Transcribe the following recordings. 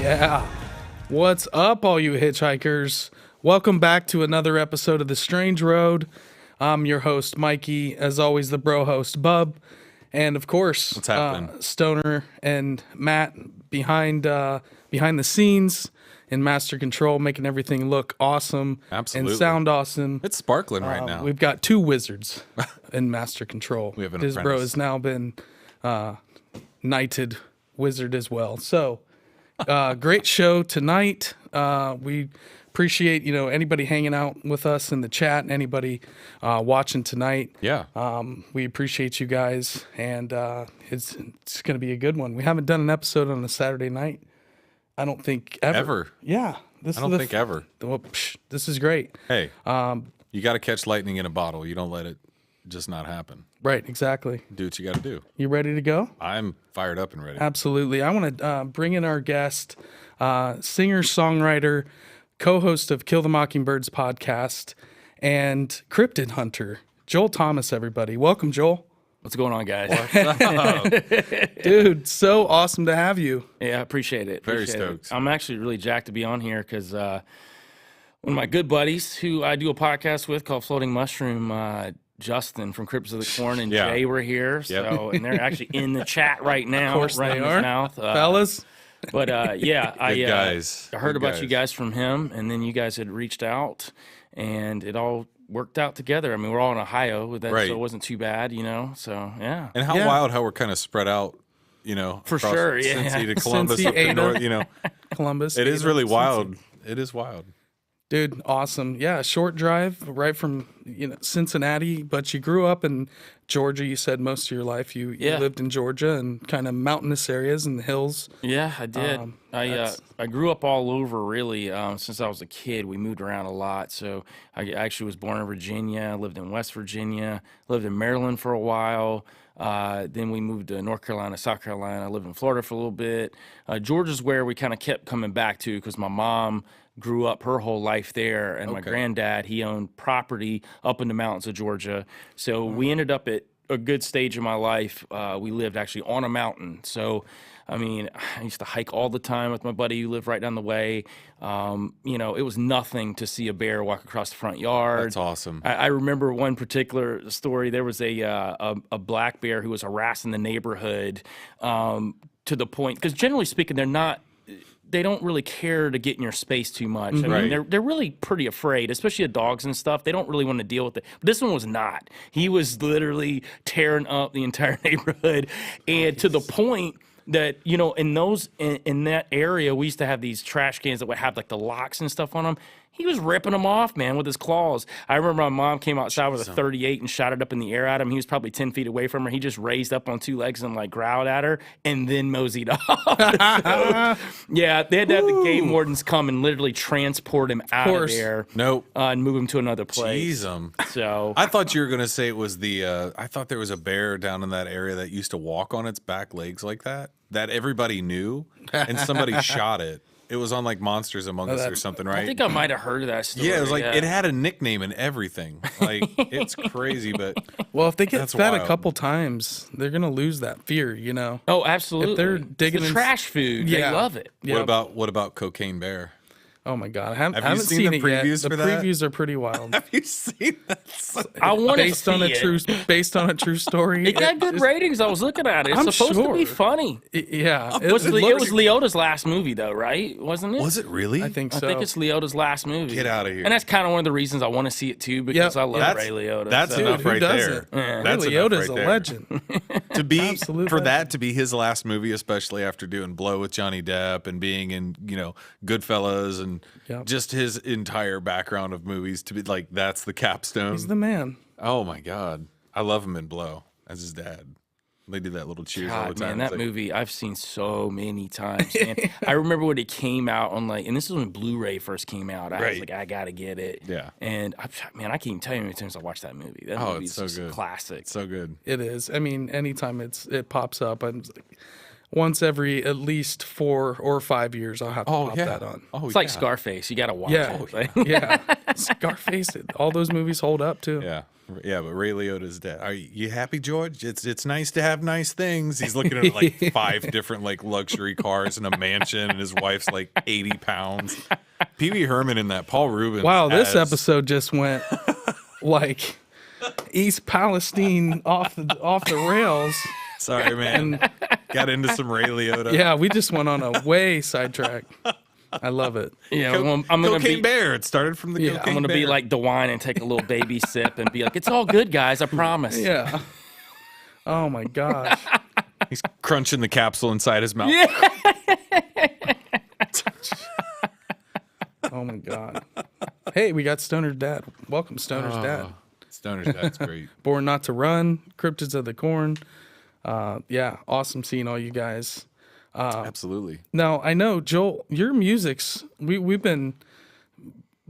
Yeah. What's up, all you hitchhikers? Welcome back to another episode of The Strange Road. I'm your host, Mikey. As always, the bro host, Bub. And of course, what's happening? Stoner and Matt behind the scenes in master control, making everything look awesome. Absolutely. And sound awesome. It's sparkling right now. We've got two wizards in master control. We have an His bro apprentice. has now been knighted wizard as well. So, great show tonight. We appreciate, anybody hanging out with us in the chat and anybody watching tonight. Yeah. We appreciate you guys, and it's going to be a good one. We haven't done an episode on a Saturday night, I don't think ever. Yeah. I don't think ever. Well, this is great. Hey, you got to catch lightning in a bottle. You don't let it just not happen. Right, exactly. Do what you got to do. You ready to go? I'm fired up and ready. Absolutely. I want to bring in our guest, singer, songwriter, co-host of Kill the Mockingbirds podcast, and cryptid hunter, Joel Thomas, everybody. Welcome, Joel. What's going on, guys? Dude, so awesome to have you. Yeah, I appreciate it. Very Appreciate it. stoked. I'm actually really jacked to be on here because one of my good buddies who I do a podcast with called Floating Mushroom, Justin from Cryptids of the Corn, and Yeah. Jay were here. So, and they're actually in the chat right now. Of course they running are. his mouth. Fellas, But yeah, Good guys. I heard Good about you guys from him, and then you guys had reached out, and it all worked out together. I mean, we're all in Ohio, with that, Right. so it wasn't too bad, So yeah. And how Yeah. wild how we're kind of spread out, For across sure, yeah. Cincy to Columbus Cincy, up to Ada. north, Columbus. It is Ada, really Cincy. wild. It is wild. Dude, awesome. Yeah, short drive right from Cincinnati, but you grew up in Georgia. You said most of your life you Yeah. lived in Georgia and kind of mountainous areas and the hills. Yeah, I did. I grew up all over, really. Since I was a kid, we moved around a lot. So I actually was born in Virginia, lived in West Virginia, lived in Maryland for a while. Then we moved to North Carolina, South Carolina. I lived in Florida for a little bit. Georgia's where we kind of kept coming back to because my mom grew up her whole life there, and my granddad, he owned property up in the mountains of Georgia. So we ended up at a good stage of my life. We lived actually on a mountain. So, I mean, I used to hike all the time with my buddy who lived right down the way. It was nothing to see a bear walk across the front yard. That's awesome. I remember one particular story. There was a black bear who was harassing the neighborhood to the point, because generally speaking, they don't really care to get in your space too much. I mean, they're really pretty afraid, especially the dogs and stuff. They don't really want to deal with it. But this one was not. He was literally tearing up the entire neighborhood, and to the point that in that area, we used to have these trash cans that would have like the locks and stuff on them. He was ripping them off, man, with his claws. I remember my mom came outside with a 38 and shot it up in the air at him. He was probably 10 feet away from her. He just raised up on two legs and like growled at her and then moseyed off. So, yeah, they had to have the game wardens come and literally transport him out of there. Nope. And move him to another place. Jeez, So I thought you were going to say it was I thought there was a bear down in that area that used to walk on its back legs like that everybody knew, and somebody shot it. It was on like Monsters Among Us or something, right? I think I might have heard of that story. Yeah, it was like it had a nickname and everything. Like it's crazy, but Well, if they get That's fed a wild. couple times, they're going to lose that fear, Oh, absolutely. If they're digging it's in- trash food. Yeah. They love it. Yeah. what about Cocaine Bear? Oh my God, I haven't Have you seen seen the it yet. previews The for that? previews are pretty wild. Have you seen that? I want to based see on a it. based on a true story. It got good ratings. I was looking at it. It's I'm supposed to be sure. funny. Yeah, It was Leota's last movie, though, right? Wasn't it? Was it really? I think I so. think it's Leota's last movie. Get outta here. And that's kind of one of the reasons I want to see it too, because I love Ray Liotta. That's so. enough who right doesn't? there. Yeah. That's Ray enough Liotta's right a there. legend. To be Absolute for legend. that to be his last movie, especially after doing Blow with Johnny Depp and being in Goodfellas and Yep. just his entire background of movies, to be like that's the capstone. He's the man. Oh my God, I love him in Blow as his dad. They do that little cheers all the God, time. man, It's that like, movie I've seen so many times. And I remember when it came out on and this is when Blu-ray first came out. I was Right. like, I gotta get it. Yeah. And I can't even tell you how many times I watched that movie. That Oh, movie it's is so just good. a classic. It's so good. It is. I mean, anytime it pops up, I'm just like, once every at least 4 or 5 years. I'll have to pop that on. Oh, It's like Scarface. You got to watch Yeah, it. Like, yeah. Scarface. All those movies hold up too. Yeah. Yeah, but Ray Liotta's dead. Are you happy, George? It's nice to have nice things. He's looking at like 5 different like luxury cars and a mansion, and his wife's like 80 pounds. Pee Wee Herman in that. Paul Rubens. Wow, this episode just went like East Palestine off the rails. Sorry, man. Got into some Ray Liotta. Yeah, we just went on a way sidetrack. I love it. yeah, I'm gonna Cocaine be. Bear. It started from the Yeah, Cocaine I'm gonna Bear. be like DeWine and take a little baby sip and be like, "It's all good, guys. I promise." Yeah. Oh my gosh. He's crunching the capsule inside his mouth. Oh my god. Hey, we got Stoner's dad. Welcome, Stoner's dad. Stoner's dad's great. Born Not to Run, Cryptids of the Corn. Yeah, awesome seeing all you guys. Absolutely. Now I know, Joel, your music's we've been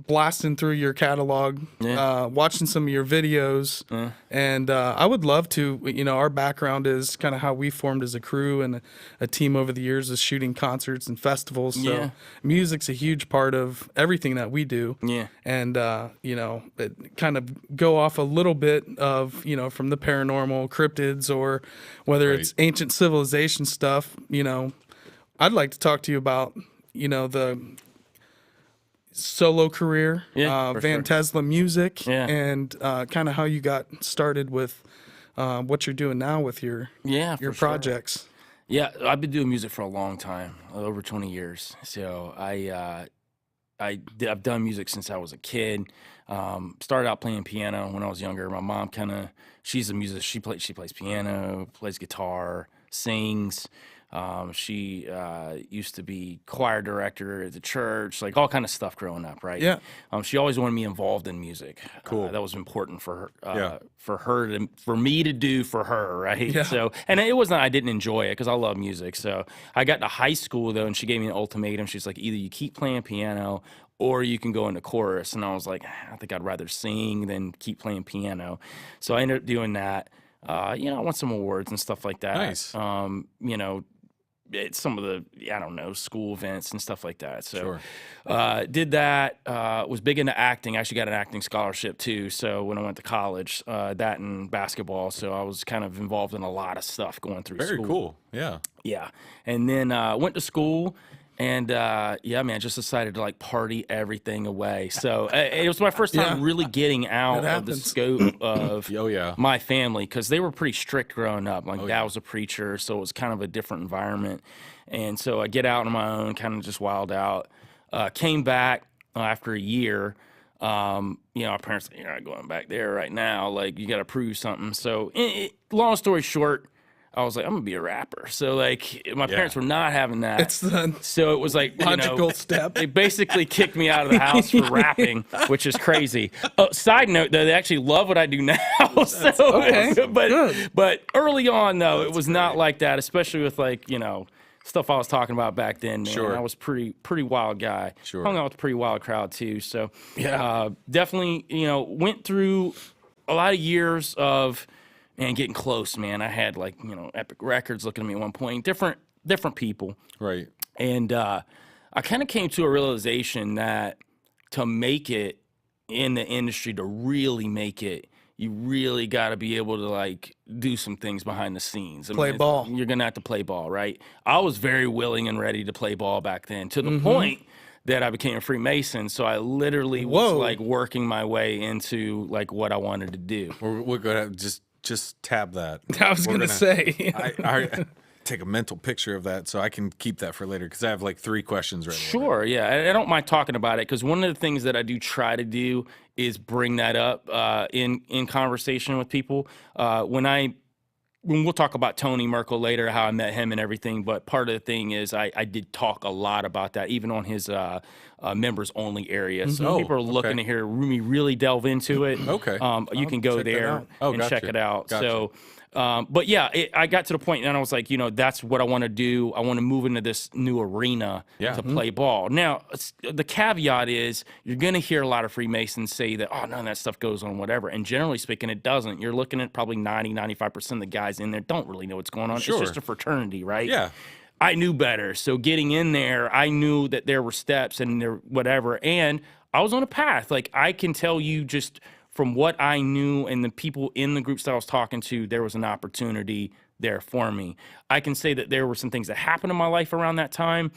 blasting through your catalog, watching some of your videos, and I would love to. Our background is kind of how we formed as a crew and a team over the years is shooting concerts and festivals. So Yeah. music's a huge part of everything that we do. Yeah. And it kind of go off a little bit of from the paranormal, cryptids, or whether it's ancient civilization stuff. I'd like to talk to you about the solo career, for Van sure. Tesla music, Yeah. and kind of how you got started with what you're doing now with your Yeah, for sure. projects. Yeah, I've been doing music for a long time, over 20 years. So I've done music since I was a kid. Started out playing piano when I was younger. My mom she's a musician. She plays piano, plays guitar, sings. She used to be choir director at the church, like all kind of stuff growing up, right? Yeah. She always wanted me involved in music. Cool. That was important for her, Yeah. for me to do for her, right? Yeah. So, and it wasn't I didn't enjoy it because I love music. So I got to high school though, and she gave me an ultimatum. She's like, either you keep playing piano or you can go into chorus. And I was like, I think I'd rather sing than keep playing piano. So I ended up doing that. I won some awards and stuff like that. Nice. It's some of the school events and stuff like that. So Sure. did that. Was big into acting. Actually got an acting scholarship too. So when I went to college, that and basketball. So I was kind of involved in a lot of stuff going through Very school. cool. Yeah. Yeah. And then went to school and just decided to like party everything away. So it was my first time really getting out of the scope of Oh, yeah. my family because they were pretty strict growing up. My dad was a preacher, so it was kind of a different environment. And so I get out on my own, kind of just wild out. Came back after a year. Our parents, you're not going back there right now. Like, you got to prove something. So long story short, I was like, I'm gonna be a rapper. So like, my parents were not having that. It's the So it was like logical step. They basically kicked me out of the house for rapping, which is crazy. Side note, though, they actually love what I do now. So, okay. but early on, though, it was not like that, especially with like stuff I was talking about back then. Man. Sure. I was pretty wild guy. Sure. Hung out with a pretty wild crowd too. So definitely went through a lot of years of. Man, getting close, man. I had like, Epic Records looking at me at one point, different people. Right. And I kind of came to a realization that to make it in the industry, to really make it, you really got to be able to like do some things behind the scenes. Play ball. You're going to have to play ball, right? I was very willing and ready to play ball back then to the point that I became a Freemason. So I literally was like working my way into like what I wanted to do. We're going to just tab that. I was going to say. I take a mental picture of that so I can keep that for later because I have like 3 questions right now. Sure, yeah. I don't mind talking about it because one of the things that I do try to do is bring that up in conversation with people. When we'll talk about Tony Merkel later, how I met him and everything, but part of the thing is I did talk a lot about that, even on his members only area. So people are looking to hear me really delve into it. Okay. You can go check that there out. Oh, and gotcha. check it out. Gotcha. So But yeah, I got to the point and I was like, that's what I want to do. I want to move into this new arena to play ball. Now, the caveat is you're going to hear a lot of Freemasons say that, oh, none of that stuff goes on, whatever. And generally speaking, it doesn't. You're looking at probably 95% of the guys in there don't really know what's going on. Sure. It's just a fraternity, right? Yeah. I knew better. So getting in there, I knew that there were steps and there whatever. And I was on a path. Like, I can tell you just from what I knew and the people in the groups that I was talking to, there was an opportunity there for me. I can say that there were some things that happened in my life around that time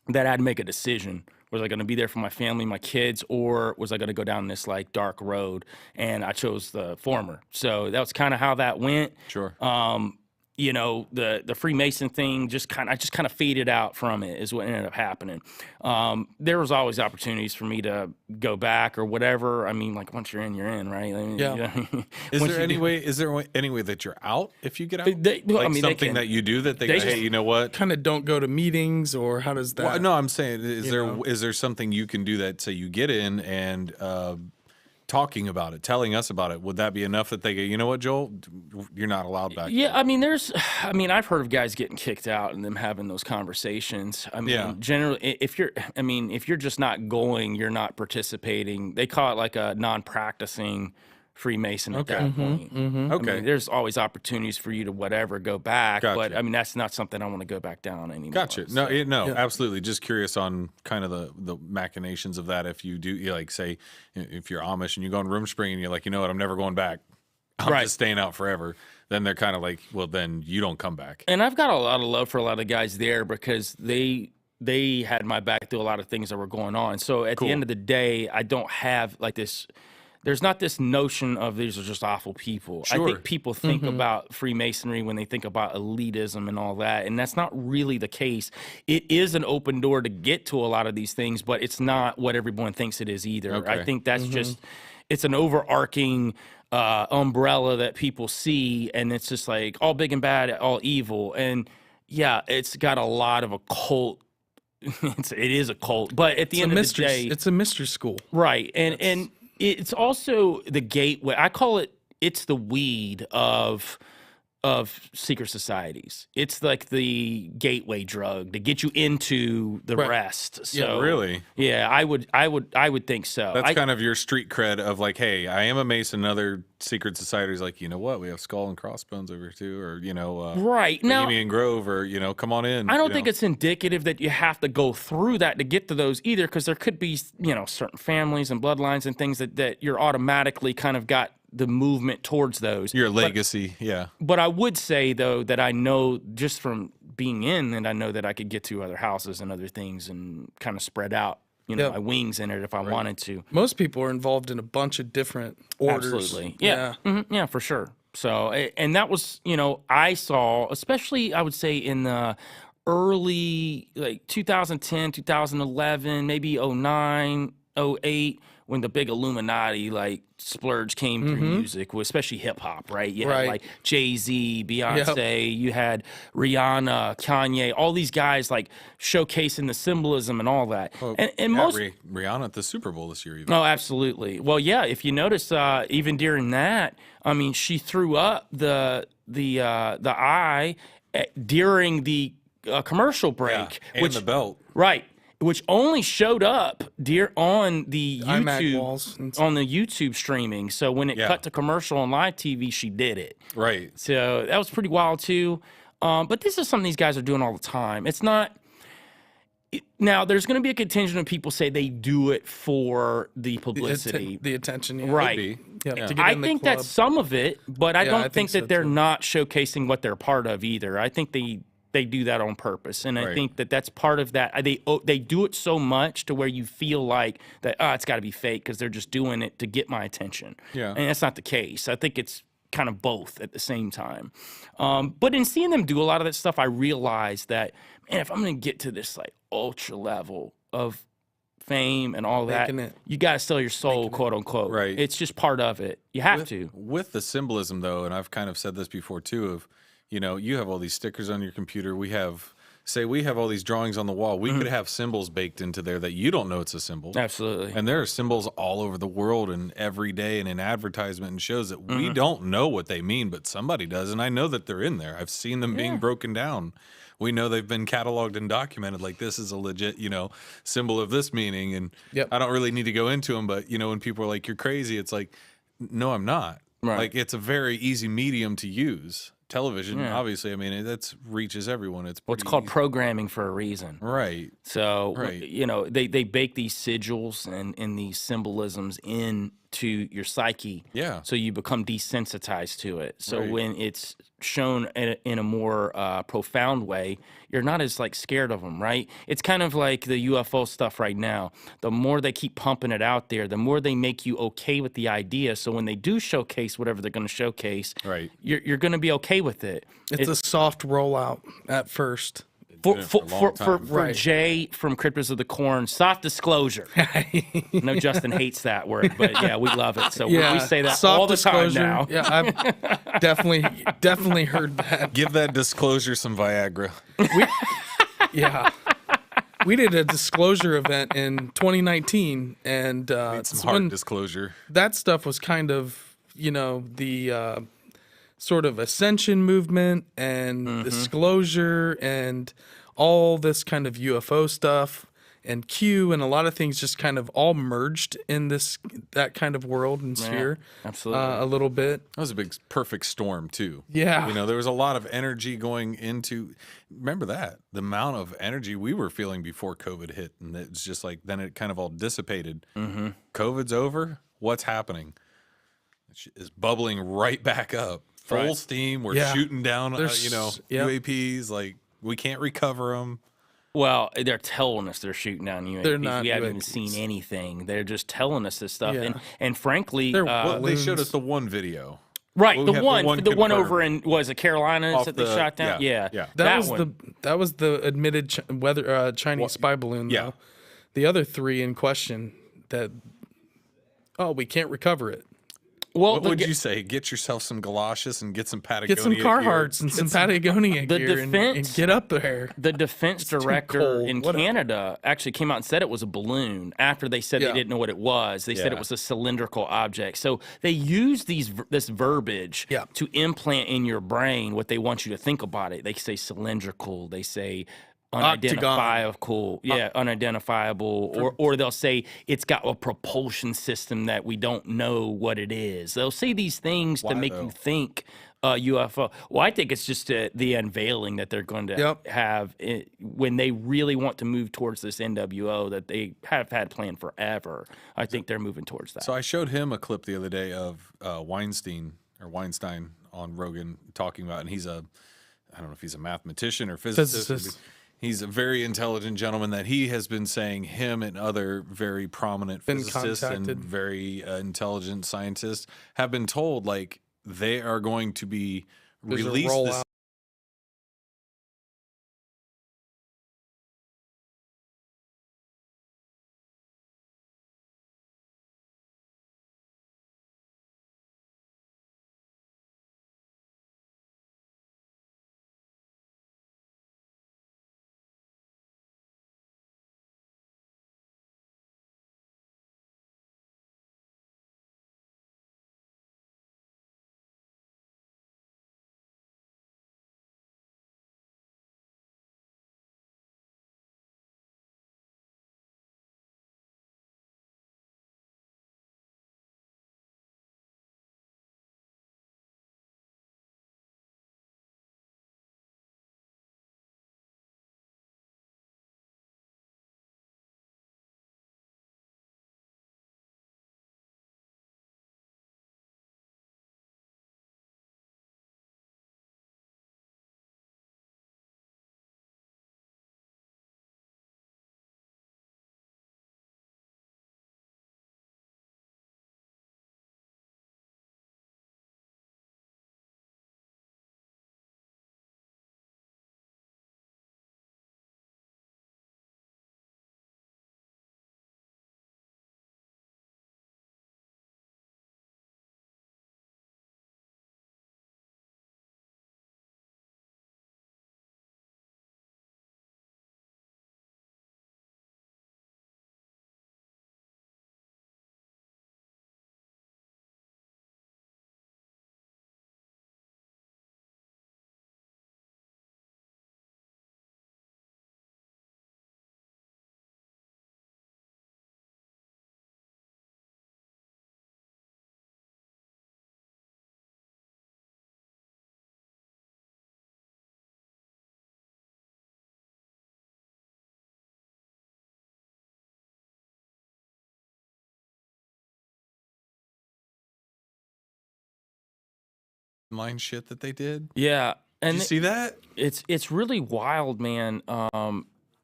that I had to make a decision. Was I going to be there for my family, my kids, or was I going to go down this like dark road? And I chose the former. So that was kind of how that went. Sure. The Freemason thing I just kind of faded out from it is what ended up happening. There was always opportunities for me to go back or whatever. I mean, like once you're in, right? I mean, Yeah. Is there any way that you're out if you get out? Something that you do that they go, hey, you know what? Kind of don't go to meetings, or how does that? Well, no, I'm saying, is there something you can do that say you get in and talking about it, telling us about it, would that be enough that they go, you know what, Joel, you're not allowed back? Yeah, there. I've heard of guys getting kicked out and them having those conversations. Generally, if you're just not going, you're not participating. They call it like a non-practicing Freemason at that point. Okay. There's always opportunities for you to whatever go back, Gotcha. but that's not something I want to go back down anymore. Gotcha. No, absolutely. Just curious on kind of the machinations of that. If you do, like, say, if you're Amish and you go on Room Spring and you're like, you know what, I'm never going back. I'm just staying out forever. Then they're kind of like, well, then you don't come back. And I've got a lot of love for a lot of guys there because they had my back through a lot of things that were going on. So at the end of the day, I don't have like this. There's not this notion of these are just awful people. Sure. I think people think about Freemasonry when they think about elitism and all that, and that's not really the case. It is an open door to get to a lot of these things, but it's not what everyone thinks it is either. Okay. I think that's just, it's an overarching umbrella that people see, and it's just like all big and bad, all evil. And yeah, it's got a lot of a cult. It is a cult, but at the end of the day, it's a mystery school, right? And it's also the gateway. I call it. It's the weed of secret societies. It's like the gateway drug to get you into the rest. So yeah, really, yeah, I would think so. That's kind of your street cred of like, hey, I am a Mason. Other secret societies like, you know what, we have Skull and Crossbones over here too, or right now, Bohemian Grove, or come on in. I don't think it's indicative that you have to go through that to get to those either, because there could be certain families and bloodlines and things that you're automatically kind of got the movement towards those. Your legacy, yeah. But I would say, though, that I know just from being in, and I know that I could get to other houses and other things and kind of spread out, my wings in it if I wanted to. Most people are involved in a bunch of different orders. Absolutely. Yeah. Yeah, for sure. So, and that was, I saw, especially I would say in the early, like 2010, 2011, maybe 09, 08, when the big Illuminati splurge came through music, especially hip hop, right? You had like Jay-Z, Beyonce, you had Rihanna, Kanye, all these guys showcasing the symbolism and all that. Oh, and most Rihanna at the Super Bowl this year, even. Oh, absolutely. Well, yeah, if you notice, even during that, I mean, she threw up the eye during the commercial break, and the belt, right? Which only showed up on the iMac walls on the YouTube streaming. So when it cut to commercial on live TV, she did it. Right. So that was pretty wild too. But this is something these guys are doing all the time. It's not. Now there's going to be a contingent of people say they do it for the publicity, the attention, right? I think that's some of it, but I don't think that they're not showcasing what they're part of either. I think they do that on purpose, and I think that's part of that. They do it so much to where you feel like that it's got to be fake because they're just doing it to get my attention. Yeah, and that's not the case. I think it's kind of both at the same time. But in seeing them do a lot of that stuff, I realized that, man, if I'm going to get to this ultra level of fame and all that, you got to sell your soul, quote unquote. Right, it's just part of it. You have to. With the symbolism, though, and I've kind of said this before too. Of you have all these stickers on your computer. We have say we have all these drawings on the wall. We could have symbols baked into there that you don't know it's a symbol. Absolutely. And there are symbols all over the world and every day and in advertisement and shows that we don't know what they mean, but somebody does. And I know that they're in there. I've seen them being broken down. We know they've been cataloged and documented. Like, this is a legit, symbol of this meaning. And I don't really need to go into them, but, when people are like, you're crazy, it's like, no, I'm not. Right. Like, it's a very easy medium to use. Television, obviously, I mean, that reaches everyone. It's called programming for a reason. Right. So, they bake these sigils and these symbolisms into your psyche. Yeah. So you become desensitized to it. So when it's shown in a more profound way, you're not as scared of them, right? It's kind of like the UFO stuff right now. The more they keep pumping it out there, the more they make you okay with the idea. So when they do showcase whatever they're going to showcase, you're going to be okay with it. It's a soft rollout at first. For Jay from Cryptids of the Corn, soft disclosure. No, Justin hates that word, but yeah, we love it. So we say that soft all the time disclosure. now. Yeah, I've definitely heard that. Give that disclosure some Viagra. We did a disclosure event in 2019, and Some hard disclosure. that stuff was kind of, the sort of ascension movement and disclosure and all this kind of UFO stuff and Q and a lot of things just kind of all merged in that kind of world and sphere. Absolutely. A little bit. That was a big perfect storm too. Yeah. There was a lot of energy going into. Remember that the amount of energy we were feeling before COVID hit, and it's just then it kind of all dissipated. COVID's over. What's happening? It's bubbling right back up. Full steam. We're shooting down, UAPs. We can't recover them. Well, they're telling us they're shooting down UAPs. They're not we haven't even UAPs. seen anything. They're just telling us this stuff. Yeah. And frankly, Well, they showed us the one video. right, Well, the we have one confirmed. over in Carolinas Off that they the- shot down. yeah. That was the admitted Chinese spy balloon. Yeah. Though. The other three in question we can't recover it. Well, What would you say? Get yourself some galoshes and get some Patagonia Get some Carhartts and some Patagonia gear and get up there. The defense director cold. in What Canada actually came out and said it was a balloon after they said they didn't know what it was. They said it was a cylindrical object. So they use this verbiage to implant in your brain what they want you to think about it. They say cylindrical. They say unidentifiable, unidentifiable, or they'll say it's got a propulsion system that we don't know what it is. They'll say these things to make you think UFO. Well, I think it's just the unveiling that they're going to have when they really want to move towards this NWO that they have had planned forever. I think they're moving towards that. So I showed him a clip the other day of Weinstein on Rogan talking about, and I don't know if he's a mathematician or physicist. He's a very intelligent gentleman that he has been saying him and other very prominent physicists and very intelligent scientists have been told they are going to be released this line shit that they did. Yeah, Did and you see that? it's really wild, man.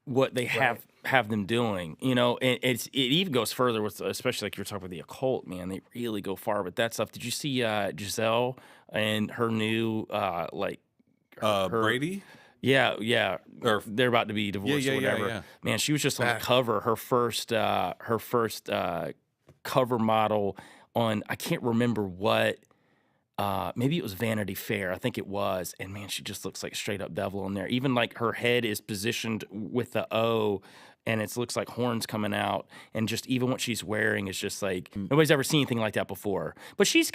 What they have them doing, you know, and it even goes further with, especially like you're talking about the occult, man. They really go far with that stuff. Did you see Giselle and her new like her, Brady? Yeah, yeah. Or they're about to be divorced or whatever. yeah. Man, she was just on the cover, her first cover model on, I can't remember what, maybe it was Vanity Fair. I think it was. And man, she just looks like straight up devil in there. Even like her head is positioned with the O, and it looks like horns coming out. And just even what she's wearing is just like, nobody's ever seen anything like that before. But she's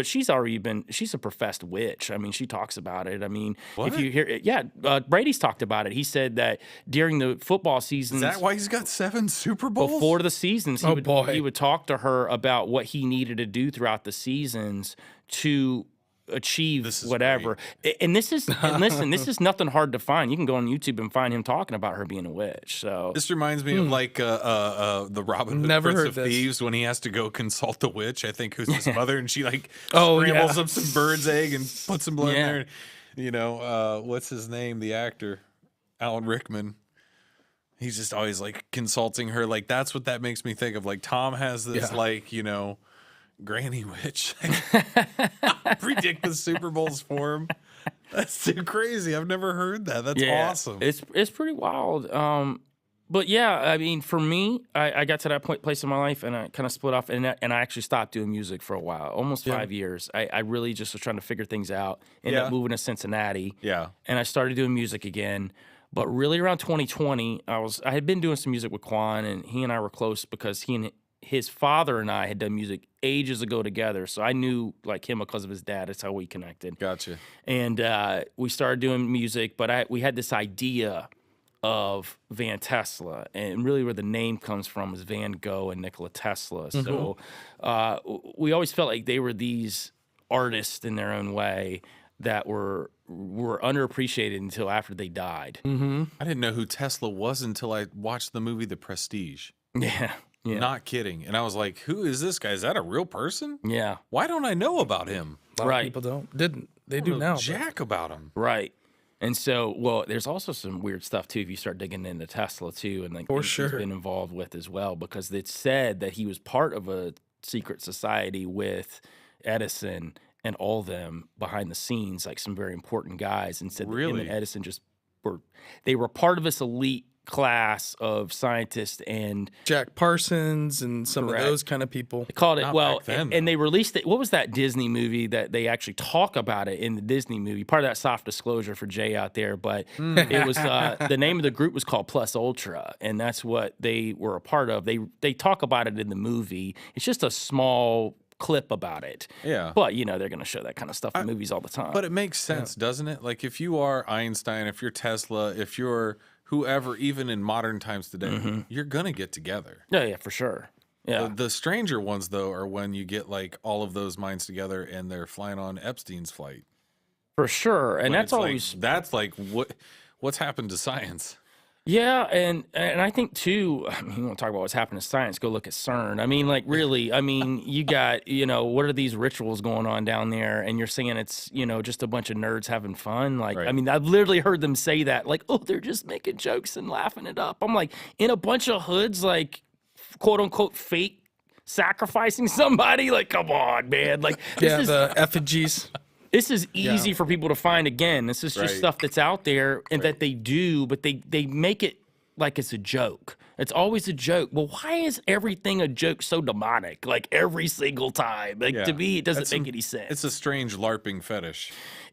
she's a professed witch. I mean, she talks about it. I mean, What? if you hear it, yeah, Brady's talked about it. He said that during the football seasons, Is that why he's got 7 Super Bowls? before the seasons, boy. he would talk to her about what he needed to do throughout the seasons to achieve whatever. And this is, and listen, this is nothing hard to find. You can go on YouTube and find him talking about her being a witch. So This reminds me of like the Robin Hood Never Prince heard of this. Thieves when he has to go consult the witch, I think, who's his mother, and she like Oh, scrambles yeah. up some bird's egg and puts some blood in Yeah. there. You know, what's his name? The actor, Alan Rickman. He's just always like consulting her. Like that's what that makes me think of. Like Tom has this like, you know, granny witch predict the Super Bowls for him. That's too crazy. I've never heard that. That's awesome. It's pretty wild. But yeah, I mean, for me, I got to that place in my life, and I kind of split off, and I actually stopped doing music for a while, almost 5 years. I really just was trying to figure things out. Ended up moving to Cincinnati. Yeah. And I started doing music again. But really around 2020, I had been doing some music with Quan, and he and I were close because his father and I had done music ages ago together. So I knew like him because of his dad. That's how we connected. Gotcha. And we started doing music, but we had this idea of Van Tesla, and really where the name comes from is Van Gogh and Nikola Tesla. So we always felt like they were these artists in their own way that were underappreciated until after they died. I didn't know who Tesla was until I watched the movie The Prestige. Yeah. Yeah. Not kidding. And I was like, who is this guy? Is that a real person? Yeah. Why don't I know about him? A lot Right. of people didn't. They I do don't know now. but- jack about him. Right. And so, well, there's also some weird stuff too if you start digging into Tesla too, and like things sure. he's been involved with as well, because it's said that he was part of a secret society with Edison and all them behind the scenes, like some very important guys, and said that him Really? and Edison they were part of this elite class of scientists, and Jack Parsons and some Correct. of those kind of people. they called it Not well, back then, and they released it. What was that Disney movie that they actually talk about it in the Disney movie? Part of that soft disclosure for Jay out there, but it was the name of the group was called Plus Ultra, and that's what they were a part of. They talk about it in the movie. It's just a small clip about it. Yeah. But you know they're going to show that kind of stuff in movies all the time. But it makes sense, doesn't it? Like if you are Einstein, if you're Tesla, if you're whoever, even in modern times today, you're going to get together. yeah, for sure. Yeah. The stranger ones, though, are when you get like all of those minds together and they're flying on Epstein's flight. For sure. And When that's it's like- always that's like what's happened to science. yeah, and I think too, I mean, you want to talk about what's happened to science, go look at CERN. I mean, like really, I mean, you got, you know, what are these rituals going on down there? And you're saying it's, you know, just a bunch of nerds having fun. Like, Right. I mean, I've literally heard them say that, like, oh, they're just making jokes and laughing it up. I'm like, in a bunch of hoods, like, quote unquote, fake sacrificing somebody. Like, come on, man. Like, Yeah, this is the effigies. this is easy for people to find. Again, this is just Right. stuff that's out there and that they do, but they make it like it's a joke. It's always a joke. Well, why is everything a joke so demonic? Like every single time. Like Yeah. to me, it doesn't That's make any sense. It's a strange LARPing fetish.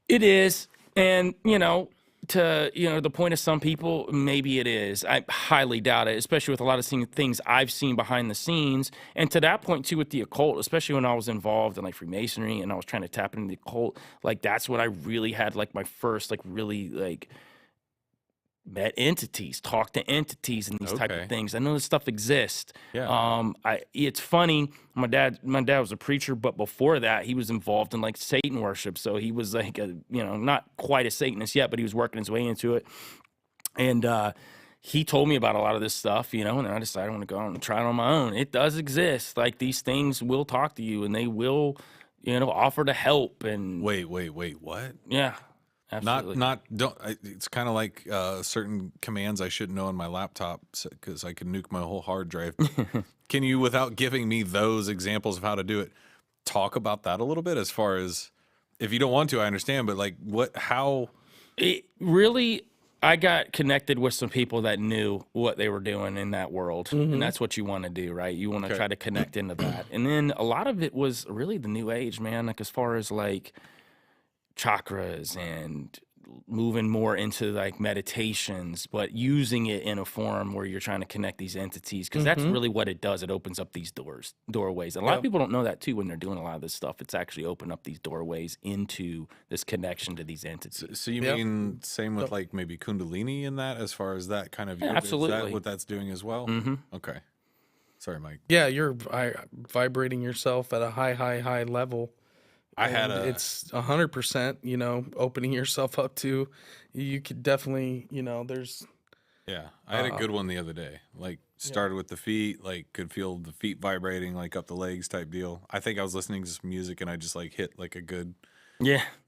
It is. And, you know, to, you know, the point of some people, maybe it is. I highly doubt it, especially with a lot of things I've seen behind the scenes. And to that point, too, with the occult, especially when I was involved in like Freemasonry and I was trying to tap into the occult, like that's when I really had like my first, like really like met entities, talked to entities and these type Okay. of things. I know this stuff exists. Yeah. It's funny. My dad was a preacher, but before that, he was involved in like Satan worship. So he was like a, you know, not quite a Satanist yet, but he was working his way into it. And he told me about a lot of this stuff, you know, and then I decided I want to go out and try it on my own. It does exist. Like these things will talk to you and they will offer to help. And Wait, what? yeah, absolutely. It's kind of like certain commands I shouldn't know on my laptop because I can nuke my whole hard drive. Can you, without giving me those examples of how to do it, talk about that a little bit? As far as, if you don't want to, I understand, but like how? It really, I got connected with some people that knew what they were doing in that world. And that's what you want to do, right? You want to try to connect into that. And then a lot of it was really the new age, man. Like as far as like chakras and moving more into like meditations, but using it in a form where you're trying to connect these entities, because that's really what it does. It opens up these doorways. And a lot of people don't know that too when they're doing a lot of this stuff. It's actually open up these doorways into this connection to these entities. So you mean same with like maybe Kundalini in that, as far as that kind of yoga? Absolutely. Is that what that's doing as well? Okay. Sorry, Mike. Yeah, you're vibrating yourself at a high level. It's 100%, opening yourself up to. You could definitely, there's. Yeah, I had a good one the other day. Like started with the feet, like could feel the feet vibrating like up the legs type deal. I think I was listening to some music and I just like hit like a good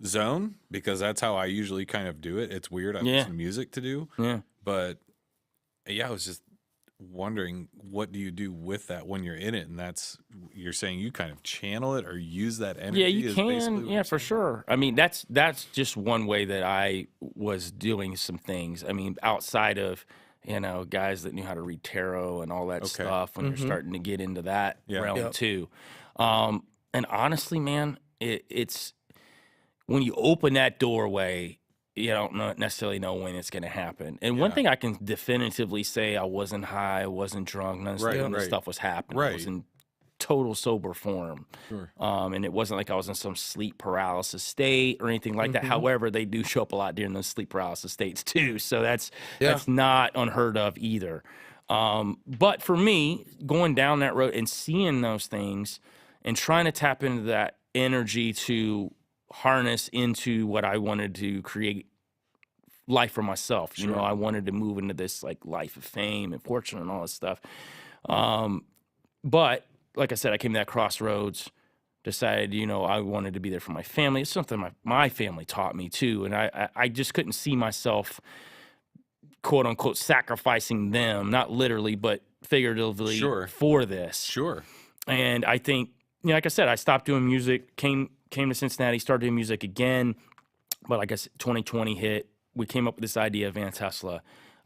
zone, because that's how I usually kind of do it. It's weird. I listen to music to do. Yeah. But yeah, I was just wondering, what do you do with that when you're in it? And you're saying you kind of channel it or use that energy? Yeah, you can. Yeah, for sure. I mean, that's just one way that I was doing some things. I mean, outside of, guys that knew how to read tarot and all that stuff, when you're starting to get into that realm too. And honestly, man, it's when you open that doorway, you don't necessarily know when it's going to happen. And one thing I can definitively say, I wasn't high, I wasn't drunk, none of this stuff was happening. I was in total sober form. Sure. And it wasn't like I was in some sleep paralysis state or anything like that. However, they do show up a lot during those sleep paralysis states too. So that's not unheard of either. But for me, going down that road and seeing those things and trying to tap into that energy to harness into what I wanted to create life for myself. I wanted to move into this like life of fame and fortune and all this stuff. But like I said, I came to that crossroads, decided, I wanted to be there for my family. It's something my family taught me too. And I just couldn't see myself, quote unquote, sacrificing them, not literally, but figuratively for this. Sure. And I think, like I said, I stopped doing music, came to Cincinnati, started doing music again. But like I said, 2020 hit. We came up with this idea of Van Tesla.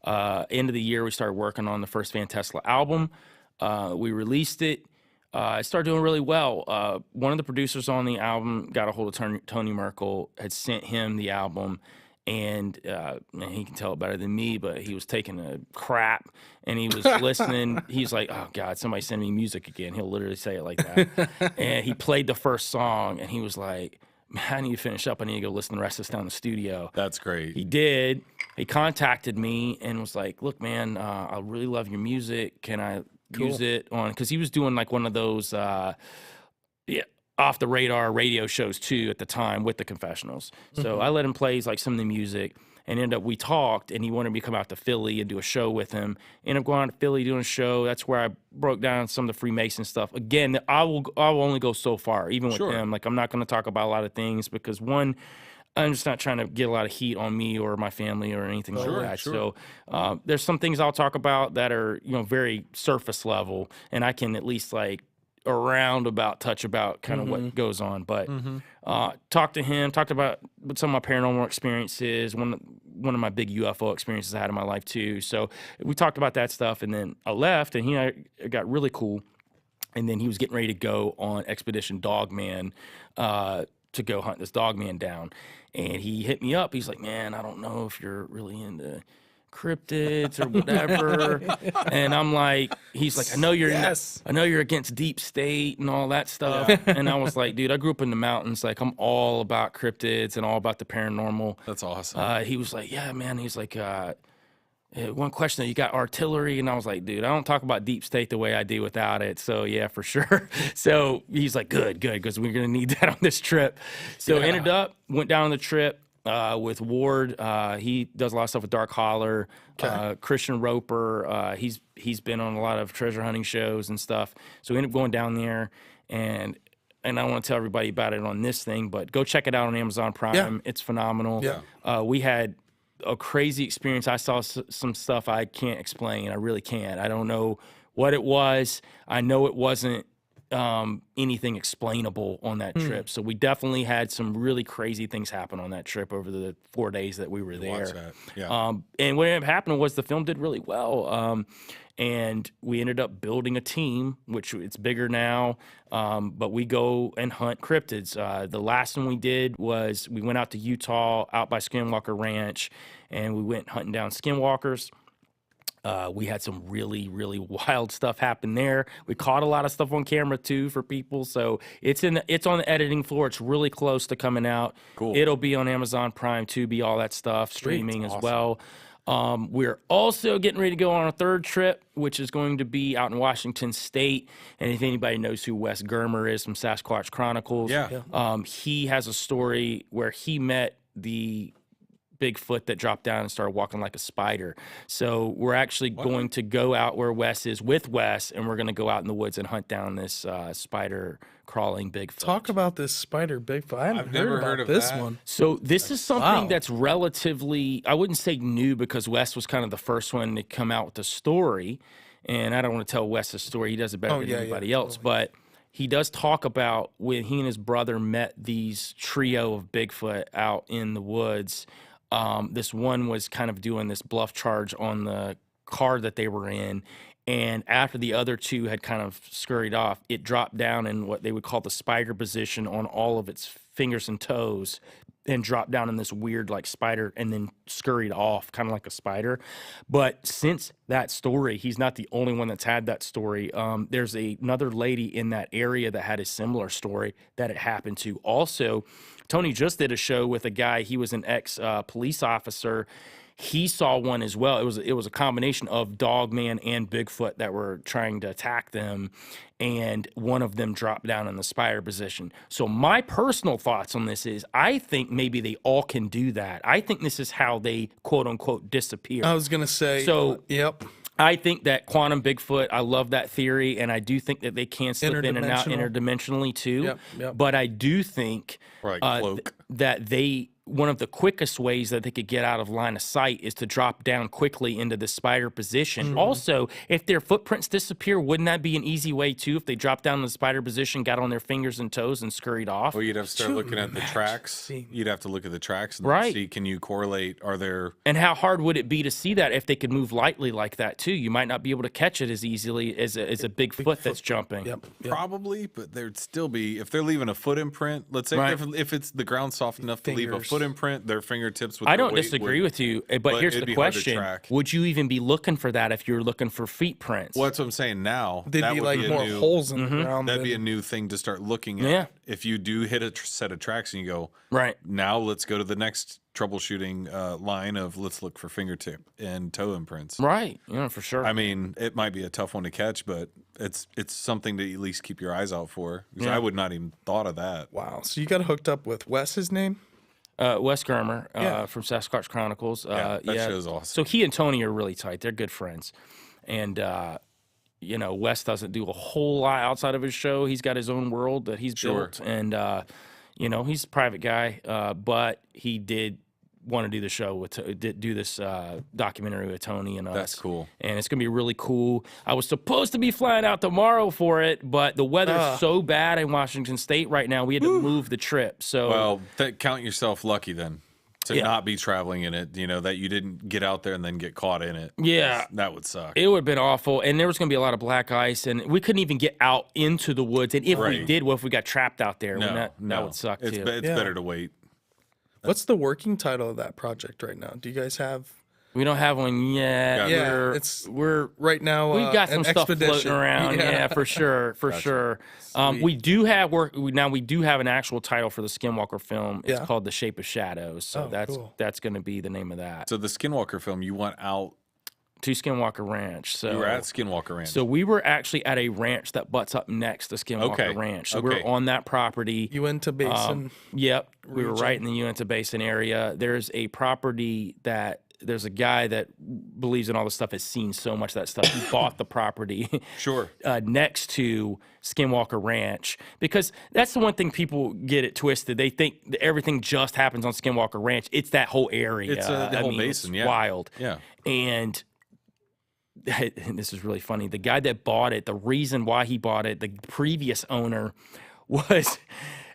End of the year, we started working on the first Van Tesla album. We released it. It started doing really well. One of the producers on the album got a hold of Tony Merkel, had sent him the album, and he can tell it better than me, but he was taking a crap, and he was listening. He's like, oh, God, somebody send me music again. He'll literally say it like that. And he played the first song, and he was like, man, I need to finish up. I need to go listen to the rest of this down in the studio. That's great. He did. He contacted me and was like, look, man, I really love your music. Can I use it on? Because he was doing like one of those off the radar radio shows too at the time with the confessionals. So I let him play like some of the music, and we talked, and he wanted me to come out to Philly and do a show with him. Ended up going out to Philly doing a show. That's where I broke down some of the Freemason stuff. Again, I will only go so far, even with him. Like, I'm not going to talk about a lot of things because, one, I'm just not trying to get a lot of heat on me or my family or anything like that. So there's some things I'll talk about that are, very surface level, and I can at least like touch about kind of what goes on. But talked to him, talked about some of my paranormal experiences, one of my big UFO experiences I had in my life too. So we talked about that stuff, and then I left, and it got really cool. And then he was getting ready to go on Expedition Dogman to go hunt this Dogman down. And he hit me up. He's like, man, I don't know if you're really into cryptids or whatever. And I'm like, he's like, I know you're against deep state and all that stuff. And I was like, dude, I grew up in the mountains. Like, I'm all about cryptids and all about the paranormal. That's awesome. He was like, yeah, man. He's like, one question, you got artillery? And I was like, dude, I don't talk about deep state the way I do without it. So yeah, for sure. So he's like, good, because we're going to need that on this trip. So went down on the trip with Ward. He does a lot of stuff with Dark Holler. Christian Roper. He's been on a lot of treasure hunting shows and stuff. So we ended up going down there, and and I don't want to tell everybody about it on this thing, but go check it out on Amazon Prime. Yeah. It's phenomenal. Yeah. We had a crazy experience. I saw some stuff I can't explain. I really can't. I don't know what it was. I know it wasn't anything explainable on that trip. So we definitely had some really crazy things happen on that trip over the 4 days that we were there. Watch that. Yeah. And what ended up happening was the film did really well. And we ended up building a team, which it's bigger now. But we go and hunt cryptids. The last one we did was we went out to Utah, out by Skinwalker Ranch, and we went hunting down skinwalkers. We had some really, really wild stuff happen there. We caught a lot of stuff on camera too for people. So it's on the editing floor. It's really close to coming out. Cool. It'll be on Amazon Prime, Tubi, all that stuff, streaming as well. We're also getting ready to go on a third trip, which is going to be out in Washington State. And if anybody knows who Wes Germer is from Sasquatch Chronicles, he has a story where he met the Bigfoot that dropped down and started walking like a spider. So we're actually going to go out where Wes is with Wes, and we're going to go out in the woods and hunt down this spider crawling Bigfoot. Talk about this spider Bigfoot. I haven't never heard heard about of this that. one. So this is something Wow. that's relatively, I wouldn't say new, because Wes was kind of the first one to come out with the story. And I don't want to tell Wes the story. He does it better than anybody else. But he does talk about when he and his brother met these trio of Bigfoot out in the woods. This one was kind of doing this bluff charge on the car that they were in. And after the other two had kind of scurried off, it dropped down in what they would call the spider position on all of its fingers and toes, and dropped down in this weird like spider, and then scurried off kind of like a spider. But since that story, he's not the only one that's had that story. There's another lady in that area that had a similar story that it happened to. Also, Tony just did a show with a guy. He was an ex police officer. He saw one as well. It was a combination of Dogman and Bigfoot that were trying to attack them, and one of them dropped down in the spider position. So my personal thoughts on this is, I think maybe they all can do that. I think this is how they quote unquote disappear. I was gonna say. So yep. I think that quantum Bigfoot, I love that theory, and I do think that they can slip in and out interdimensionally too. Yep. But I do think Or like cloak. that one of the quickest ways that they could get out of line of sight is to drop down quickly into the spider position. Also, if their footprints disappear, wouldn't that be an easy way too? If they dropped down in the spider position, got on their fingers and toes, and scurried off. Well, you'd have to start looking at the tracks. You'd have to look at the tracks and Right. see, can you correlate? Are there... And how hard would it be to see that if they could move lightly like that too? You might not be able to catch it as easily as a big foot that's jumping. Yep. Probably, but there'd still be, if they're leaving a foot imprint, let's say Right. if it's the ground soft enough to leave a Fingers. foot imprint, their fingertips with I their don't weight disagree would- with you, but here's it'd the be hard to question. track. Would you even be looking for that if you're looking for feet prints? Well, that's what I'm saying now. They'd that be would like be a more new, holes in the ground. That'd be a than- new thing to start looking at. Yeah. If you do hit a set of tracks and you go, Right. now let's go to the next troubleshooting line of let's look for fingertip and toe imprints. Right. Yeah, for sure. I mean, it might be a tough one to catch, but it's something to at least keep your eyes out for. Because Yeah. I would not even thought of that. Wow. So you got hooked up with Wes's name? Wes Germer Yeah. from Sasquatch Chronicles. Yeah, that show's awesome. So he and Tony are really tight. They're good friends. And, Wes doesn't do a whole lot outside of his show. He's got his own world that he's built. And, he's a private guy, but he did want to do the show do this documentary with Tony and us. That's cool. And it's gonna be really cool. I was supposed to be flying out tomorrow for it, but the weather's so bad in Washington State right now. We had to move the trip. So Well, count yourself lucky then to Yeah. not be traveling in it, that you didn't get out there and then get caught in it. Yeah. That would suck. it would have been awful, and there was going to be a lot of black ice, and we couldn't even get out into the woods. And if we Right. did, what if we got trapped out there? no, that would suck it's, too. It's Yeah. better to wait. What's the working title of that project right now? Do you guys have We don't have one yet. Yeah, we're right now? We've got an some stuff expedition. floating around, yeah, for sure, for sure. We do have we do have an actual title for the Skinwalker film. It's Yeah. called The Shape of Shadows. So cool. that's going to be the name of that. So the Skinwalker film, you went out, To Skinwalker Ranch. So you were at Skinwalker Ranch. So we were actually at a ranch that butts up next to Skinwalker Okay, Ranch. So okay. we're on that property. Uinta Basin. Yep, we were region. right in the Uinta Basin area. There's a property that there's a guy that believes in all this stuff, has seen so much of that stuff. He bought the property Sure. next to Skinwalker Ranch, because that's the one thing people get it twisted. They think that everything just happens on Skinwalker Ranch. It's that whole area. It's the whole basin. It's Yeah. wild. Yeah. And this is really funny. The guy that bought it, the reason why he bought it, the previous owner, was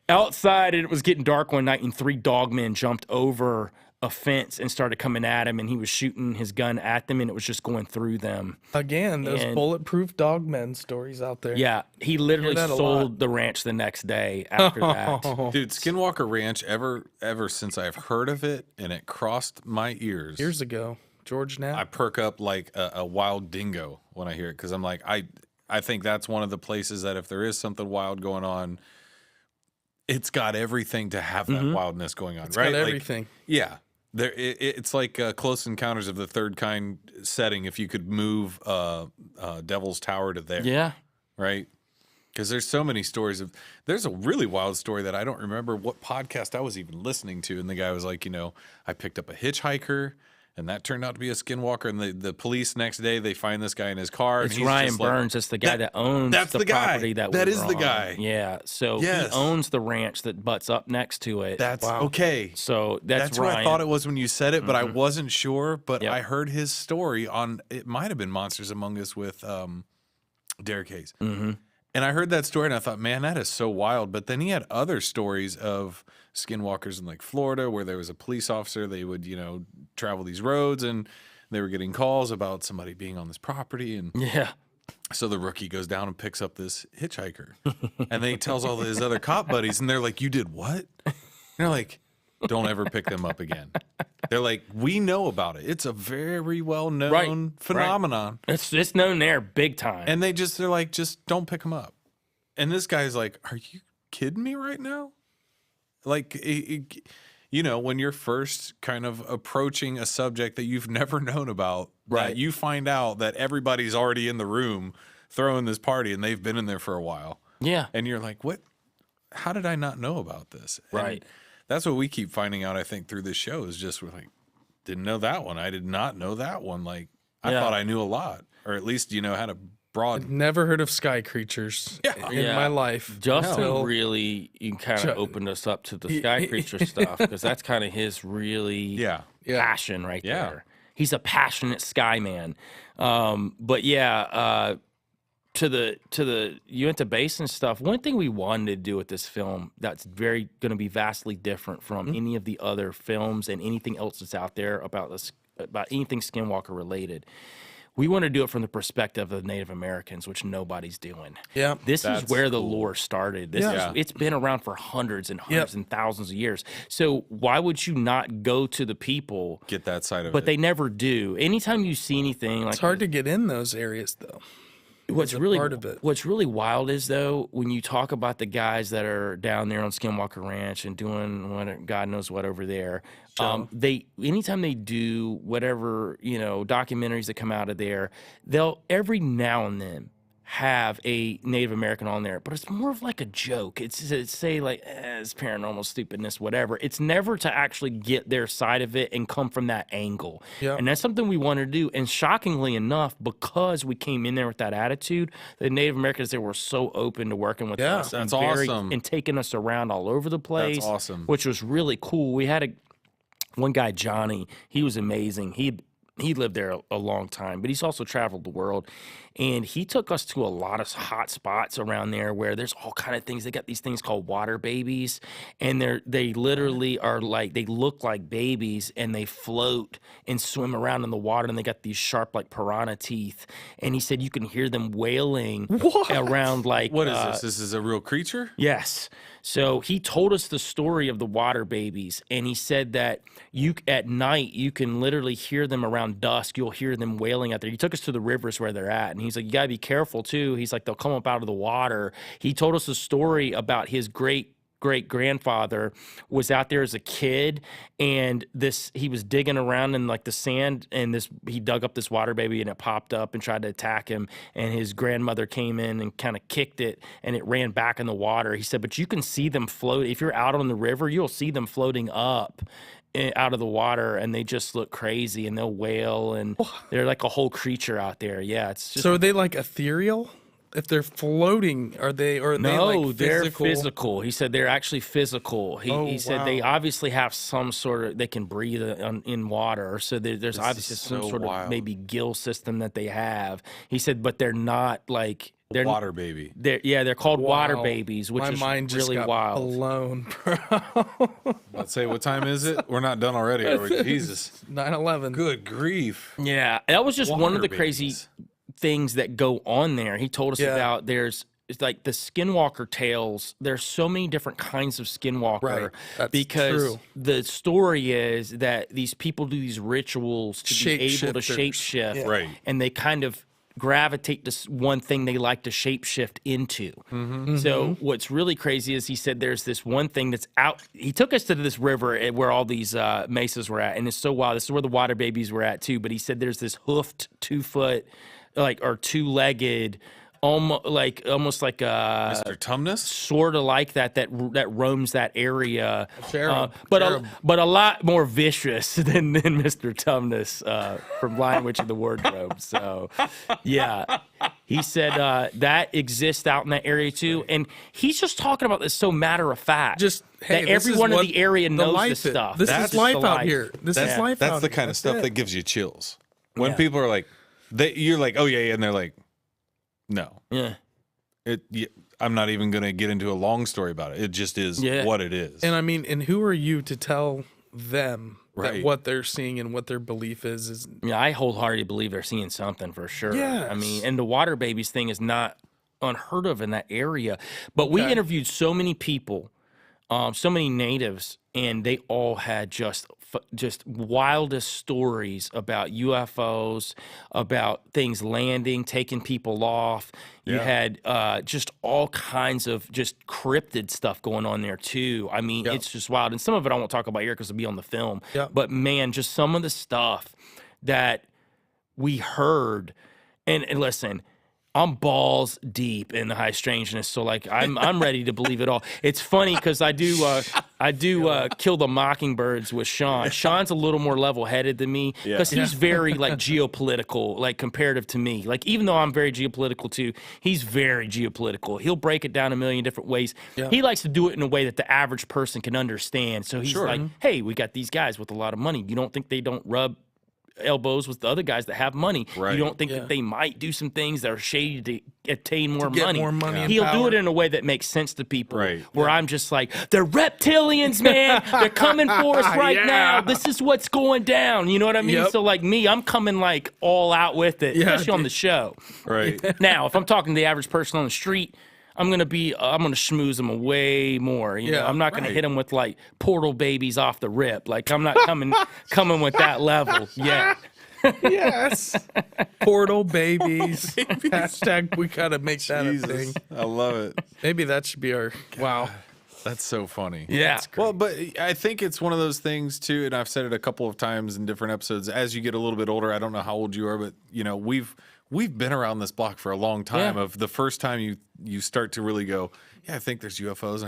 outside and it was getting dark one night and 3 dogmen jumped over a fence and started coming at him, and he was shooting his gun at them, and it was just going through them. Again, those And- bulletproof dogmen stories out there. Yeah, he literally that a sold the ranch the next day after that. Dude, Skinwalker Ranch, ever since I've heard of it and it crossed my ears, Years ago, George Knapp. I perk up like a wild dingo when I hear it, because I'm like, I think that's one of the places that if there is something wild going on, it's got everything to have that wildness going on, It's right? got Like, everything. yeah. It's like Close Encounters of the Third Kind setting. If you could move Devil's Tower to there, Yeah. right? Because there's so many stories of. There's a really wild story that I don't remember what podcast I was even listening to, and the guy was like, I picked up a hitchhiker, and that turned out to be a skinwalker. And the police next day, they find this guy in his car. It's and he's Ryan just like, Burns. That's the guy that owns that's the the guy. property that That we is were the on. guy. Yeah. So Yes. he owns the ranch that butts up next to it. That's okay. So that's what Ryan. I thought it was when you said it, but I wasn't sure. But Yep. I heard his story on. It might have been Monsters Among Us with Derek Hayes. Mm-hmm. And I heard that story and I thought, man, that is so wild. But then he had other stories of skinwalkers in like Florida where there was a police officer. They would, travel these roads and they were getting calls about somebody being on this property. And Yeah. so the rookie goes down and picks up this hitchhiker. And then he tells all his other cop buddies and they're like, you did what? And they're like, don't ever pick them up again. They're like, we know about it. It's a very well known Right. phenomenon. It's known there big time. And they're like, just don't pick them up. And this guy's like, are you kidding me right now? Like, when you're first kind of approaching a subject that you've never known about, Right. that you find out that everybody's already in the room throwing this party and they've been in there for a while. Yeah. And you're like, what? How did I not know about this? And Right. that's what we keep finding out, I think, through this show is just we're like, didn't know that one. I did not know that one. Like, I Yeah. thought I knew a lot, or at least, had a broad. Never heard of sky creatures in Yeah. my life. Justin until- really kind of opened us up to the sky creature stuff, because that's kind of his really Yeah. passion right Yeah. there. He's a passionate sky man. But yeah, to the Uinta Basin stuff, one thing we wanted to do with this film that's very going to be vastly different from any of the other films and anything else that's out there about this, about anything Skinwalker related. We want to do it from the perspective of Native Americans, which nobody's doing. Yeah. This is That's where the lore started. This Yeah. is, it's been around for hundreds and hundreds and thousands of years. So why would you not go to the people? Get that side of But it. they never do. Anytime you see anything like It's hard to get in those areas, though. what's a really part of it. What's really wild is though when you talk about the guys that are down there on Skinwalker Ranch and doing what God knows what over there. They anytime they do whatever documentaries that come out of there, they'll every now and then have a Native American on there, but it's more of like a joke. It's say like it's paranormal stupidness, whatever. It's never to actually get their side of it and come from that angle. Yeah. And that's something we want to do. And shockingly enough, because we came in there with that attitude, the Native Americans there were so open to working with us. That's and awesome. And taking us around all over the place. That's awesome. Which was really cool. We had one guy, Johnny. He was amazing. He lived there a long time, but he's also traveled the world. And he took us to a lot of hot spots around there where there's all kind of things. They got these things called water babies, and they literally are like, they look like babies and they float and swim around in the water, and they got these sharp like piranha teeth. And he said you can hear them wailing around like What is this? This is a real creature? Yes. So he told us the story of the water babies, and he said that at night you can literally hear them around dusk. You'll hear them wailing out there. He took us to the rivers where they're at, and he's like, you gotta be careful too. He's like, they'll come up out of the water. He told us a story about his great-grandfather was out there as a kid, and he was digging around in like the sand, and he dug up this water baby, and it popped up and tried to attack him, and his grandmother came in and kind of kicked it, and it ran back in the water. He said, but you can see them float. If you're out on the river, you'll see them floating up out of the water, and they just look crazy, and they'll wail, and they're like a whole creature out there. Yeah, it's just So are they like ethereal? If they're floating, are they like they're physical? physical. He said they're actually physical. He said they obviously have some sort of, they can breathe in water. So there's obviously some sort of maybe gill system that they have. He said, but they're not like, they're Water baby. They're called water babies, which My is mind just really got wild. blown, bro. Let's say, what time is it? We're not done already, are we? Jesus. 9/11. Good grief. Yeah, that was just one of Water the crazy babies. things that go on there. He told us about it's like the skinwalker tales. There's so many different kinds of skinwalker. Right. That's because true. the story is that these people do these rituals to be able to Shapeshifters. shapeshift. Right. And they kind of gravitate to one thing they like to shapeshift into. So what's really crazy is he said there's this one thing that's out. He took us to this river where all these mesas were at, and it's so wild. This is where the water babies were at too. But he said there's this hoofed 2-foot, or 2-legged, almost like Mr. Tumnus? sort of like that roams that area, Cherub. but a lot more vicious than Mr. Tumnus from Lion Witch of the Wardrobe. So, yeah, he said that exists out in that area too, and he's just talking about this so matter of fact. Just hey, that this is everyone in what the area knows life this is. stuff. This That's is life the out here. This is life. That's out the here. kind of That's stuff it. that gives you chills. When Yeah. people are like, you're like, oh yeah, and they're like, no. Yeah. I'm not even going to get into a long story about it. It just is what it is. And I mean, and who are you to tell them that Right. what they're seeing and what their belief is? Yeah, I wholeheartedly believe they're seeing something for sure. Yes. I mean, and the water babies thing is not unheard of in that area. But we interviewed so many people, so many natives, and they all had just wildest stories about UFOs, about things landing, taking people off. You had just all kinds of just cryptid stuff going on there too. I mean, it's just wild. And some of it I won't talk about here because it'll be on the film. But man, just some of the stuff that we heard, and listen, I'm balls deep in the high strangeness, so like I'm ready to believe it all. It's funny because I do Kill the Mockingbirds with Sean. Sean's a little more level-headed than me because he's very like geopolitical, like comparative to me. Like even though I'm very geopolitical too, he's very geopolitical. He'll break it down a million different ways. He likes to do it in a way that the average person can understand. So he's like, hey, we got these guys with a lot of money. You don't think they don't rub elbows with the other guys that have money? Right. You don't think that they might do some things that are shady to attain more get money? more money and He'll do power. it in a way that makes sense to people. Right. Where I'm just like, they're reptilians, man. They're coming for us right now. This is what's going down. You know what I mean? Yep. So like me, I'm coming like all out with it, especially on dude. the show. right. Now, if I'm talking to the average person on the street, I'm gonna schmooze them way more. You know, I'm not gonna hit them with like portal babies off the rip. Like I'm not coming with that level yet. Yes. Portal babies. Hashtag we gotta make that a thing. I love it. Maybe that should be our wow. That's so funny. Yeah. Well, but I think it's one of those things too, and I've said it a couple of times in different episodes. As you get a little bit older, I don't know how old you are, but you know we've been around this block for a long time. Of the first time you start to really go, yeah, I think there's UFOs,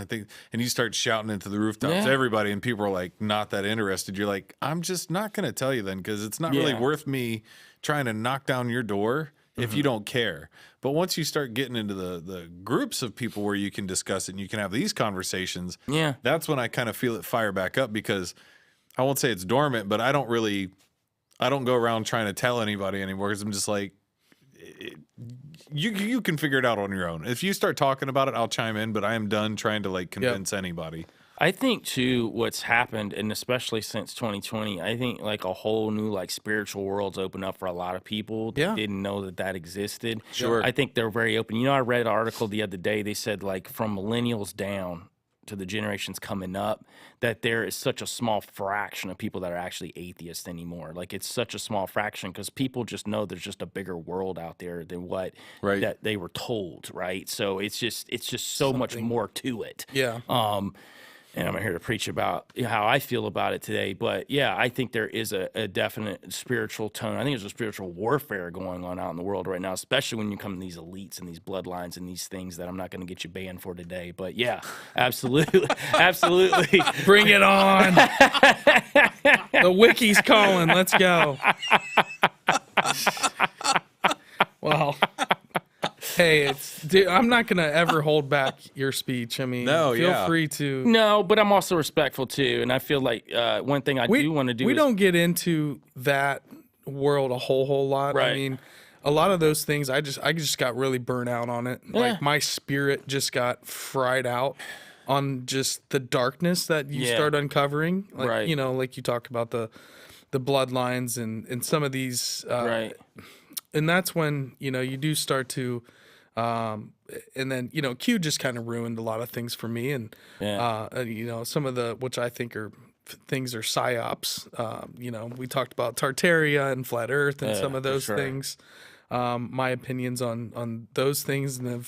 and you start shouting into the rooftops, everybody, and people are like not that interested. You're like, I'm just not going to tell you then because it's not really worth me trying to knock down your door if you don't care. But once you start getting into the groups of people where you can discuss it and you can have these conversations, that's when I kind of feel it fire back up because I won't say it's dormant, but I don't go around trying to tell anybody anymore because I'm just like, you can figure it out on your own. If you start talking about it, I'll chime in, but I am done trying to like convince anybody. I think too, what's happened, and especially since 2020, I think like a whole new like spiritual world's opened up for a lot of people that didn't know that existed. Sure. I think they're very open. You know, I read an article the other day. They said like from millennials down to the generations coming up, that there is such a small fraction of people that are actually atheists anymore. Like it's such a small fraction because people just know there's just a bigger world out there than what that they were told, right? So it's just so much more to it. Yeah. And I'm here to preach about how I feel about it today. But yeah, I think there is a definite spiritual tone. I think there's a spiritual warfare going on out in the world right now, especially when you come to these elites and these bloodlines and these things that I'm not going to get you banned for today. But yeah, absolutely. Absolutely. Bring it on. The wiki's calling. Let's go. Well, hey, dude, I'm not gonna ever hold back your speech. I mean, feel free to. No, but I'm also respectful too, and I feel like one thing I do want to do. We don't get into that world a whole lot. Right. I mean, a lot of those things, I just got really burnt out on it. Yeah. Like my spirit just got fried out on just the darkness that you start uncovering. Like, Right. you know, like you talk about the bloodlines and some of these. Right. And that's when, you know, you do start to, and then, you know, Q just kind of ruined a lot of things for me. And, you know, some of the, which I think are things are PSYOPs. You know, we talked about Tartaria and Flat Earth and some of those things. My opinions on those things and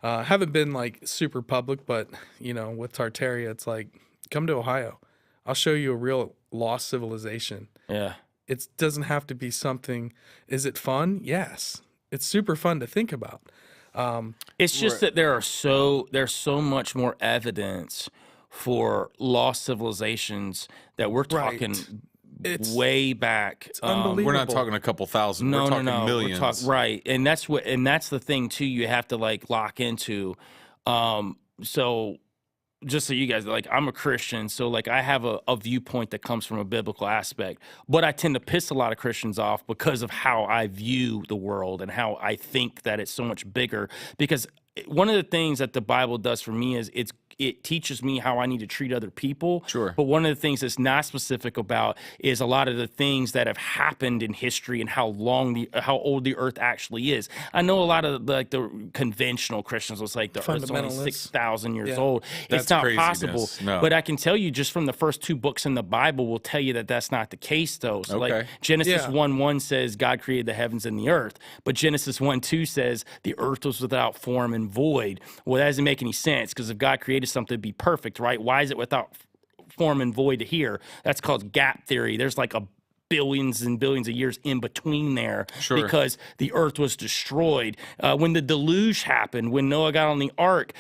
haven't been like super public, but, you know, with Tartaria, it's like, come to Ohio. I'll show you a real lost civilization. Yeah. It doesn't have to be something. Is it fun? Yes. It's super fun to think about. It's just that there's so much more evidence for lost civilizations that we're talking way back. It's unbelievable. We're not talking a couple thousand. We're talking millions. Right, and that's the thing too. You have to like lock into. So just so you guys, like, I'm a Christian, so like I have a viewpoint that comes from a biblical aspect, but I tend to piss a lot of Christians off because of how I view the world and how I think that it's so much bigger. Because one of the things that the Bible does for me is it teaches me how I need to treat other people. Sure. But one of the things it's not specific about is a lot of the things that have happened in history and how old the earth actually is. I know a lot of the conventional Christians will say the earth's only 6,000 years old. It's not possible. No. But I can tell you just from the first 2 books in the Bible will tell you that that's not the case though. So like Genesis 1:1 says God created the heavens and the earth. But Genesis 1:2 says the earth was without form and void. Well, that doesn't make any sense because if God created something to be perfect, right? Why is it without form and void here? That's called gap theory. There's like billions and billions of years in between there because the earth was destroyed. When the deluge happened, when Noah got on the ark,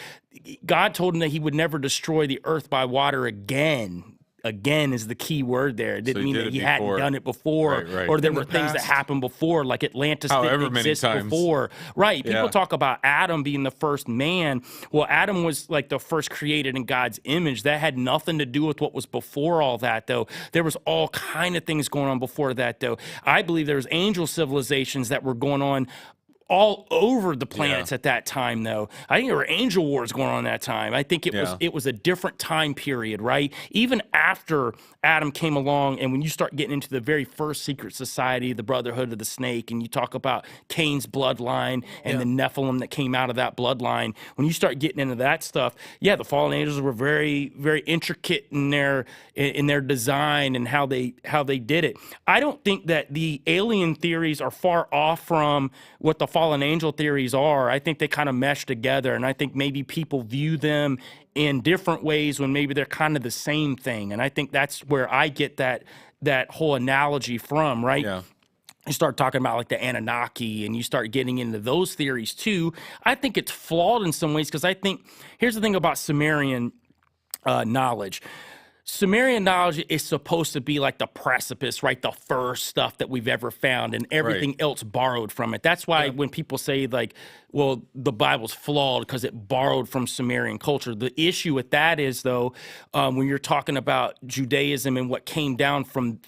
God told him that he would never destroy the earth by water again. Again is the key word there. It didn't mean that he hadn't done it before, or there were things that happened before, like Atlantis didn't exist before. Right. People talk about Adam being the first man. Well, Adam was like the first created in God's image. That had nothing to do with what was before all that, though. There was all kind of things going on before that, though. I believe there was angel civilizations that were going on all over the planets at that time, though. I think there were angel wars going on that time. I think it was a different time period, right? Even after Adam came along, and when you start getting into the very first secret society, the Brotherhood of the Snake, and you talk about Cain's bloodline and the Nephilim that came out of that bloodline, when you start getting into that stuff, the fallen angels were very, very intricate in their design and how they did it. I don't think that the alien theories are far off from what the fallen angel theories are. I think they kind of mesh together, and I think maybe people view them in different ways when maybe they're kind of the same thing. And I think that's where I get that whole analogy from, right? Yeah. You start talking about like the Anunnaki and you start getting into those theories too. I think it's flawed in some ways because I think, here's the thing about Sumerian knowledge. Sumerian knowledge is supposed to be like the precipice, right? The first stuff that we've ever found, and everything else borrowed from it. That's why when people say like, well, the Bible's flawed because it borrowed from Sumerian culture. The issue with that is, though, when you're talking about Judaism and what came down from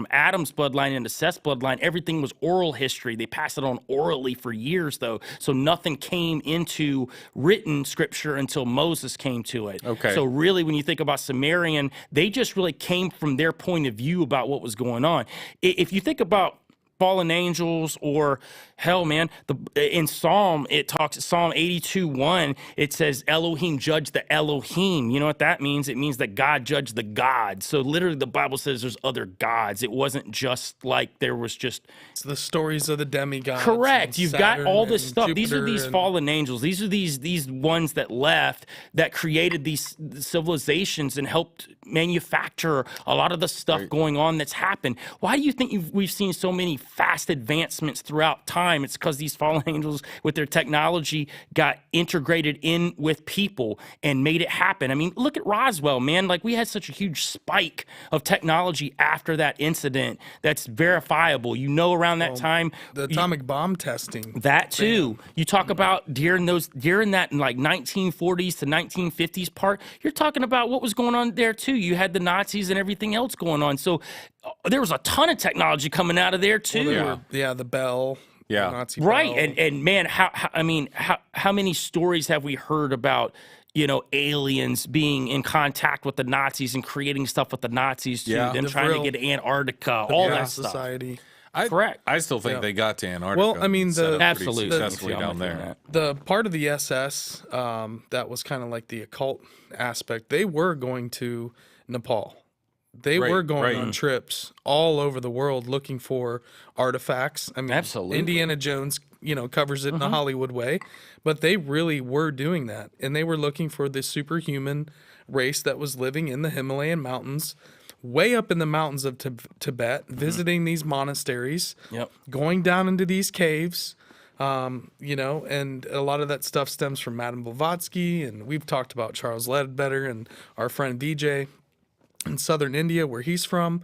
Adam's bloodline into Seth's bloodline, everything was oral history. They passed it on orally for years, though. So nothing came into written scripture until Moses came to it. Okay. So really, when you think about Sumerian, they just really came from their point of view about what was going on. If you think about fallen angels, or hell, man, in Psalm 82:1, it says Elohim judged the Elohim. You know what that means? It means that God judged the gods. So literally the Bible says there's other gods. It wasn't just like there was just... It's the stories of the demigods. Correct. You've got all this stuff. Jupiter, these are these fallen angels. These are these ones that left, that created these civilizations and helped manufacture a lot of the stuff going on that's happened. Why do you think we've seen so many fast advancements throughout time. It's because these fallen angels with their technology got integrated in with people and made it happen. I mean, look at Roswell, man. Like, we had such a huge spike of technology after that incident that's verifiable. You know, around that time, The atomic bomb testing. that too. You talk about during that like 1940s to 1950s part, you're talking about what was going on there too. You had the Nazis and everything else going on. So there was a ton of technology coming out of there too. The bell. Yeah. the Nazi Right. bell. And man, how many stories have we heard about, you know, aliens being in contact with the Nazis and creating stuff with the Nazis too, Yeah. them The trying Vril- to get to Antarctica, all Vril that stuff. Society. Correct. I still think they got to Antarctica. Well, I mean, and set the- up pretty Absolutely. successfully down there. The part of the SS that was kind of like the occult aspect, they were going to Nepal. They Right, were going right. on trips all over the world looking for artifacts. I mean, Absolutely. Indiana Jones, you know, covers it in a Hollywood way, but they really were doing that. And they were looking for this superhuman race that was living in the Himalayan mountains, way up in the mountains of Tibet, visiting these monasteries, Yep. going down into these caves. You know, and a lot of that stuff stems from Madame Blavatsky, and we've talked about Charles Ledbetter and our friend VJ in southern India, where he's from,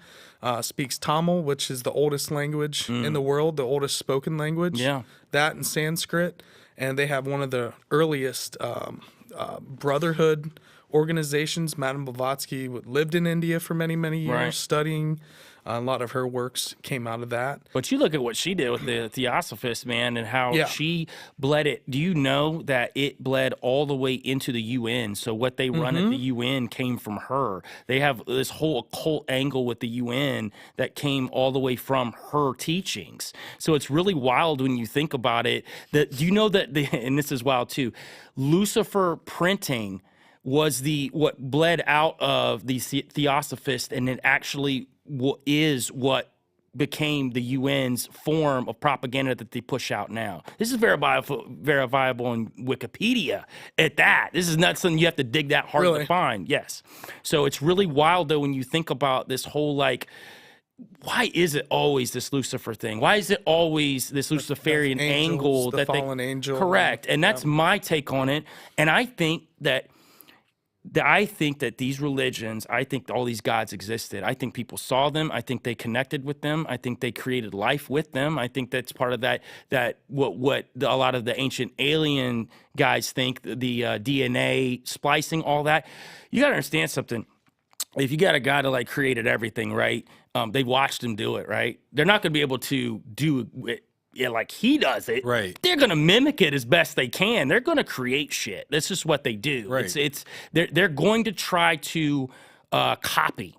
speaks Tamil, which is the oldest language in the world, the oldest spoken language. Yeah. That and Sanskrit, and they have one of the earliest brotherhood organizations. Madame Blavatsky lived in India for many, many years, Right. studying. A lot of her works came out of that. But you look at what she did with the Theosophists, man, and how Yeah. she bled it. Do you know that it bled all the way into the UN? So what they run at the UN came from her. They have this whole occult angle with the UN that came all the way from her teachings. So it's really wild when you think about it. That do you know that? And this is wild too. Lucifer printing was what bled out of the Theosophists, and it actually is what became the UN's form of propaganda that they push out now. This is verifiable in Wikipedia at that. This is not something you have to dig that hard Really? to find. Yes. So it's really wild, though, when you think about this whole, like, why is it always this Lucifer thing? Why is it always this Luciferian angels, angle the that fallen angel. Correct. And that's my take on it. And I think that these religions, I think all these gods existed. I think people saw them. I think they connected with them. I think they created life with them. I think that's part of that what a lot of the ancient alien guys think, the DNA splicing, all that. You got to understand something. If you got a guy that like created everything, right? They watched him do it, right? They're not going to be able to do it like he does it. Right. They're going to mimic it as best they can. They're going to create shit. That's just what they do. Right. They're going to try to copy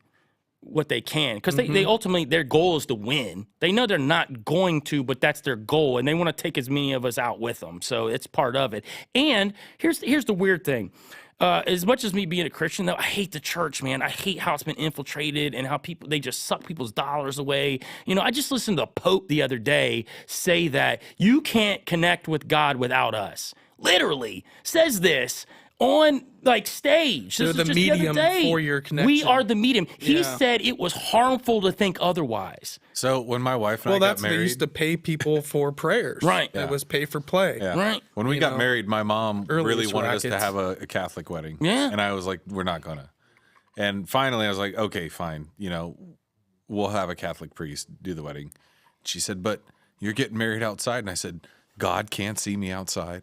what they can, because they ultimately, their goal is to win. They know they're not going to, but that's their goal, and they want to take as many of us out with them. So it's part of it. And here's the weird thing. As much as me being a Christian, though, I hate the church, man. I hate how it's been infiltrated and how they just suck people's dollars away. You know, I just listened to the Pope the other day say that you can't connect with God without us. Literally says this on like stage. They're This the was just medium the other day. for your connection. We are the medium. He Yeah. said it was harmful to think otherwise. So when my wife and Well, I got that's they married, used to pay people for prayers. Right. It was pay for play. yeah. Right. When we You got know, married, my mom really earliest wanted us to rackets. have a Catholic wedding. Yeah. And I was like, we're not gonna. And finally, I was like, okay, fine. You know, we'll have a Catholic priest do the wedding. She said, but you're getting married outside. And I said, God can't see me outside.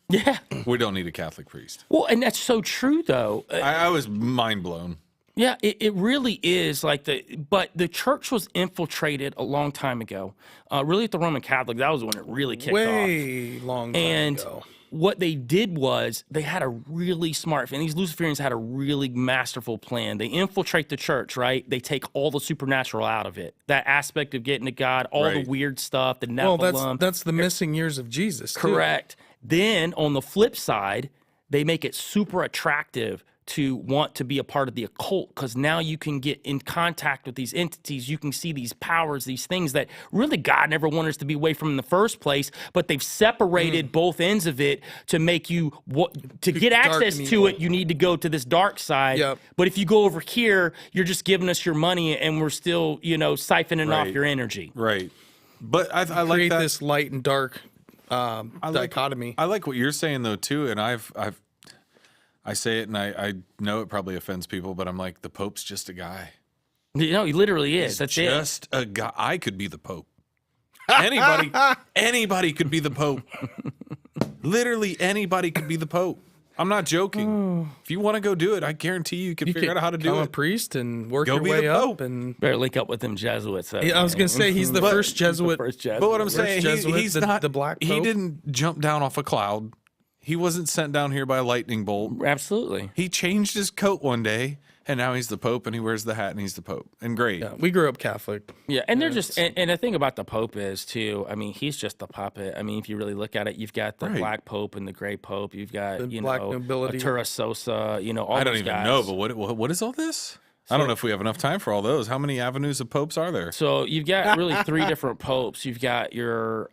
Yeah. We don't need a Catholic priest. Well, and that's so true, though. I was mind blown. Yeah, it really is like but the church was infiltrated a long time ago. Really at the Roman Catholic, that was when it really kicked off. Way long time And ago. what they did was they had a really smart, and these Luciferians had a really masterful plan. They infiltrate the church, right? They take all the supernatural out of it. That aspect of getting to God, all Right. the weird stuff, the Well, Nephilim. that's the missing years of Jesus. too. Correct. Then on the flip side, they make it super attractive to want to be a part of the occult, because now you can get in contact with these entities. You can see these powers, these things that really God never wanted us to be away from in the first place, but they've separated both ends of it to make you to get Dark access and to evil. it. You need to go to this dark side. Yep. But if you go over here, you're just giving us your money and we're still, siphoning off Right. your energy. Right. But I like create that. this light and dark dichotomy. I like what you're saying though too, and I say it, and I know it probably offends people, but I'm like, the Pope's just a guy. He literally is. That's it. Just a guy. I could be the Pope. Anybody could be the Pope. Literally anybody could be the Pope. I'm not joking. If you want to go do it, I guarantee you can figure out how to do Become a it. priest and work Go your be way the up. Pope. And Better link up with them Jesuits. I was gonna say he's the first Jesuit. But what I'm saying, Jesuit, he's not the Black He Pope. didn't jump down off a cloud. He wasn't sent down here by a lightning bolt. Absolutely. He changed his coat one day, and now he's the Pope, and he wears the hat, and he's the Pope. And great. Yeah, we grew up Catholic. Yeah, and they're just, and the thing about the Pope is too. I mean, he's just the puppet. I mean, if you really look at it, you've got the Right. Black Pope and the Gray Pope. You've got The black nobility. Arturo Sosa. All I don't those even guys. know, but what is all this? I don't know if we have enough time for all those. How many avenues of popes are there? So you've got really three different popes. You've got your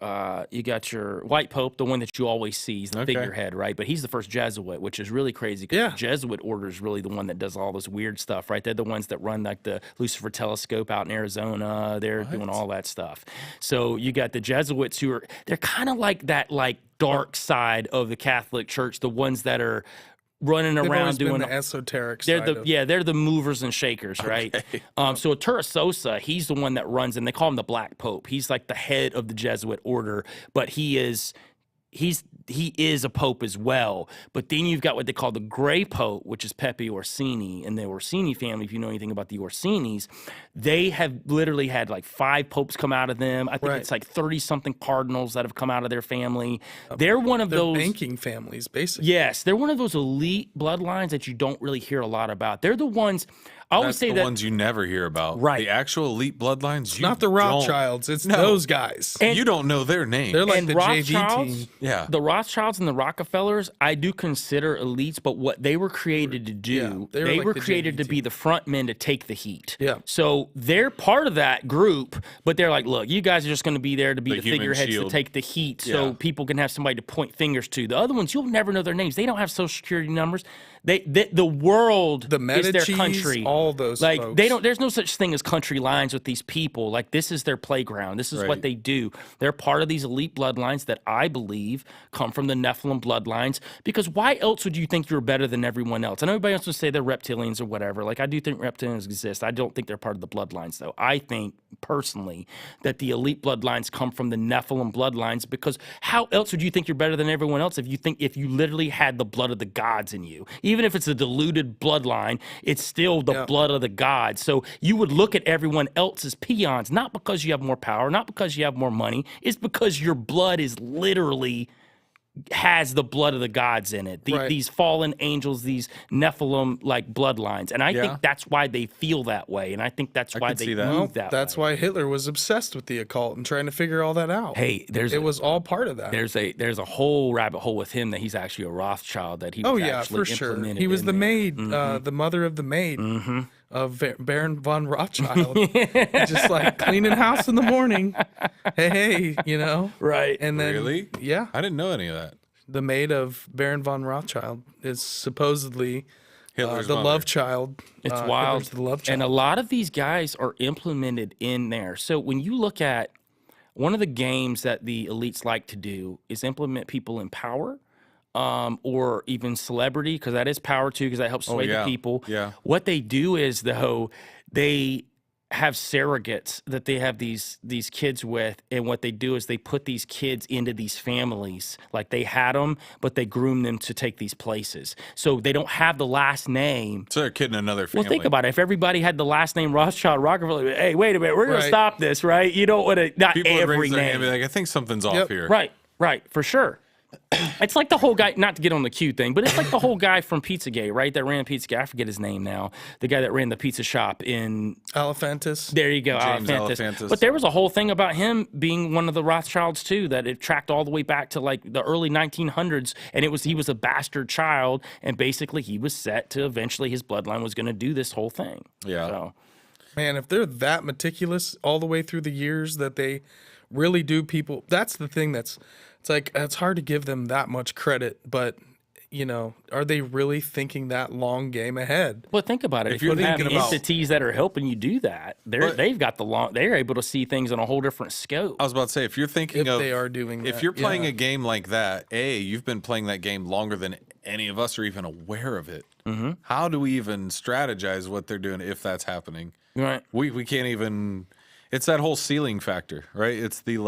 white pope, the one that you always see, is the Okay. figurehead, right? But he's the first Jesuit, which is really crazy. 'Cause Yeah. the Jesuit order is really the one that does all this weird stuff, right? They're the ones that run like the Lucifer telescope out in Arizona. They're doing all that stuff. So you got the Jesuits they're kind of like that, like dark side of the Catholic Church, the ones that are running They've around always been doing the esoteric they're side the of they're the movers and shakers, right? So Arturo Sosa, he's the one that runs, and they call him the Black Pope. He's like the head of the Jesuit order, but he is a pope as well. But then you've got what they call the Gray Pope, which is Pepe Orsini, and the Orsini family. If you know anything about the Orsinis, they have literally had like 5 popes come out of them. I think Right. it's like 30-something cardinals that have come out of their family. They're one of they're those banking families, basically. Yes, they're one of those elite bloodlines that you don't really hear a lot about. They're the ones. I always That's say the that. ones you never hear about. Right. The actual elite bloodlines. You Not the don't- Rothschilds. It's No. those guys. And- You don't know their name. They're like and the JV Rothschilds, team. Yeah. the Rothschilds and the Rockefellers, I do consider elites, but what they were created to do, Yeah, they were they like were the created JV to be the front men to take the heat. Yeah. So they're part of that group, but they're like, look, you guys are just going to be there to be The the human figureheads to shield. take the heat, Yeah. so people can have somebody to point fingers to. The other ones, you'll never know their names. They don't have social security numbers. The world The is their Medicis, country. all those like folks. they don't. There's no such thing as country lines with these people. Like this is their playground. This is what Right. they do. They're part of these elite bloodlines that I believe come from the Nephilim bloodlines. Because why else would you think you're better than everyone else? And everybody else would say they're reptilians or whatever. Like I do think reptilians exist. I don't think they're part of the bloodlines though. I think personally that the elite bloodlines come from the Nephilim bloodlines, because how else would you think you're better than everyone else if you literally had the blood of the gods in you? Even if it's a diluted bloodline, it's still the blood of the gods. So you would look at everyone else as peons, not because you have more power, not because you have more money. It's because your blood is literally has the blood of the gods in it. Right. These fallen angels, these Nephilim like bloodlines. And I Yeah. think that's why they feel that way. And I think that's why could they see that. move Well, that that's way. why Hitler was obsessed with the occult and trying to figure all that out. Hey, It was all part of that. there's a whole rabbit hole with him that he's actually a Rothschild, that he Oh was yeah, actually for sure. implemented He was in the there. maid, the mother of the maid of Baron von Rothschild, just like cleaning house in the morning. Hey, Right. And then Really? yeah, I didn't know any of that. the maid of Baron von Rothschild is supposedly Hitler's the mother. love child. It's Hitler's wild. The love child. And a lot of these guys are implemented in there. So when you look at one of the games that the elites like to do is implement people in power, or even celebrity, because that is power too, because that helps sway yeah. the people. Yeah. What they do is, though, they have surrogates that they have these kids with, and what they do is they put these kids into these families, like they had them, but they groom them to take these places. So they don't have the last name. So they're kidding another family. Well, think about it. If everybody had the last name Rothschild, Rockefeller, hey, wait a minute, we're going to Right. stop this, right? You don't want to, not People would every raise their hand name. and be like, I think something's off Yep. here. Right, for sure. It's like the whole guy, not to get on the Q thing, but it's like the whole guy from Pizzagate, right? That ran Pizzagate. I forget his name now. The guy that ran the pizza shop in. Elephantis. There you go, James Elephantis. Elephantis. But there was a whole thing about him being one of the Rothschilds too, that it tracked all the way back to like the early 1900s, and he was a bastard child, and basically he was set to eventually his bloodline was going to do this whole thing. Yeah. So, Man, if they're that meticulous all the way through the years that they really do people, that's the thing it's like, it's hard to give them that much credit, but are they really thinking that long game ahead? Well, think about it. If you have entities that are helping you do that, they've got they're able to see things on a whole different scope. I was about to say, if you're thinking they are doing if you're playing a game like that, you've been playing that game longer than any of us are even aware of it. Mm-hmm. How do we even strategize what they're doing if that's happening? Right. We can't even. It's that whole ceiling factor, right? It's the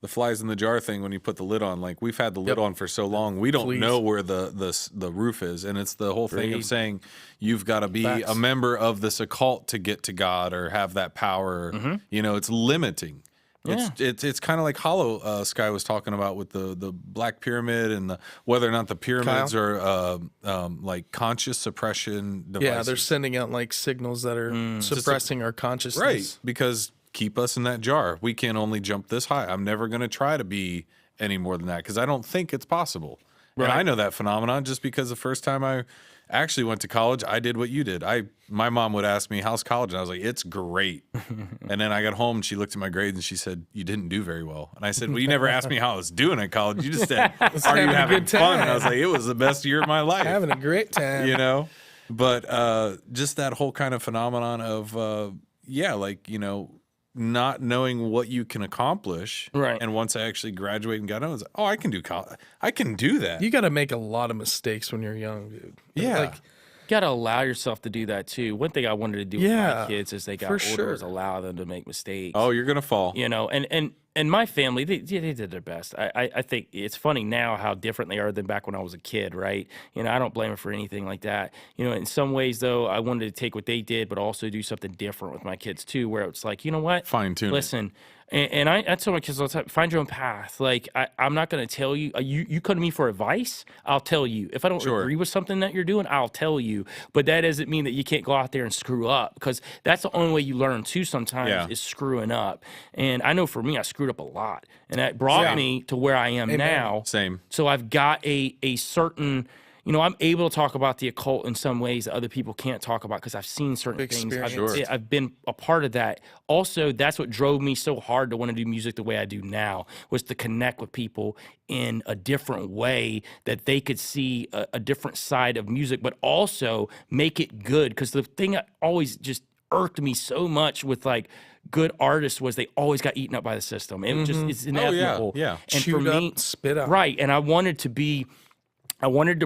the flies in the jar thing when you put the lid on. Like, we've had the lid on for so long, we don't know where the roof is, and it's the whole thing of saying you've got to be a member of this occult to get to God or have that power. Mm-hmm. It's limiting. Yeah. It's kind of like Hollow Sky was talking about with the Black Pyramid and whether or not the pyramids are like conscious suppression devices. Yeah, they're sending out like signals that are suppressing our consciousness. Right, because keep us in that jar. We can only jump this high. I'm never going to try to be any more than that because I don't think it's possible. Right. And I know that phenomenon just because the first time I actually went to college, I did what you did. My mom would ask me, "How's college?" And I was like, "It's great." And then I got home and she looked at my grades and she said, "You didn't do very well." And I said, "Well, you never asked me how I was doing at college. You just said, are you having fun?" And I was like, "It was the best year of my life." Having a great time. But just that whole kind of phenomenon of, not knowing what you can accomplish. Right. And once I actually graduate and got out, I was like, I can do that. You got to make a lot of mistakes when you're young, dude. Yeah. Like, you got to allow yourself to do that too. One thing I wanted to do with my kids as they got older was allow them to make mistakes. Oh, you're going to fall. And my family, they did their best. I think it's funny now how different they are than back when I was a kid, right? I don't blame them for anything like that. In some ways, though, I wanted to take what they did, but also do something different with my kids, too, where it's like, you know what? Fine-tune. Listen, and I tell my kids all the time, find your own path. Like, I'm not going to tell you. You come to me for advice, I'll tell you. If I don't agree with something that you're doing, I'll tell you. But that doesn't mean that you can't go out there and screw up, because that's the only way you learn, too, sometimes, is screwing up. And I know for me, I screwed up a lot. And that brought me to where I am now. Same. So I've got a certain... I'm able to talk about the occult in some ways that other people can't talk about because I've seen certain things. I've been a part of that. Also, that's what drove me so hard to want to do music the way I do now, was to connect with people in a different way that they could see a different side of music, but also make it good. Because the thing that always just irked me so much with like good artists was they always got eaten up by the system. It just, it's inevitable. Yeah. And chewed for me, up, spit out. Right. And I wanted to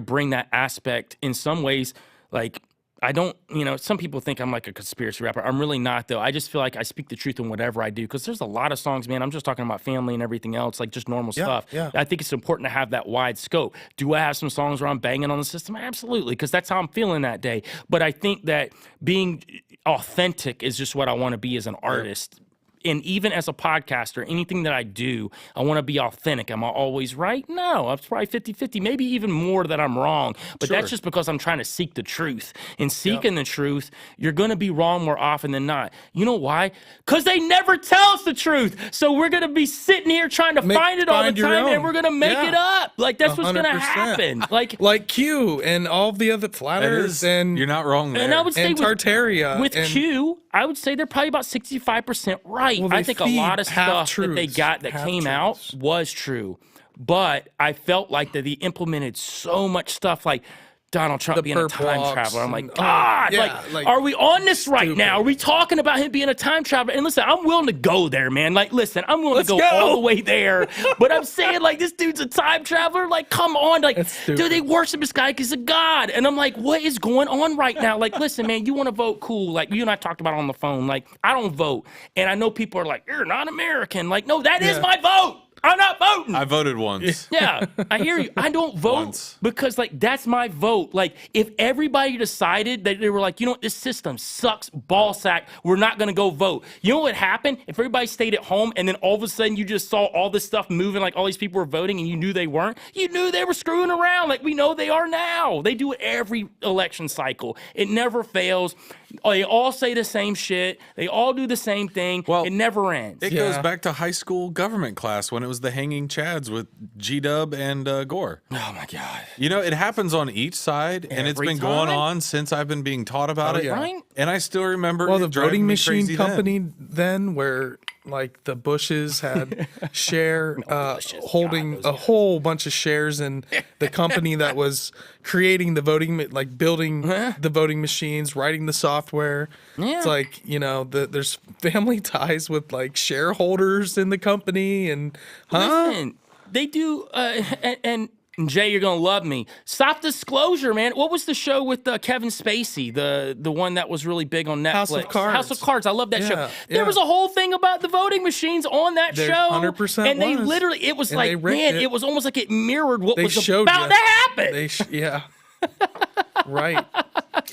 bring that aspect in some ways. Like, I don't, some people think I'm like a conspiracy rapper. I'm really not, though. I just feel like I speak the truth in whatever I do, because there's a lot of songs, man. I'm just talking about family and everything else, like just normal stuff. Yeah. I think it's important to have that wide scope. Do I have some songs where I'm banging on the system? Absolutely, because that's how I'm feeling that day. But I think that being authentic is just what I want to be as an artist. And even as a podcaster, anything that I do, I want to be authentic. Am I always right? No, I'm probably 50-50, maybe even more that I'm wrong. But that's just because I'm trying to seek the truth. And seeking the truth, you're going to be wrong more often than not. You know why? Because they never tell us the truth. So we're going to be sitting here trying to find it all the time, and we're going to make it up. Like, that's what's going to happen. Like Q and all the other flat earthers. And you're not wrong there. And I would say Tartaria. With Q, I would say they're probably about 65% right. Well, I think a lot of stuff that they got that came out was true. But I felt like that they implemented so much stuff, like Donald Trump being a time traveler. I'm like, God, are we on this right now? Are we talking about him being a time traveler? And listen, I'm willing to go there, man. Like, listen, I'm willing to go all the way there. But I'm saying, like, this dude's a time traveler. Like, come on. Like, dude, they worship this guy because he's a god. And I'm like, what is going on right now? Like, listen, man, you want to vote? Cool. Like, you and I talked about it on the phone. Like, I don't vote. And I know people are like, you're not American. Like, no, that is my vote. I'm not voting. I voted once. Yeah, I hear you. I don't vote because, like, that's my vote. Like, if everybody decided that they were like, you know what, this system sucks, ball sack, we're not going to go vote. You know what would happen? If everybody stayed at home and then all of a sudden you just saw all this stuff moving, like all these people were voting and you knew they weren't, you knew they were screwing around like we know they are now. They do it every election cycle. It never fails. They all say the same shit. They all do the same thing. Well, it never ends. It goes back to high school government class when it was the hanging chads with G-Dub and Gore. Oh, my God. It happens on each side, and it's been going on since I've been being taught about it. Right? And I still remember the voting machine company then where like the Bushes had share holding a whole bunch of shares in the company that was creating the voting, like building the voting machines, writing the software. Yeah. It's like, there's family ties with like shareholders in the company and Listen, they do, and Jay, you're gonna love me. Soft Disclosure, man. What was the show with Kevin Spacey, the one that was really big on Netflix? House of Cards. House of Cards. I love that show. Yeah, There was a whole thing about the voting machines on that There show, 100% and they was. literally, it was And they like, rigged man, it. it was almost like it mirrored what they was showed about you. to happen. Yeah. Right.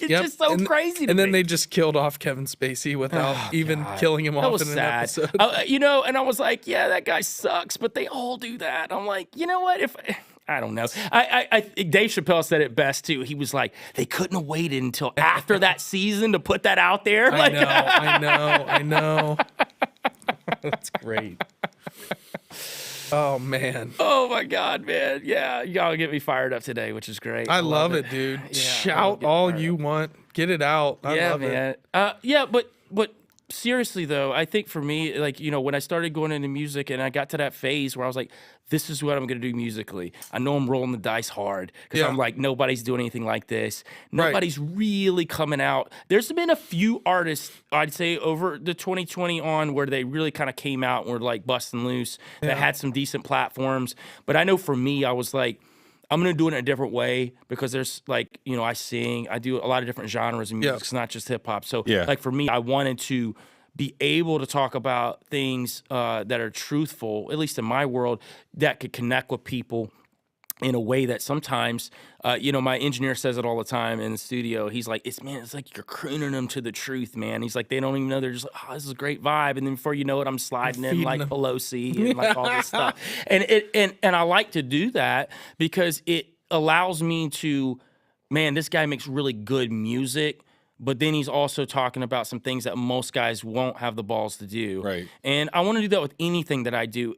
It's just so crazy. And then they just killed off Kevin Spacey without even killing him That off was in an sad. episode. And I was like, yeah, that guy sucks, but they all do that. I'm like, you know what? If I don't know. Dave Chappelle said it best too. He was like, they couldn't have waited until after that season to put that out there. I know. That's great. Oh man. Oh my God, man. Yeah, y'all get me fired up today, which is great. I love it, dude. Yeah, Shout all you want. Get it out. I love man. it. But seriously though, I think for me, like, when I started going into music and I got to that phase where I was like, this is what I'm going to do musically. I know I'm rolling the dice hard because Yeah. I'm like, nobody's doing anything like this. Nobody's really coming out. There's been a few artists, I'd say, over the 2020 on where they really kind of came out and were like busting loose that had some decent platforms. But I know for me, I was like, I'm going to do it in a different way because there's like, I sing, I do a lot of different genres of music. Yeah. It's not just hip hop. So Yeah. like for me, I wanted to be able to talk about things that are truthful, at least in my world, that could connect with people in a way that sometimes, my engineer says it all the time in the studio. He's like, it's like you're crooning them to the truth, man. He's like, they don't even know. They're just like, oh, this is a great vibe. And then before you know it, I'm sliding in like Pelosi and like all this stuff. And I like to do that because it allows me to, man, this guy makes really good music. But then he's also talking about some things that most guys won't have the balls to do. Right. And I want to do that with anything that I do.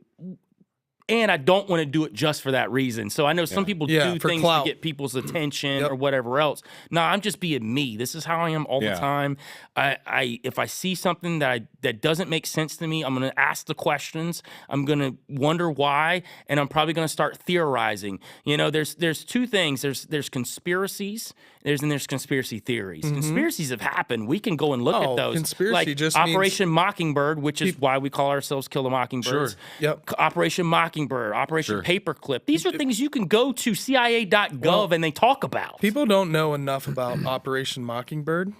And I don't want to do it just for that reason. So I know some people do for things clout. to get people's attention or whatever else. No, I'm just being me. This is how I am all the time. If I see something that doesn't make sense to me, I'm going to ask the questions. I'm going to wonder why, and I'm probably going to start theorizing. There's two things. There's conspiracies. There's conspiracy theories. Conspiracies have happened. We can go and look at those. Conspiracy like just Operation Mockingbird, which is why we call ourselves Kill the Mockingbirds. Sure. Yep. Operation Mockingbird, Operation Paperclip. These are things you can go to CIA.gov and they talk about. People don't know enough about Operation Mockingbird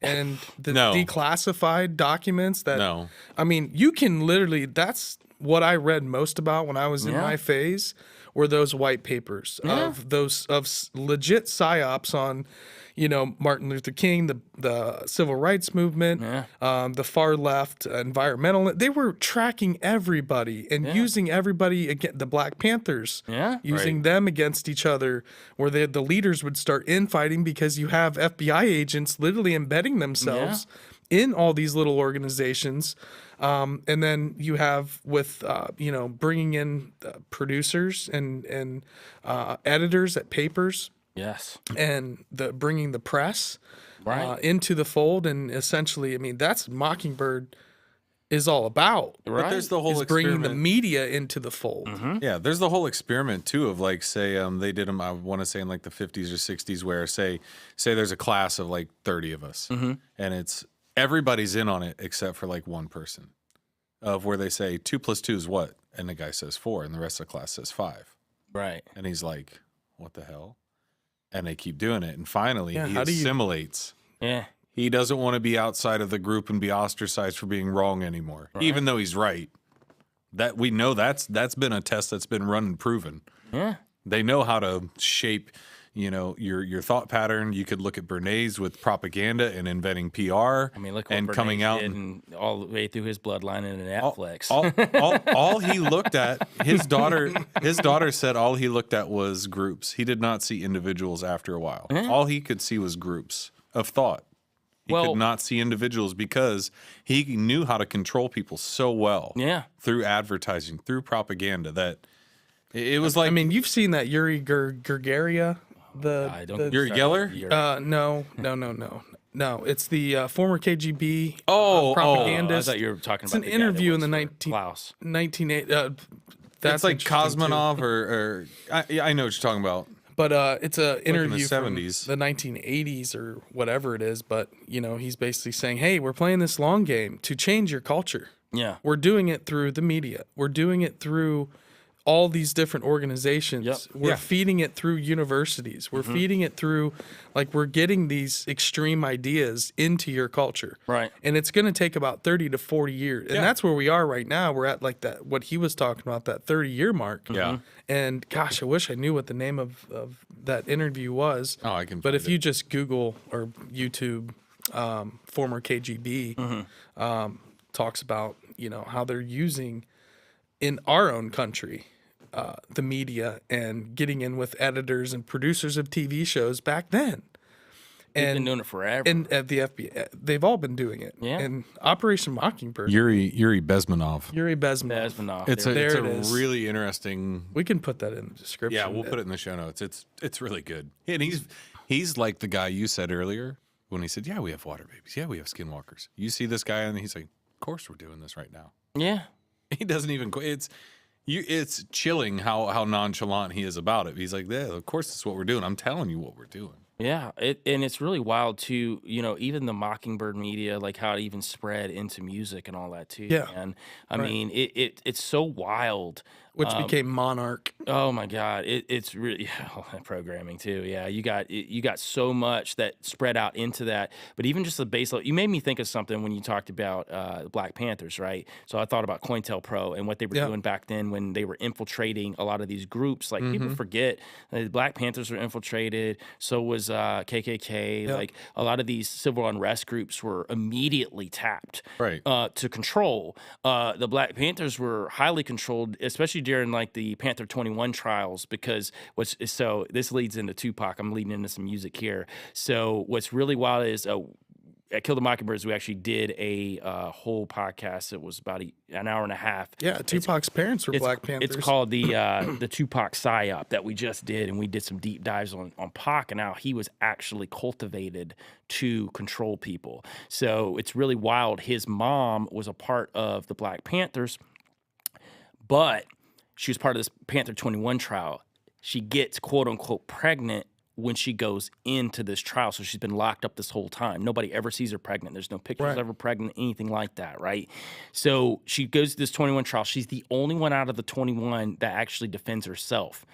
and the declassified documents that I mean, you can literally, that's what I read most about when I was in my phase, were those white papers of legit PSYOPs on, Martin Luther King, the civil rights movement, the far left, environmental. They were tracking everybody and using everybody against the Black Panthers, using them against each other, where the leaders would start infighting because you have FBI agents literally embedding themselves in all these little organizations. And then you have with, bringing in producers and editors at papers. Yes. And bringing the press into the fold. And essentially, I mean, that's Mockingbird is all about. Right. But there's the whole bringing the media into the fold. Yeah, there's the whole experiment too of like, say, they did them, I want to say in like the 50s or 60s, where say there's a class of like 30 of us, and it's everybody's in on it except for like one person, of where they say 2 + 2 is what, and the guy says 4, and the rest of the class says 5. Right. And he's like, what the hell? And they keep doing it, and finally he assimilates. Yeah. He doesn't want to be outside of the group and be ostracized for being wrong anymore, even though he's right. That we know that's been a test that's been run and proven. Yeah. They know how to shape, your thought pattern. You could look at Bernays with propaganda and inventing PR. I mean, look what and Bernays coming out did and all the way through his bloodline and Netflix. All he looked at, his daughter said all he looked at was groups. He did not see individuals after a while. All he could see was groups of thought. He could not see individuals because he knew how to control people so well through advertising, through propaganda, that it was like... I mean, you've seen that Yuri Gergaria, Yuri Geller? No. No, it's the former KGB Oh, I propagandist. thought you were talking It's about an the guy that interview in works the for Klaus. 1980. That's like interesting, too. Kosmonov or I know what you're talking about. But it's an interview from 70s. the 1980s or whatever it is. But, he's basically saying, hey, we're playing this long game to change your culture. Yeah. We're doing it through the media. We're doing it through all these different organizations. Yep. We're feeding it through universities. We're feeding it through, we're getting these extreme ideas into your culture. Right. And it's going to take about 30 to 40 years. And that's where we are right now. We're at that, what he was talking about, that 30-year mark. Yeah. And gosh, I wish I knew what the name of that interview was. Oh, I can But find if you just Google or YouTube former KGB talks about, how they're using in our own country the media and getting in with editors and producers of TV shows back then. They've been doing it forever. And at the FBI, they've all been doing it. Yeah. And Operation Mockingbird. Yuri Bezmenov. Yuri Bezmenov. Bezmenov. It's there. a There it is. really interesting. We can put that in the description. Yeah, we'll put it in the show notes. It's really good. And he's like the guy you said earlier when he said, "Yeah, we have water babies. Yeah, we have skinwalkers." You see this guy and he's like, "Of course we're doing this right now." Yeah. He doesn't even. It's chilling how nonchalant he is about it. He's like, "Yeah, of course this is what we're doing. I'm telling you what we're doing." Yeah, and it's really wild too. Even the Mockingbird media, like how it even spread into music and all that too. Yeah. And I mean, it's so wild. Which became Monarch. Oh my God, it's really programming too. Yeah, you got so much that spread out into that. But even just the base level, you made me think of something when you talked about the Black Panthers, right? So I thought about COINTELPRO and what they were doing back then when they were infiltrating a lot of these groups. Like people forget the Black Panthers were infiltrated. So was KKK. Like a lot of these civil unrest groups were immediately tapped Right. to control. The Black Panthers were highly controlled, especially during like the Panther 21 trials, because so this leads into Tupac. I'm leading into some music here. So what's really wild is at Kill the Mockingbirds, we actually did a whole podcast. It was about an hour and a half. Yeah, Tupac's parents were Black Panthers. It's called the Tupac PSYOP that we just did, and we did some deep dives on Pac and how he was actually cultivated to control people. So it's really wild. His mom was a part of the Black Panthers, but she was part of this Panther 21 trial. She gets quote unquote pregnant when she goes into this trial. So she's been locked up this whole time. Nobody ever sees her pregnant. There's no pictures of her pregnant, anything like that, right? So she goes to this 21 trial. She's the only one out of the 21 that actually defends herself.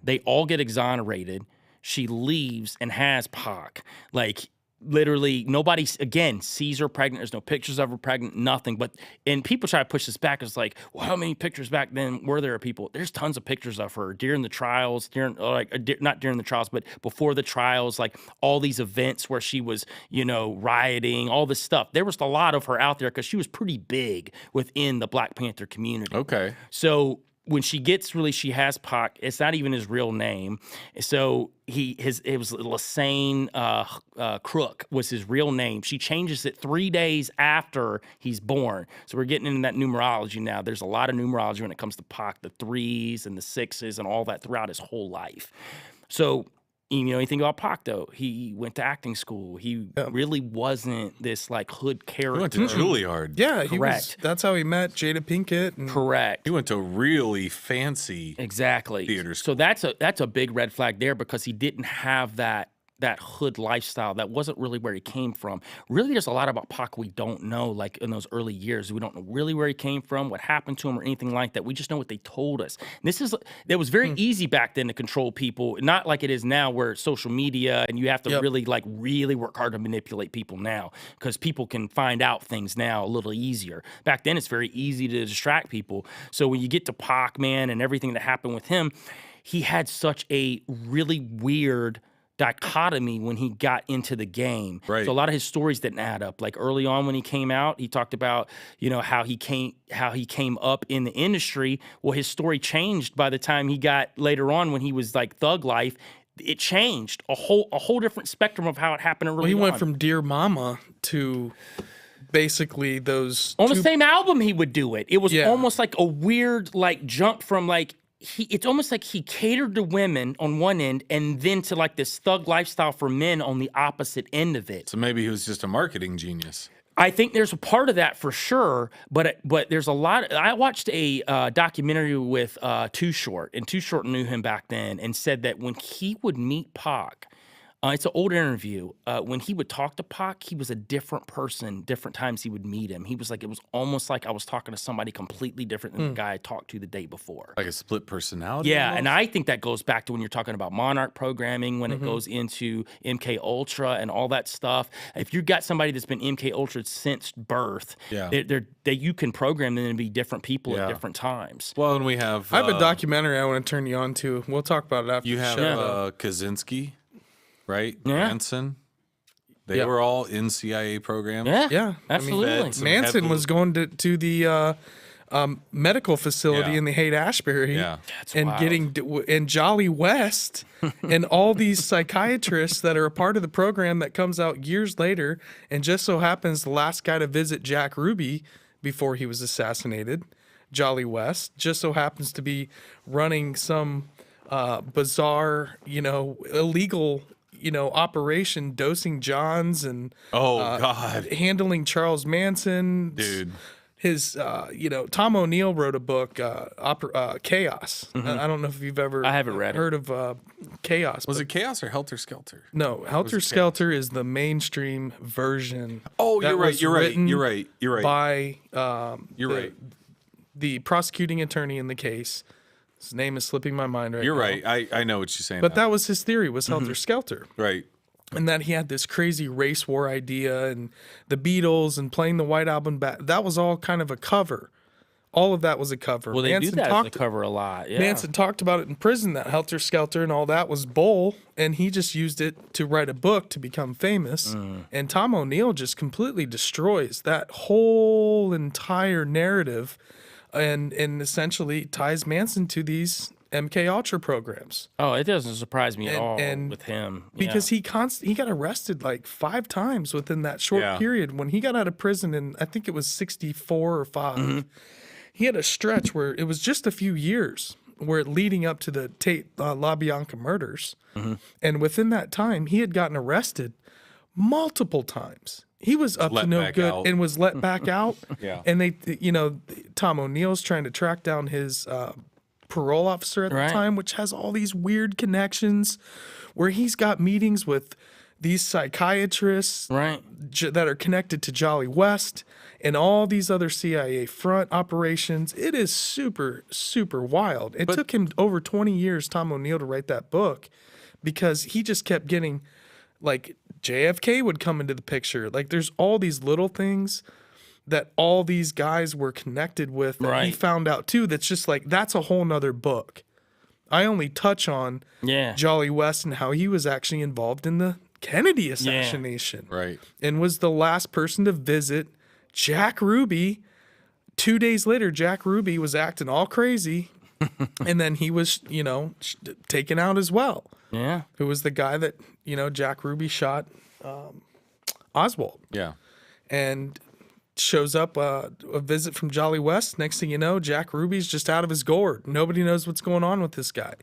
They all get exonerated. She leaves and has Pac. Like, literally, nobody, again, sees her pregnant. There's no pictures of her pregnant, nothing. And people try to push this back. It's like, well, how many pictures back then were there of people? There's tons of pictures of her during the trials, not during the trials, but before the trials, like all these events where she was, rioting, all this stuff. There was a lot of her out there because she was pretty big within the Black Panther community. Okay. So when she gets released, she has Pac. It's not even his real name. So it was Lassane Crook was his real name. She changes it 3 days after he's born. So we're getting into that numerology now. There's a lot of numerology when it comes to Pac, the 3s and the 6s and all that throughout his whole life. So anything about Pac, though? He went to acting school. He really wasn't this like hood character. He went to Juilliard. Yeah, Correct. That's how he met Jada Pinkett. And Correct. He went to really fancy Exactly. theater So that's a big red flag there because he didn't have that hood lifestyle. That wasn't really where he came from. Really, there's a lot about Pac we don't know, like in those early years. We don't know really where he came from, what happened to him, or anything like that. We just know what they told us. And it was very easy back then to control people, not like it is now where it's social media and you have to really work hard to manipulate people now because people can find out things now a little easier. Back then, it's very easy to distract people. So when you get to Pac, man, and everything that happened with him, he had such a really weird dichotomy when he got into the game. Right. So a lot of his stories didn't add up. Like early on when he came out, he talked about, how he came up in the industry. Well, his story changed by the time he got later on when he was like Thug Life. It changed a whole different spectrum of how it happened early on. he went from Dear Mama to basically those on the same album he would do it. It was almost like a weird like jump from like it's almost like he catered to women on one end and then to like this thug lifestyle for men on the opposite end of it. So maybe he was just a marketing genius. I think there's a part of that for sure, but there's a lot. I watched a documentary with Too Short, and Too Short knew him back then, and said that when he would meet Pac, it's an old interview. When he would talk to Pac, he was a different person. Different times he would meet him, he was like, it was almost like I was talking to somebody completely different than the guy I talked to the day before. Like a split personality. Yeah, almost? and I think that goes back to when you're talking about Monarch programming, when it goes into MK Ultra and all that stuff. If you've got somebody that's been MK Ultra since birth, Yeah. you can program them to be different people at different times. Well, and we have. I have a documentary I want to turn you on to. We'll talk about it after You the have show. Kaczynski, right? Yeah. Manson. They Yeah. were all in CIA programs. Yeah, Yeah, I mean, absolutely. Some Manson heavy- was going to the medical facility Yeah. in the Haight-Ashbury Yeah. That's and wild. and Jolly West and all these psychiatrists that are a part of the program that comes out years later, and just so happens the last guy to visit Jack Ruby before he was assassinated, Jolly West, just so happens to be running some bizarre, illegal, operation, dosing Johns and Oh, God. handling Charles Manson. Dude. His, Tom O'Neill wrote a book, Chaos. I don't know if you've ever I haven't read it. heard of Chaos. Was but it Chaos or Helter Skelter? No, Helter Skelter is the mainstream version. Oh, that you're right. was You're right. written You're right. You're right. By You're the, right. the prosecuting attorney in the case. His name is slipping my mind right You're now. right. I know what you're saying. But now. that was his theory, was Helter Skelter. Right. And that he had this crazy race war idea and the Beatles and playing the White Album back. That was all kind of a cover. All of that was a cover. Well, they Manson do that as talked, the cover a lot. Yeah. Manson talked about it in prison, that Helter Skelter and all that was bull, and he just used it to write a book to become famous. And Tom O'Neill just completely destroys that whole entire narrative and essentially ties Manson to these MK Ultra programs. Oh, it doesn't surprise me at all and with him. Because he got arrested like 5 times within that short Yeah. period. When he got out of prison in, I think it was 64 or 5, he had a stretch where it was just a few years where leading up to the La Bianca murders. And within that time, he had gotten arrested multiple times. He was up Let to no back good out. and was let back out. Yeah. And they, Tom O'Neill's trying to track down his parole officer at the Right. time, which has all these weird connections where he's got meetings with these psychiatrists Right. that are connected to Jolly West and all these other CIA front operations. It is super, super wild. It took him over 20 years, Tom O'Neill, to write that book because he just kept getting, like, JFK would come into the picture. Like, there's all these little things that all these guys were connected with that he Right. found out too. That's just like, that's a whole nother book. I only touch on Yeah. Jolly West and how he was actually involved in the Kennedy assassination. Right. And was the last person to visit Jack Ruby. 2 days later, Jack Ruby was acting all crazy. And then he was, taken out as well. Yeah. Who was the guy that, Jack Ruby shot Oswald. Yeah. And shows up a visit from Jolly West. Next thing you know, Jack Ruby's just out of his gourd. Nobody knows what's going on with this guy.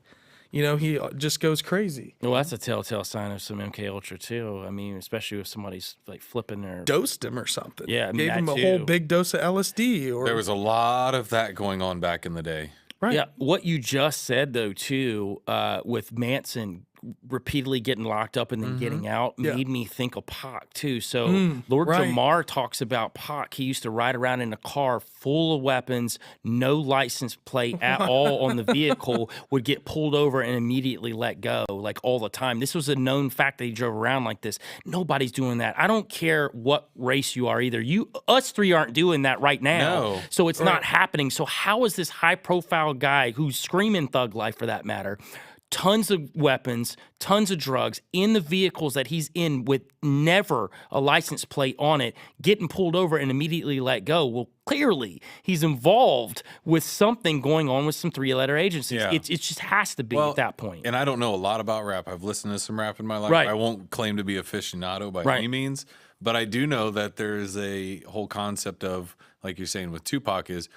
He just goes crazy. Well, that's a telltale sign of some MK Ultra too. I mean, especially if somebody's like flipping their. Dosed him or something. Yeah, I mean, Gave him that a whole too. big dose of LSD. Or There was a lot of that going on back in the day. right. Yeah, what you just said though too, with Manson repeatedly getting locked up and then getting out Yeah. made me think of Pac too. So Lord right. Jamar talks about Pac. He used to ride around in a car full of weapons, no license plate at all on the vehicle, would get pulled over and immediately let go, like all the time. This was a known fact that he drove around like this. Nobody's doing that. I don't care what race you are either. Us three aren't doing that right now. No. So it's not happening. So how is this high profile guy who's screaming thug life for that matter, tons of weapons, tons of drugs in the vehicles that he's in with never a license plate on it, getting pulled over and immediately let go? Well, clearly he's involved with something going on with some 3-letter agencies. Yeah. It just has to be at that point. And I don't know a lot about rap. I've listened to some rap in my life. Right. I won't claim to be aficionado by Right. any means, but I do know that there's a whole concept of, like you're saying with Tupac, is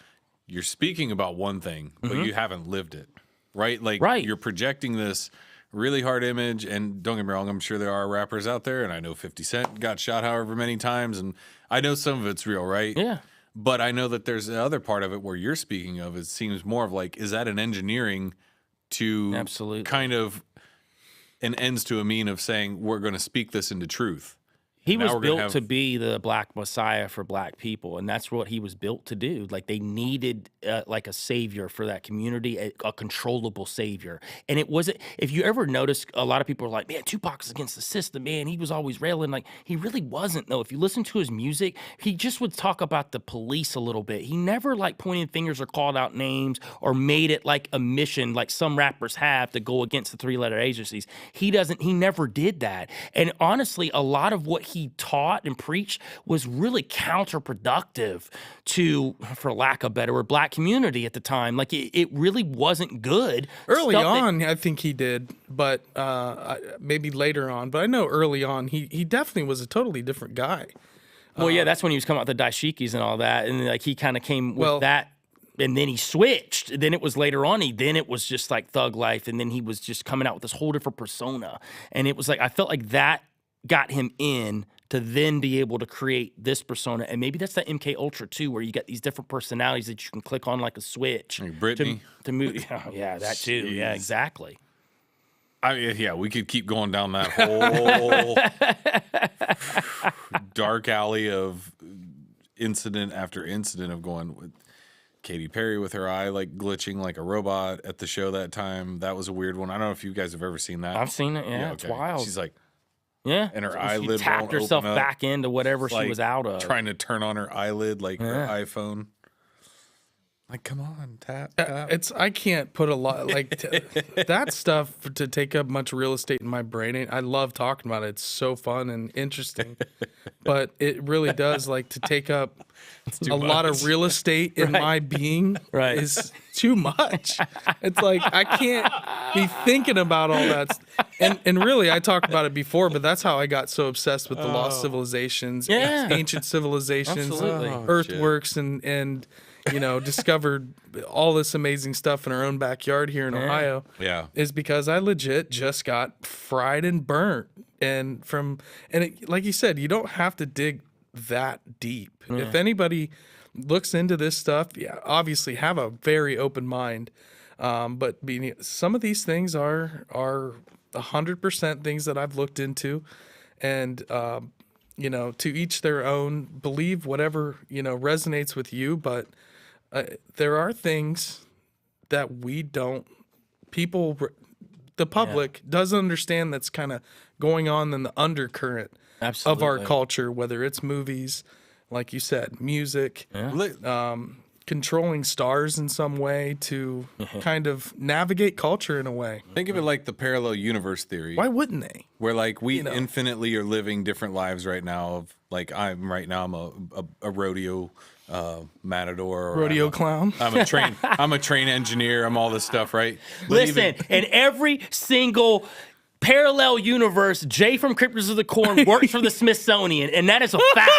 you're speaking about one thing, but you haven't lived it. right? Like Right. you're projecting this really hard image, and don't get me wrong, I'm sure there are rappers out there, and I know 50 Cent got shot however many times, and I know some of it's real, right? Yeah. But I know that there's the other part of it where you're speaking of. It seems more of like, is that an engineering to Absolutely. kind of an ends to a mean of saying we're going to speak this into truth? He Now was we're gonna built to have- be the black messiah for black people, and that's what he was built to do. Like they needed like a savior for that community, a controllable savior. And it wasn't. If you ever notice, a lot of people are like, "Man, Tupac's against the system, man. He was always railing." Like he really wasn't, though. If you listen to his music, he just would talk about the police a little bit. He never like pointed fingers or called out names or made it like a mission, like some rappers have to go against the three-letter agencies. He doesn't. He never did that. And honestly, a lot of what he taught and preached was really counterproductive to, for lack of a better word, black community at the time. Like it really wasn't good. Early Stuff that- on, I think he did, but maybe later on. But I know early on, he definitely was a totally different guy. well, yeah, that's when he was coming out with the dashikis and all that, and like he kind of came with Well- that. And then he switched. Then it was later on. Then it was just like thug life. And then he was just coming out with this whole different persona. And it was like I felt like that got him in to then be able to create this persona. And maybe that's that MK Ultra too, where you got these different personalities that you can click on like a switch. Like Britney. To move. Yeah, that too. Yeah, Jeez. exactly. Yeah, we could keep going down that whole dark alley of incident after incident of going with Katy Perry with her eye like glitching like a robot at the show that time. That was a weird one. I don't know if you guys have ever seen that. I've seen it. Yeah, it's okay. wild. She's like yeah. and her She eyelid tapped won't herself open up. back into whatever she like, was out of. trying to turn on her eyelid like her Yeah. iPhone. Like, come on, tap. I can't put a lot that stuff to take up much real estate in my brain. I love talking about it. It's so fun and interesting, but it really does like to take up a lot of real estate in my being. Right. Is too much. It's like I can't be thinking about all that. And really, I talked about it before, but that's how I got so obsessed with the lost civilizations, Yeah. ancient civilizations, Absolutely. earthworks, and discovered all this amazing stuff in our own backyard here in Ohio. Yeah. Is because I legit just got fried and burnt. Like you said, you don't have to dig that deep. If anybody looks into this stuff, obviously have a very open mind. But some of these things are 100% things that I've looked into, and to each their own. Believe whatever resonates with you, but there are things that the public doesn't understand that's kind of going on in the undercurrent of our Absolutely. culture, whether it's movies, like you said, music, controlling stars in some way to kind of navigate culture in a way. Think of it like the parallel universe theory. Why wouldn't they? Where like we infinitely are living different lives right now. Of like I'm a rodeo matador, or Rodeo clown. I'm a train engineer. I'm all this stuff, right? But Listen, in every single parallel universe, Jay from Cryptids of the Corn works for the Smithsonian, and that is a fact.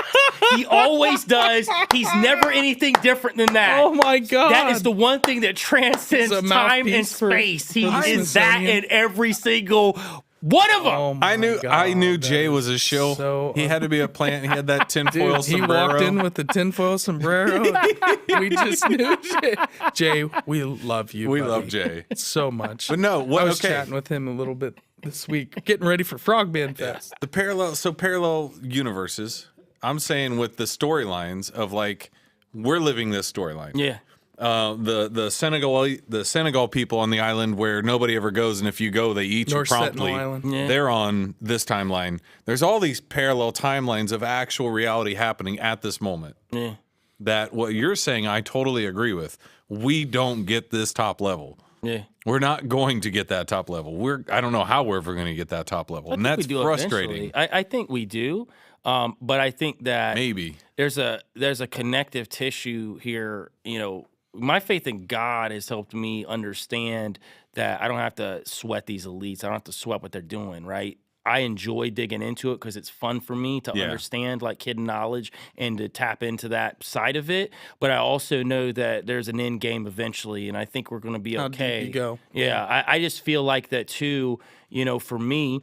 He always does. He's never anything different than that. Oh my God. That is the one thing that transcends It's a time and mouthpiece for space. He the is that Smithsonian. in every single one of them. Oh my I knew God, Jay that was is a shill. so He had to be a plant. He had that tinfoil Dude, he sombrero. walked in with the tinfoil sombrero. We just knew Jay. We love you. We buddy, love Jay. so much. But no, I was okay. chatting with him a little bit this week, getting ready for Frogman Fest. The parallel universes. I'm saying with the storylines of like we're living this storyline. Yeah. The Senegal people on the island where nobody ever goes, and if you go, they eat North you promptly. Sentinel Island. Yeah. They're on this timeline. There's all these parallel timelines of actual reality happening at this moment. Yeah. That what you're saying, I totally agree with. We don't get this top level. Yeah. We're not going to get that top level. I don't know how we're ever going to get that top level, and I think that's we do frustrating. eventually. I think we do, but I think that Maybe. there's a connective tissue here. My faith in God has helped me understand that I don't have to sweat these elites. I don't have to sweat what they're doing, right? I enjoy digging into it because it's fun for me to understand like hidden knowledge and to tap into that side of it. But I also know that there's an end game eventually, and I think we're going to be okay. How deep you go. Yeah, I just feel like that too. For me,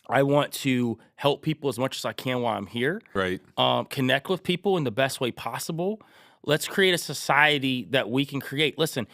I want to help people as much as I can while I'm here. Right. Connect with people in the best way possible. Let's create a society that we can create. Listen,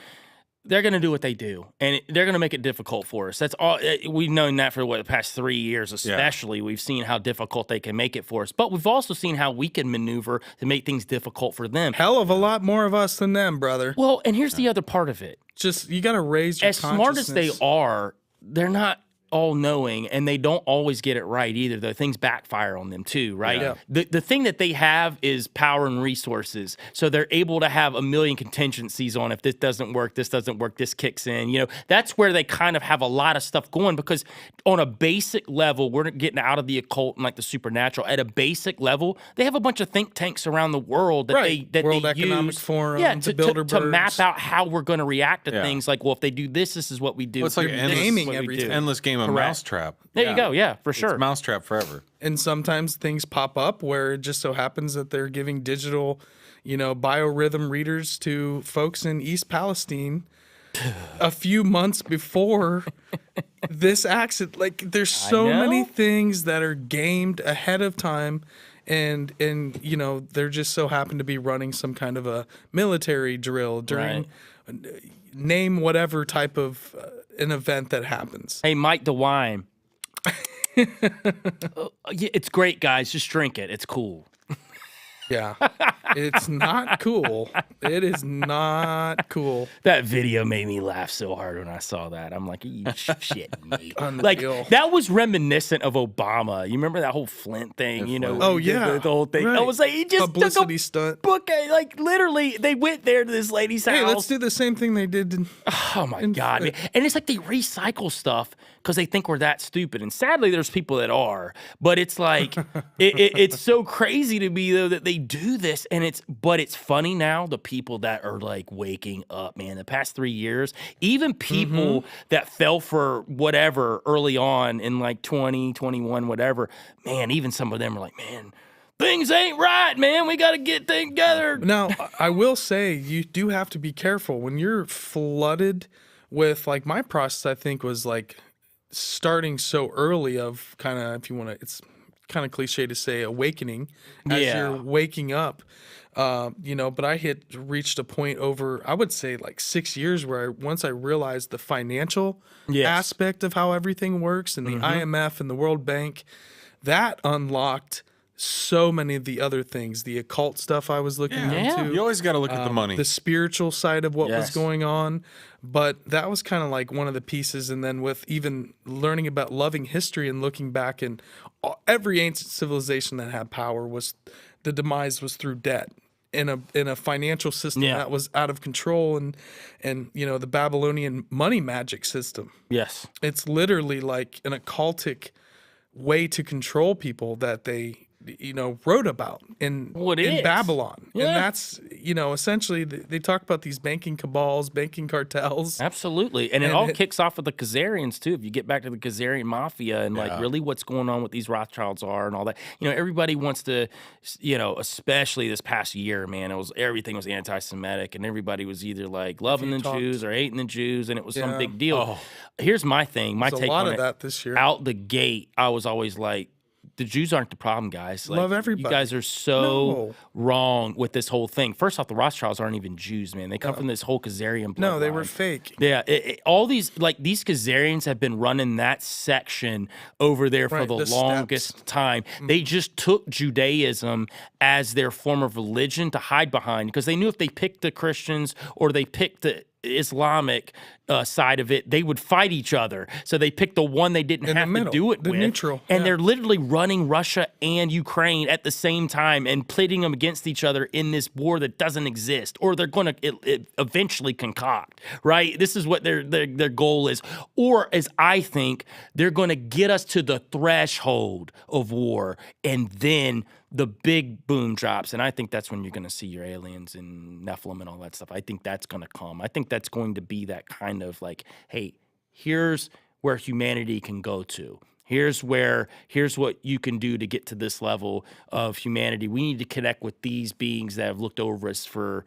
they're going to do what they do, and they're going to make it difficult for us. That's all. We've known that for the past 3 years, especially. Yeah. We've seen how difficult they can make it for us, but we've also seen how we can maneuver to make things difficult for them. Hell of a lot more of us than them, brother. Well, and here's the other part of it. Just, you got to raise your as smart as they are, they're not all-knowing, and they don't always get it right either, though things backfire on them too, right? Yeah. The thing that they have is power and resources, so they're able to have a million contingencies on if this doesn't work, this kicks in. That's where they kind of have a lot of stuff going, because on a basic level, we're getting out of the occult and like the supernatural. At a basic level, they have a bunch of think tanks around the world that World they Economic use Forum, to Bilderbergs. map out how we're going to react to things. Like, well, if they do this, this is what we do. Well, it's like endless game of mousetrap. There you go. Yeah, for sure. It's mousetrap forever. And sometimes things pop up where it just so happens that they're giving digital, biorhythm readers to folks in East Palestine a few months before this accident. Like, there's so many things that are gamed ahead of time. And they're just so happen to be running some kind of a military drill during name whatever type of an event that happens. Hey, Mike DeWine. It's great, guys. Just drink it. It's cool. Yeah. It's not cool. It is not cool. That video made me laugh so hard when I saw that. I'm like, you shit me. Like, Unreal. that was reminiscent of Obama. You remember that whole Flint thing, Oh, yeah. The whole thing. Right. I was like, he just publicity took a stunt. book. Like, literally, they went there to this lady's house. Hey, let's do the same thing they did. Oh, my God. Man. And it's like they recycle stuff because they think we're that stupid. And sadly, there's people that are. But it's like, it's so crazy to me, though, that they do this. And it's funny now, the people that are like waking up, man. The past 3 years, even people that fell for whatever early on in like 20, 21, whatever, man, even some of them are like, man, things ain't right, man. We got to get things together. Now, I will say, you do have to be careful when you're flooded with, like, my process, I think, was like starting so early of kind of, if you want to, it's kind of cliche to say awakening as you're waking up. But I reached a point over, I would say, like 6 years where once I realized the financial aspect of how everything works and the IMF and the World Bank, that unlocked so many of the other things, the occult stuff I was looking into. You always got to look at the money. The spiritual side of what was going on. But that was kind of like one of the pieces. And then with even learning about loving history and looking back, and every ancient civilization that had power the demise was through debt in a financial system that was out of control, and the Babylonian money magic system. Yes. It's literally like an occultic way to control people that they wrote about in Babylon. Yeah. And that's, essentially they talk about these banking cabals, banking cartels. Absolutely. And it all kicks off with the Khazarians too. If you get back to the Khazarian mafia and like really what's going on with these Rothschilds are and all that, everybody wants to, especially this past year, man, everything was anti-Semitic, and everybody was either like loving the Jews or hating the Jews, and it was some big deal. Oh. Here's my thing, my take on it. There's a lot of that this year. Out the gate, I was always like, the Jews aren't the problem, guys. Like, love everybody. You guys are so wrong with this whole thing. First off, the Rothschilds aren't even Jews, man. They come from this whole Khazarian bloodline. No, they were fake. Yeah, all these Khazarians have been running that section over there for the longest time. They just took Judaism as their form of religion to hide behind, because they knew if they picked the Christians or they picked the Islamic side of it, they would fight each other. So they picked the one they didn't have to do it with. Neutral. And they're literally running Russia and Ukraine at the same time and pitting them against each other in this war that doesn't exist, or they're going to eventually concoct, right? This is what their goal is. Or, as I think, they're going to get us to the threshold of war, and then the big boom drops, and I think that's when you're going to see your aliens and Nephilim and all that stuff. I think that's going to come. I think that's going to be that kind of like, hey, here's where humanity can go to. Here's what you can do to get to this level of humanity. We need to connect with these beings that have looked over us for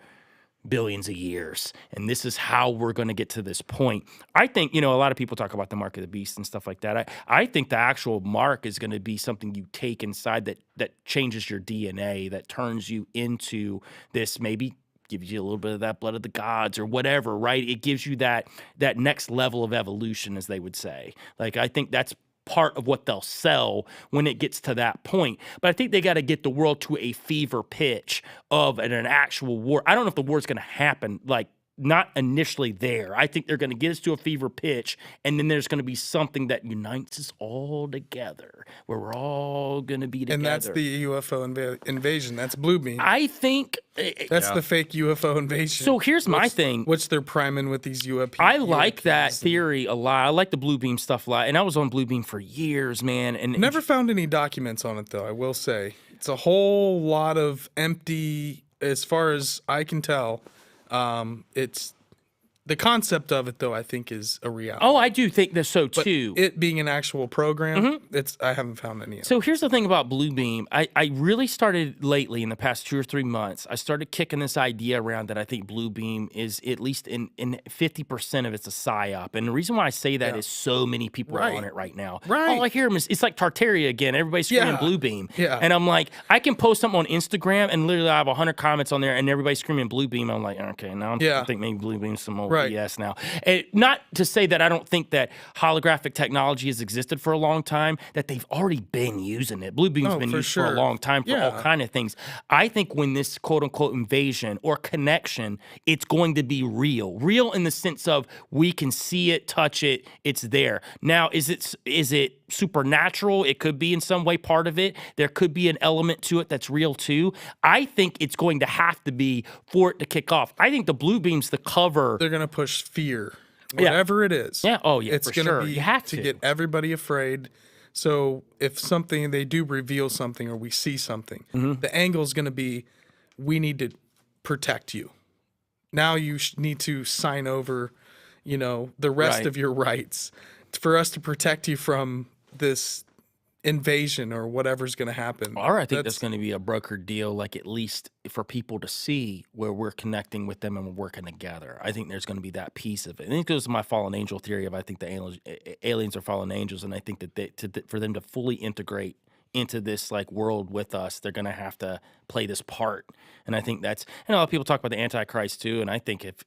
billions of years, and this is how we're going to get to this point. I think, a lot of people talk about the mark of the beast and stuff like that. I think the actual mark is going to be something you take inside that changes your DNA, that turns you into this, maybe gives you a little bit of that blood of the gods or whatever, right? It gives you that next level of evolution, as they would say. Like, I think that's part of what they'll sell when it gets to that point. But I think they got to get the world to a fever pitch of an actual war. I don't know if the war's going to happen, like, not initially there. I think they're going to get us to a fever pitch, and then there's going to be something that unites us all together, where we're all going to be together. And that's the UFO invasion. That's Blue Beam. I think that's the fake UFO invasion. So here's my thing. Which they're priming with these UAPs. I like that theory a lot. I like the Blue Beam stuff a lot. And I was on Blue Beam for years, man. And never found any documents on it, though, I will say. It's a whole lot of empty, as far as I can tell. It's the concept of it, though, I think is a reality. Oh, I do think that so too. But it being an actual program, I haven't found any yet. So here's the thing about Blue Beam. I really started lately in the past 2 or 3 months. I started kicking this idea around that I think Blue Beam is at least in 50% of it's a PSYOP. And the reason why I say that is so many people are on it right now. Right. All I hear is it's like Tartaria again. Everybody's screaming Blue Beam. Yeah. And I'm like, I can post something on Instagram and literally I have 100 comments on there and everybody's screaming Blue Beam. I'm like, okay, now I think maybe Blue Beam's some old BS now. And not to say that I don't think that holographic technology has existed for a long time, that they've already been using it. Blue Beam's been used for a long time for all kind of things. I think when this quote-unquote invasion or connection, it's going to be real. Real in the sense of we can see it, touch it, it's there. Now, is it supernatural? It could be in some way part of it. There could be an element to it that's real too. I think it's going to have to be for it to kick off. I think the Blue Beam's the cover. They're going to push fear, whatever it is. Yeah. Oh, yeah. It's going to be you have to get everybody afraid. So if they do reveal something or we see something, the angle is going to be, we need to protect you. Now you need to sign over, the rest of your rights for us to protect you from this invasion or whatever's going to happen. Or I think that's going to be a brokered deal, like at least for people to see where we're connecting with them and we're working together. I think there's going to be that piece of it. I think it goes to my fallen angel theory of I think the aliens are fallen angels, and I think that for them to fully integrate into this like world with us, they're going to have to play this part. And I think that's, a lot of people talk about the Antichrist too, and I think if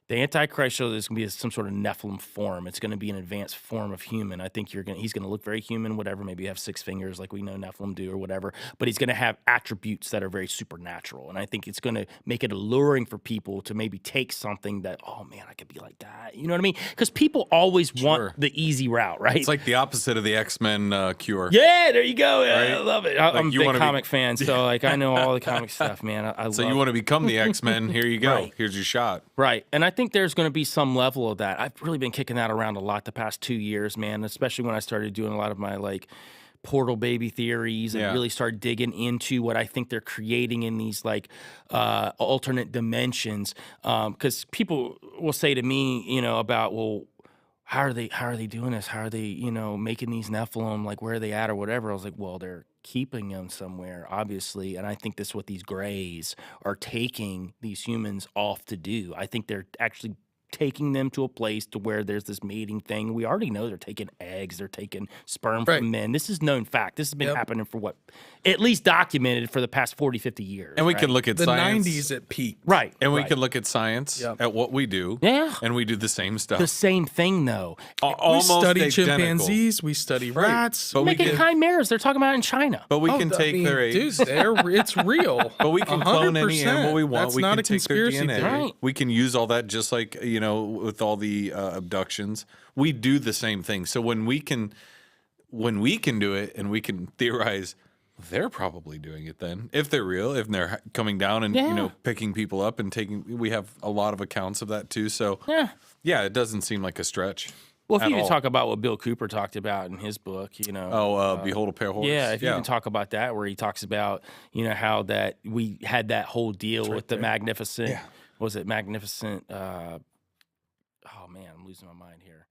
the Antichrist show is going to be some sort of Nephilim form. It's going to be an advanced form of human. I think he's going to look very human, whatever. Maybe have 6 fingers like we know Nephilim do or whatever. But he's going to have attributes that are very supernatural. And I think it's going to make it alluring for people to maybe take something that, oh man, I could be like that. You know what I mean? Because people always want the easy route, right? It's like the opposite of the X-Men cure. Yeah, there you go. Yeah, right? I love it. I'm a big comic fan, so like I know all the comic stuff, man. I so love you want to become the X-Men? Here you go. Right. Here's your shot. Right. And I think there's going to be some level of that. I've really been kicking that around a lot the past 2 years, man, especially when I started doing a lot of my like portal baby theories and really start digging into what I think they're creating in these like alternate dimensions. Because people will say to me, about, well, how are they doing this? How are they, making these Nephilim? Like, where are they at or whatever? I was like, well, they're keeping them somewhere, obviously. And I think that's what these grays are taking these humans off to do. I think they're actually taking them to a place to where there's this mating thing. We already know they're taking eggs, they're taking sperm from men. This is known fact. This has been happening for at least documented for the past 40, 50 years. And we can look at the science. 90s at peak. Right. And we can look at science at what we do. Yeah. And we do the same stuff. The same thing, though. Almost we study identical. chimpanzees, we study rats. But Making chimeras, they're talking about in China. But we can take their eggs. Dude, it's real. But we can clone any 100%. animal we want. That's We not can a take their conspiracy DNA. theory. Right. We can use all that just like, with all the abductions. We do the same thing. So when we can do it and we can theorize, they're probably doing it then. If they're real, if they're coming down and, picking people up and we have a lot of accounts of that too. So yeah, it doesn't seem like a stretch. Well, if you can talk about what Bill Cooper talked about in his book, Behold a Pale Horse. Yeah, if you can talk about that, where he talks about, how that we had that whole deal with the magnificent, was it magnificent? Oh man, I'm losing my mind here.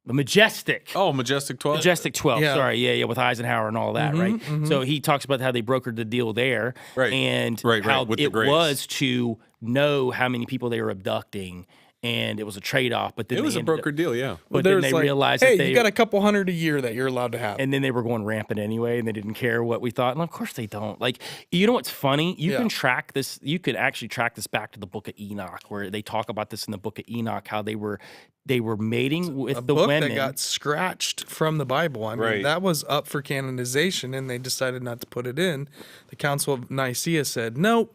the Majestic. Oh, Majestic 12. Majestic 12, Yeah. sorry. Yeah, with Eisenhower and all that, right? So he talks about how they brokered the deal there. Right. And Right, how with the it Greys. was to know how many people they were abducting. And it was a trade-off. But then It was a brokered deal, yeah. But then they realized hey, that you got a couple hundred a year that you're allowed to have. and then they were going rampant anyway, and they didn't care what we thought. And of course they don't. Like, you know what's funny? You can track this. You could actually track this back to the Book of Enoch, where they talk about this in the Book of Enoch, how they were mating with a the book women. that got scratched from the Bible. I mean, Right. that was up for canonization, and they decided not to put it in. The Council of Nicaea said, nope.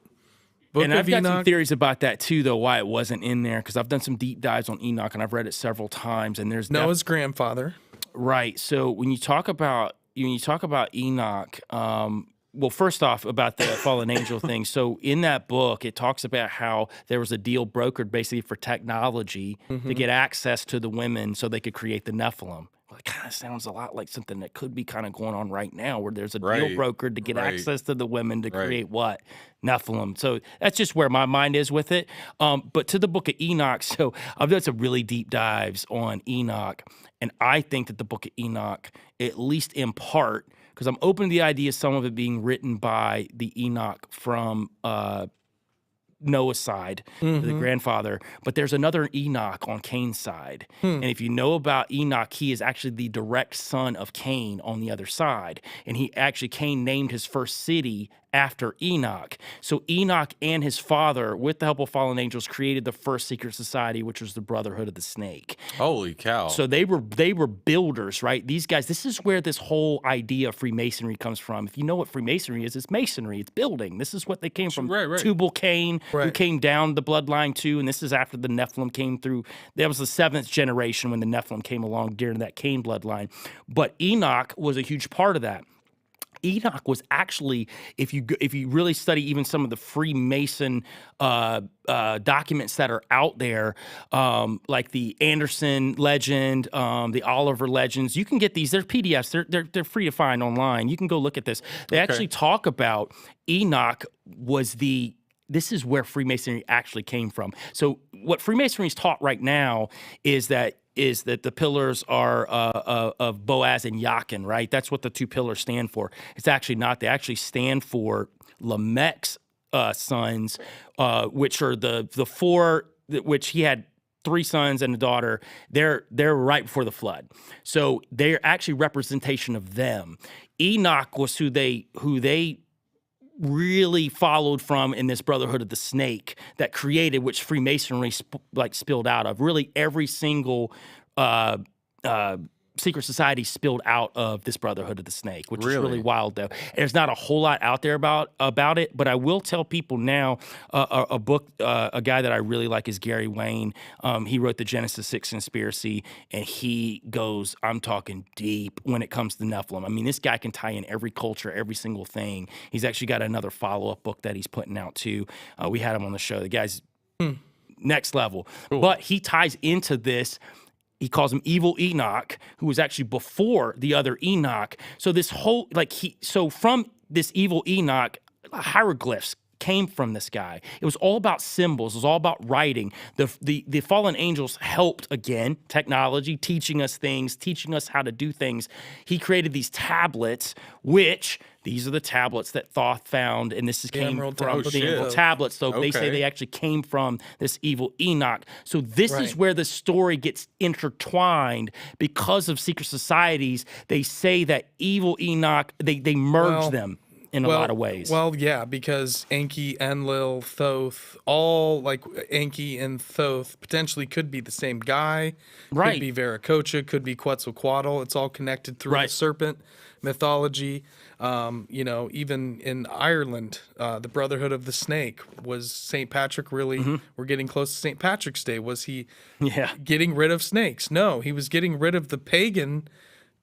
Book And of I've got some Enoch. theories about that too, though, why it wasn't in there, because I've done some deep dives on Enoch and I've read it several times. And there's Noah's grandfather. right. So when you talk about Enoch, well, first off, about the fallen angel thing. So in that book, it talks about how there was a deal brokered basically for technology to get access to the women so they could create the Nephilim. Well, it kind of sounds a lot like something that could be kind of going on right now, where there's a deal Right. brokered to get Right. access to the women to Right. create what? Nephilim. So that's just where my mind is with it. But to the Book of Enoch, so I've done some really deep dives on Enoch, and I think that the Book of Enoch, at least in part, because I'm open to the idea of some of it being written by the Enoch from Noah's side, the grandfather, but there's another Enoch on Cain's side. And if you know about Enoch, he is actually the direct son of Cain on the other side. And Cain named his first city after Enoch. So Enoch and his father, with the help of fallen angels, created the first secret society, which was the Brotherhood of the Snake. Holy cow. So they were builders, right? These guys, this is where this whole idea of Freemasonry comes from. If you know what Freemasonry is, it's masonry, it's building. This is what they came from. Right. Tubal Cain, who Right. came down the bloodline too, and this is after the Nephilim came through. That was the 7th generation when the Nephilim came along during that Cain bloodline. But Enoch was a huge part of that. Enoch was actually, if you really study even some of the Freemason documents that are out there, like the Anderson legend, the Oliver legends, you can get these. They're PDFs. They're free to find online. You can go look at this. They actually talk about Enoch was this is where Freemasonry actually came from. So what Freemasonry is taught right now is that the pillars are of Boaz and Jachin, right? That's what the two pillars stand for. It's actually not. They actually stand for Lamech's sons, which are the four, which he had 3 sons and a daughter. They're right before the flood. So they're actually representation of them. Enoch was who they really followed from in this Brotherhood of the Snake that created, which Freemasonry spilled out of. Really, every single secret society spilled out of this Brotherhood of the Snake, which is really wild, though. There's not a whole lot out there about it, but I will tell people now a book, a guy that I really like is Gary Wayne. He wrote the Genesis 6 Conspiracy, and he goes, I'm talking deep when it comes to Nephilim. I mean, this guy can tie in every culture, every single thing. He's actually got another follow-up book that he's putting out, too. We had him on the show. The guy's next level. Cool. But he ties into this. He calls him Evil Enoch, who was actually before the other Enoch. So this whole, from this Evil Enoch, hieroglyphs came from this guy. It was all about symbols. It was all about writing. The fallen angels helped, again, technology, teaching us things, teaching us how to do things. He created these tablets, which these are the tablets that Thoth found, and this came from the Emerald tablets. So they say they actually came from this evil Enoch. So this is where the story gets intertwined because of secret societies. They say that evil Enoch, they merge them in a lot of ways. Well, yeah, because Enki, Enlil, Thoth, all like Enki and Thoth potentially could be the same guy. Right. Could be Viracocha, could be Quetzalcoatl. It's all connected through the serpent mythology. Even in Ireland, the Brotherhood of the Snake was St. Patrick really, we're getting close to St. Patrick's Day. Was he getting rid of snakes? No, he was getting rid of the pagan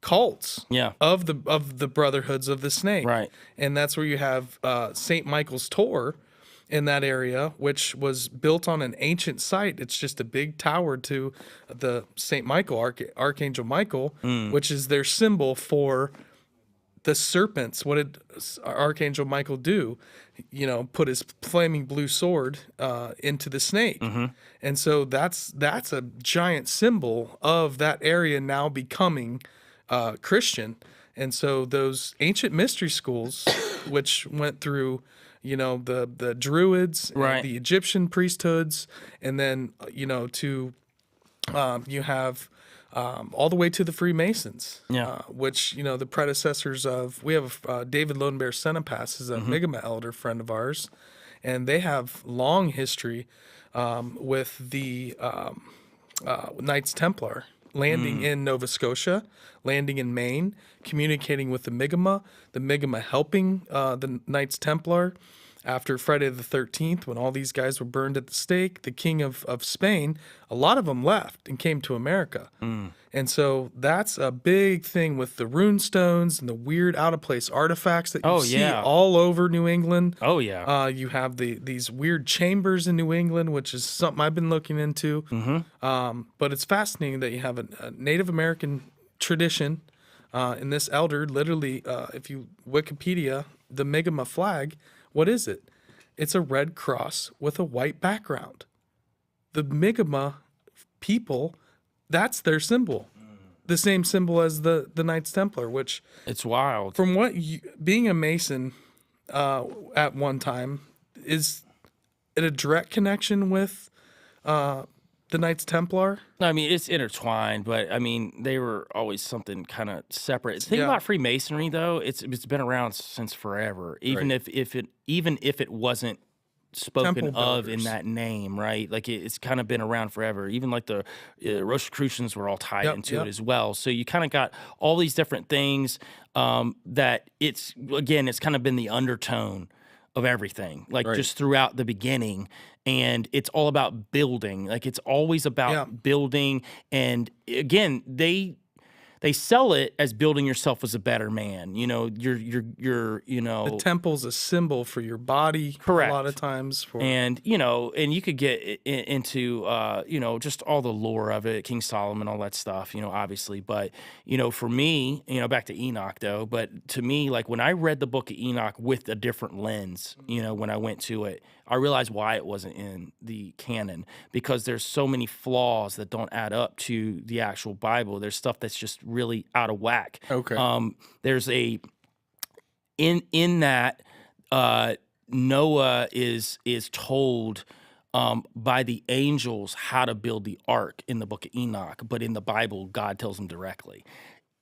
cults of the brotherhoods of the snake, right? And that's where you have St. Michael's Tor in that area, which was built on an ancient site. It's just a big tower to the St. Michael, Archangel Michael, which is their symbol for the serpents, what did Archangel Michael do? You know, put his flaming blue sword into the snake. And so that's a giant symbol of that area now becoming Christian. And so those ancient mystery schools, which went through, you know, the Druids, Right. and the Egyptian priesthoods, and then, you know, to you have all the way to the Freemasons, which, you know, the predecessors of, we have David Lodenbear Senepass is a Mi'kmaq elder friend of ours, and they have long history with the Knights Templar landing in Nova Scotia, landing in Maine, communicating with the Mi'kmaq helping the Knights Templar. After Friday the 13th, when all these guys were burned at the stake, the king of Spain, a lot of them left and came to America. And so that's a big thing with the rune stones and the weird out-of-place artifacts that you see all over New England. Oh, yeah. You have these weird chambers in New England, which is something I've been looking into. But it's fascinating that you have a Native American tradition. And this elder, literally, if you Wikipedia, the Mi'kmaq flag, what is it? It's a red cross with a white background. The Mi'kmaq people, that's their symbol. The same symbol as the Knights Templar, which... It's wild. From what being a Mason at one time, is it a direct connection with the Knights Templar? I mean, it's intertwined, but I mean, they were always something kind of separate. The thing about Freemasonry, though, it's been around since forever. Even if it wasn't spoken Temple of builders. in that name, right? Like it's kind of been around forever. Even like the Rosicrucians were all tied into it as well. So you kind of got all these different things that it's kind of been the undertone of everything, like just throughout the beginning. And it's all about building. Like it's always about building. And again, they sell it as building yourself as a better man. You know, you're you know, The temple's a symbol for your body. Correct. A lot of times. And, you know, and you could get into, you know, just all the lore of it, King Solomon, all that stuff, you know, obviously. But, you know, for me, you know, back to Enoch, though, but to me, like when I read the book of Enoch with a different lens, you know, when I went to it, I realized why it wasn't in the canon, because there's so many flaws that don't add up to the actual Bible. There's stuff that's just really out of whack. Okay. There's in that Noah is told by the angels how to build the ark in the book of Enoch, but in the Bible, God tells him directly.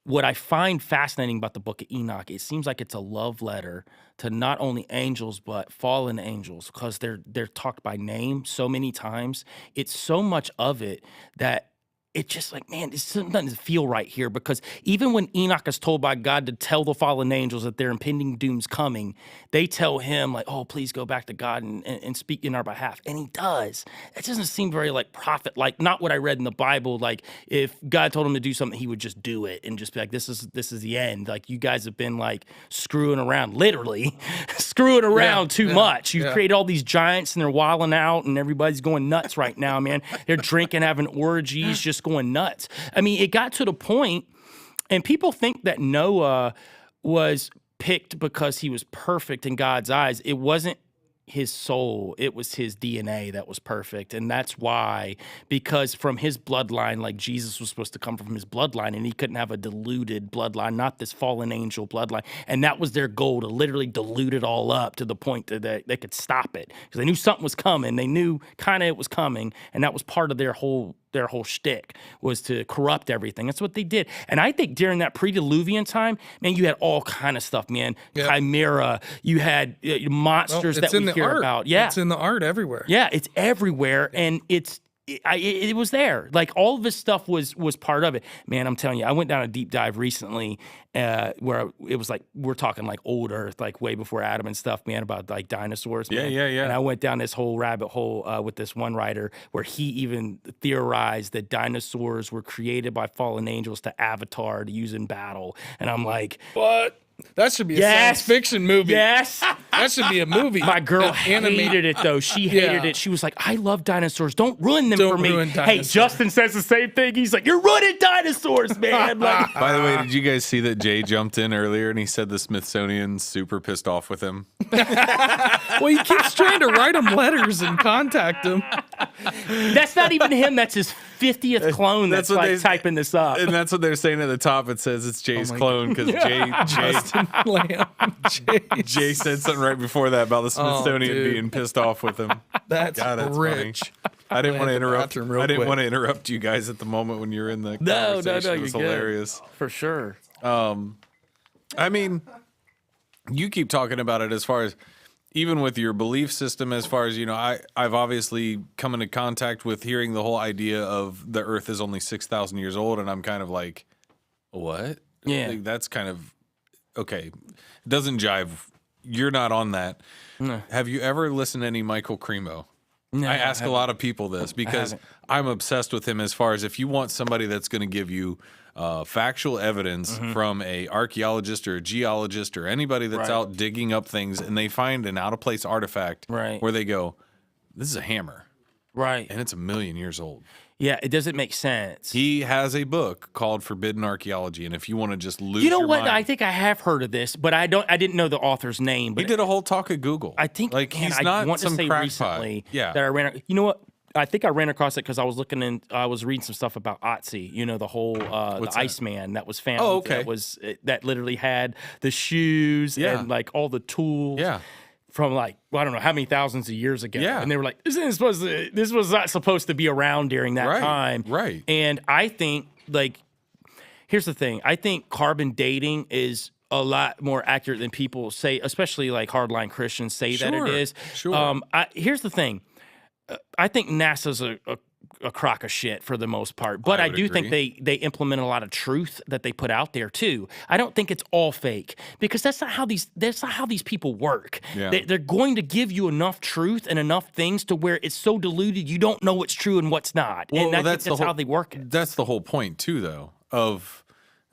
What I find fascinating about the book of Enoch, it seems like it's a love letter to not only angels but fallen angels, because they're talked by name so many times. It's so much of it that it's just like, man, this doesn't feel right here, because even when Enoch is told by God to tell the fallen angels that their impending doom's coming, they tell him like, oh, please go back to God and speak in our behalf. And he does. It doesn't seem very like prophet, like not what I read in the Bible. Like if God told him to do something, he would just do it and just be like, this is the end. Like you guys have been like screwing around, literally screwing around too much. You've created all these giants and they're wilding out and everybody's going nuts right now, man. They're drinking, having orgies, just going nuts. I mean, it got to the point, and people think that Noah was picked because he was perfect in God's eyes. It wasn't his soul, it was his DNA that was perfect. And that's why, because from his bloodline, like Jesus was supposed to come from his bloodline, and he couldn't have a diluted bloodline, not this fallen angel bloodline. And that was their goal, to literally dilute it all up to the point that they could stop it, because they knew something was coming. They knew kind of it was coming, and that was part of their whole shtick, was to corrupt everything. That's what they did. And I think during that pre-Diluvian time, man, you had all kind of stuff, man. Chimera, you had monsters that we hear about. Yeah, it's in the art everywhere. Yeah, it's everywhere, and it was there. Like all of this stuff was part of it. Man, I'm telling you, I went down a deep dive recently where it was like, we're talking like old Earth, like way before Adam and stuff, man, about like dinosaurs. Man. Yeah. And I went down this whole rabbit hole with this one writer where he even theorized that dinosaurs were created by fallen angels to avatar to use in battle. And I'm like, what? That should be a Yes. science fiction movie. Yes. That should be a movie. My girl Animated. hated it though. She hated Yeah. it. She was like, "I love dinosaurs. Don't ruin them Don't for me." ruin Hey, dinosaurs. Justin says the same thing. He's like, "You're ruining dinosaurs, man." Like, By the way, did you guys see that Jay jumped in earlier and he said the Smithsonian's super pissed off with him? Well, he keeps trying to write him letters and contact him. that's not even him. That's his 50th clone. That's what like they- typing this up. And that's what they're saying at the top. It says it's Jay's clone because Jay said something right before that about the Smithsonian dude. being pissed off with him. That's God, that's rich. funny. I didn't want to interrupt. bathroom real I didn't quick. want to interrupt you guys at the moment when you were in the No, conversation. It you're was good. hilarious. For sure. I mean, you keep talking about it as far as even with your belief system, as far as, you know, I've obviously come into contact with hearing the whole idea of the earth is only 6,000 years old. And I'm kind of like, what? Yeah. Like, that's kind of, okay. It doesn't jive. You're not on that. No. Have you ever listened to any Michael Cremo? No, I ask a lot of people this because haven't. I'm obsessed with him as far as if you want somebody that's going to give you factual evidence from a archaeologist or a geologist or anybody that's Right. out digging up things and they find an out of place artifact Right. where they go, this is a hammer Right. and it's 1,000,000 years old. Yeah, it doesn't make sense. He has a book called Forbidden Archaeology, and if you want to just lose You know your what? mind, I think I have heard of this, but I didn't know the author's name. But he did a whole talk at Google. I think, like man, he's I not want some to say crackpot. recently Yeah, that I ran. You know what? I think I ran across it because I was I was reading some stuff about Otzi. You know, the whole the What's that? Iceman that was found. Oh, okay. That literally had the shoes Yeah. and like all the tools. yeah. From like, well, I don't know how many thousands of years ago. Yeah. And they were like, this was not supposed to be around during that Right, time. right. And I think, like, here's the thing. I think carbon dating is a lot more accurate than people say, especially like hardline Christians say that Sure, it is. sure. Here's the thing. I think NASA's a crock of shit for the most part, but I I, would do agree. think they implement a lot of truth that they put out there too. I don't think it's all fake because that's not how these people work. Yeah. They're going to give you enough truth and enough things to where it's so diluted you don't know what's true and what's not. Well, and I that's think that's the how whole- they work it. That's the whole point too, though, of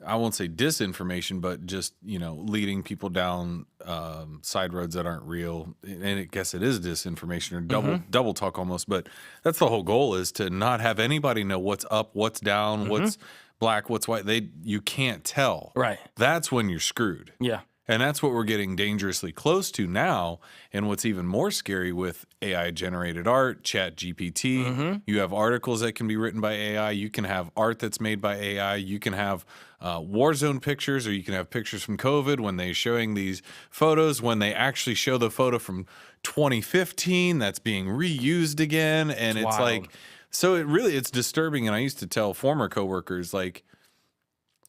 I won't say disinformation, but just, you know, leading people down side roads that aren't real. And I guess it is disinformation or double talk almost. But that's the whole goal, is to not have anybody know what's up, what's down, what's black, what's white. You can't tell. Right. That's when you're screwed. Yeah. And that's what we're getting dangerously close to now. And what's even more scary with AI generated art, Chat GPT, you have articles that can be written by AI. You can have art that's made by AI. You can have Warzone pictures, or you can have pictures from COVID when they're showing these photos, when they actually show the photo from 2015 that's being reused again. And it's wild. like, so it's disturbing. And I used to tell former coworkers, like,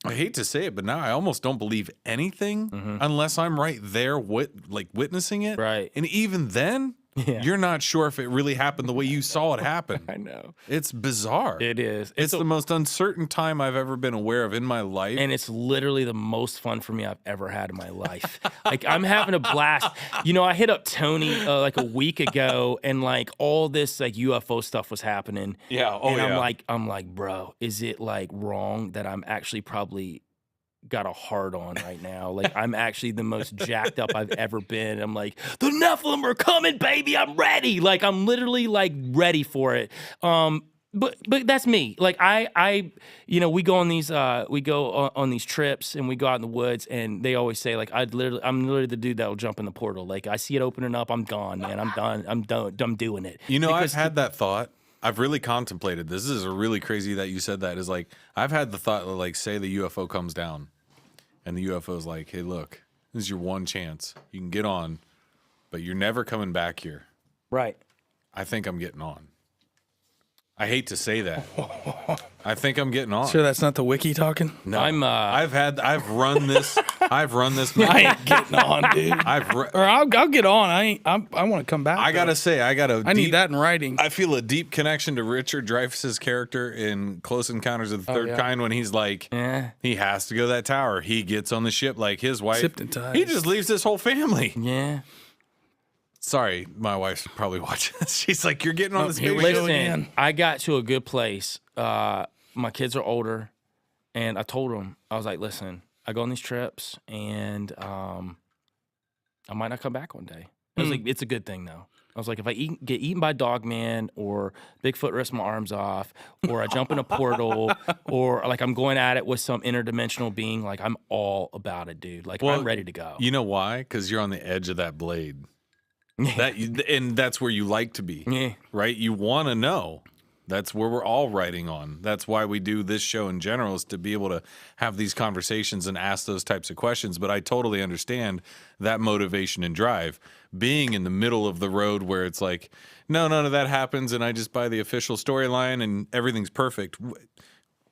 I hate to say it, but now I almost don't believe anything unless I'm right there witnessing it. Right. And even then, Yeah. you're not sure if it really happened the way you saw it happen. I know. It's bizarre. It is. It's the most uncertain time I've ever been aware of in my life. And it's literally the most fun for me I've ever had in my life. Like, I'm having a blast. You know, I hit up Tony like a week ago, and like all this like UFO stuff was happening. Yeah. Oh, and yeah. I'm like, bro, is it like wrong that I'm actually probably got a hard on right now? Like, I'm actually the most jacked up I've ever been. I'm like, the Nephilim are coming, baby. I'm ready. Like, I'm literally like ready for it. But that's me. Like, I you know, we go on these on these trips, and we go out in the woods, and they always say like, I'm literally the dude that will jump in the portal. Like, I see it opening up, I'm gone, man. I'm done. I'm doing it. You know, Because I've had that thought. I've really contemplated this. This is a really crazy that you said that. Is like, I've had the thought, like, say the UFO comes down and the UFO is like, hey, look, this is your one chance. You can get on, but you're never coming back here. right. I think I'm getting on. I hate to say that. I think I'm getting on. Sure, that's not the wiki talking. No, I'm, I've run this. I've run this. I ain't getting on, dude. Or I'll get on. I want to come back. I gotta say, I need that in writing. I feel a deep connection to Richard Dreyfuss's character in Close Encounters of the Third yeah. Kind when he's like, he has to go to that tower. He gets on the ship like his wife. Sipped and tied. He just leaves his whole family. Yeah. Sorry, my wife's probably watching this. She's like, you're getting on this here we spaceship. go Listen, again. I got to a good place. My kids are older, and I told them, I was like, listen, I go on these trips, and I might not come back one day. I was like, it's a good thing though. I was like, if I get eaten by Dogman, or Bigfoot rips my arms off, or I jump in a portal, or like I'm going at it with some interdimensional being, like I'm all about it, dude. Like I'm ready to go. You know why? Because you're on the edge of that blade. And that's where you like to be, right? You want to know. That's where we're all writing on. That's why we do this show in general, is to be able to have these conversations and ask those types of questions. But I totally understand that motivation and drive. Being in the middle of the road where it's like, no, none of that happens, and I just buy the official storyline and everything's perfect.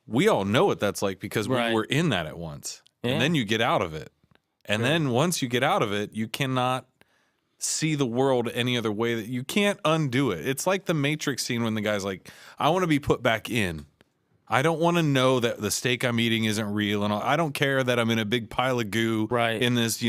We all know what that's like because we were in that at once. Yeah. And then you get out of it. And then once you get out of it, you cannot see the world any other way. That you can't undo it. It's like the Matrix scene when the guy's like, I want to be put back in. I don't want to know that the steak I'm eating isn't real, and I don't care that I'm in a big pile of goo in this,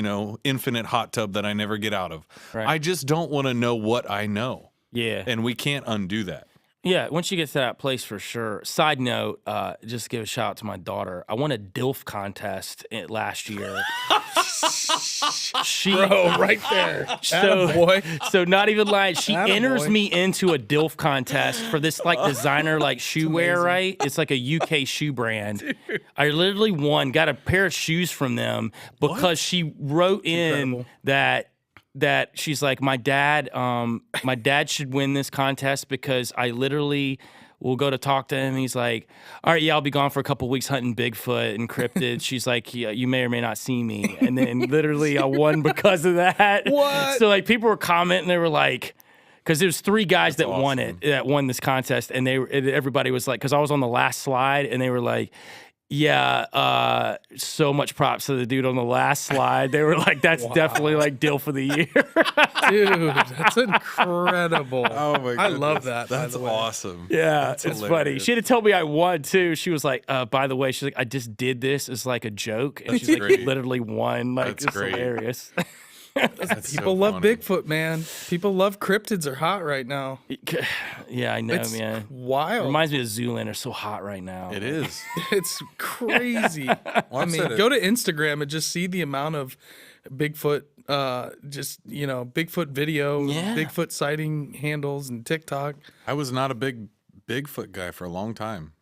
infinite hot tub that I never get out of. I just don't want to know what I know. Yeah. And we can't undo that. Yeah, once you get to that place, for sure. Side note, just to give a shout out to my daughter. I won a DILF contest last year. Bro, right there. So not even lying, she enters me into a DILF contest for this like designer like shoe wear, right? It's like a UK shoe brand. Dude. I literally won, got a pair of shoes from them because she wrote in that she's like, my dad should win this contest because I literally will go to talk to him. He's like, all right, yeah, I'll be gone for a couple weeks hunting Bigfoot and cryptids. She's like, yeah, you may or may not see me. And then literally I won because of that. What? So like people were commenting, they were like, because there's 3 guys that won this contest, and everybody was like, because I was on the last slide, and they were like, yeah, so much props to the dude on the last slide. They were like, that's definitely like DILF of the year. Dude, that's incredible. Oh my god, I love that. That's awesome. Yeah, that's it's hilarious. Funny. She had to tell me I won too. She was like, by the way, she's like, I just did this as like a joke, and she's like, literally won. Like, it's hilarious. People love Bigfoot, man. People love cryptids. Are hot right now. Yeah, I know, it's man. Wild. It reminds me of Zoolander. They're so hot right now. It is. It's crazy. I mean, go to Instagram and just see the amount of Bigfoot, Bigfoot video, Bigfoot sighting handles, and TikTok. I was not a big Bigfoot guy for a long time.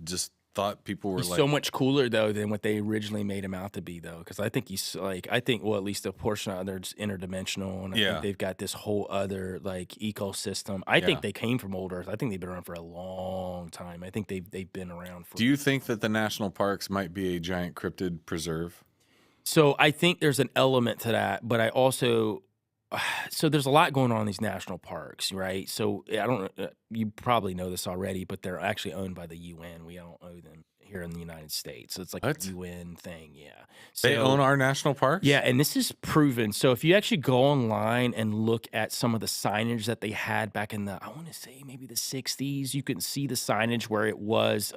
Just thought people were he's like so much cooler though than what they originally made him out to be though, because I think he's like, at least a portion of it's interdimensional, and I think they've got this whole other like ecosystem. I think they came from old Earth. I think they've been around for a long time. I think they've been around for. Do you think that the national parks might be a giant cryptid preserve? So I think there's an element to that, but I also so there's a lot going on in these national parks, right? So I don't. You probably know this already, but they're actually owned by the UN. We don't own them here in the United States. So it's like a UN thing, So, they own our national parks? Yeah, and this is proven. So if you actually go online and look at some of the signage that they had back in I want to say maybe the 60s, you can see the signage where it was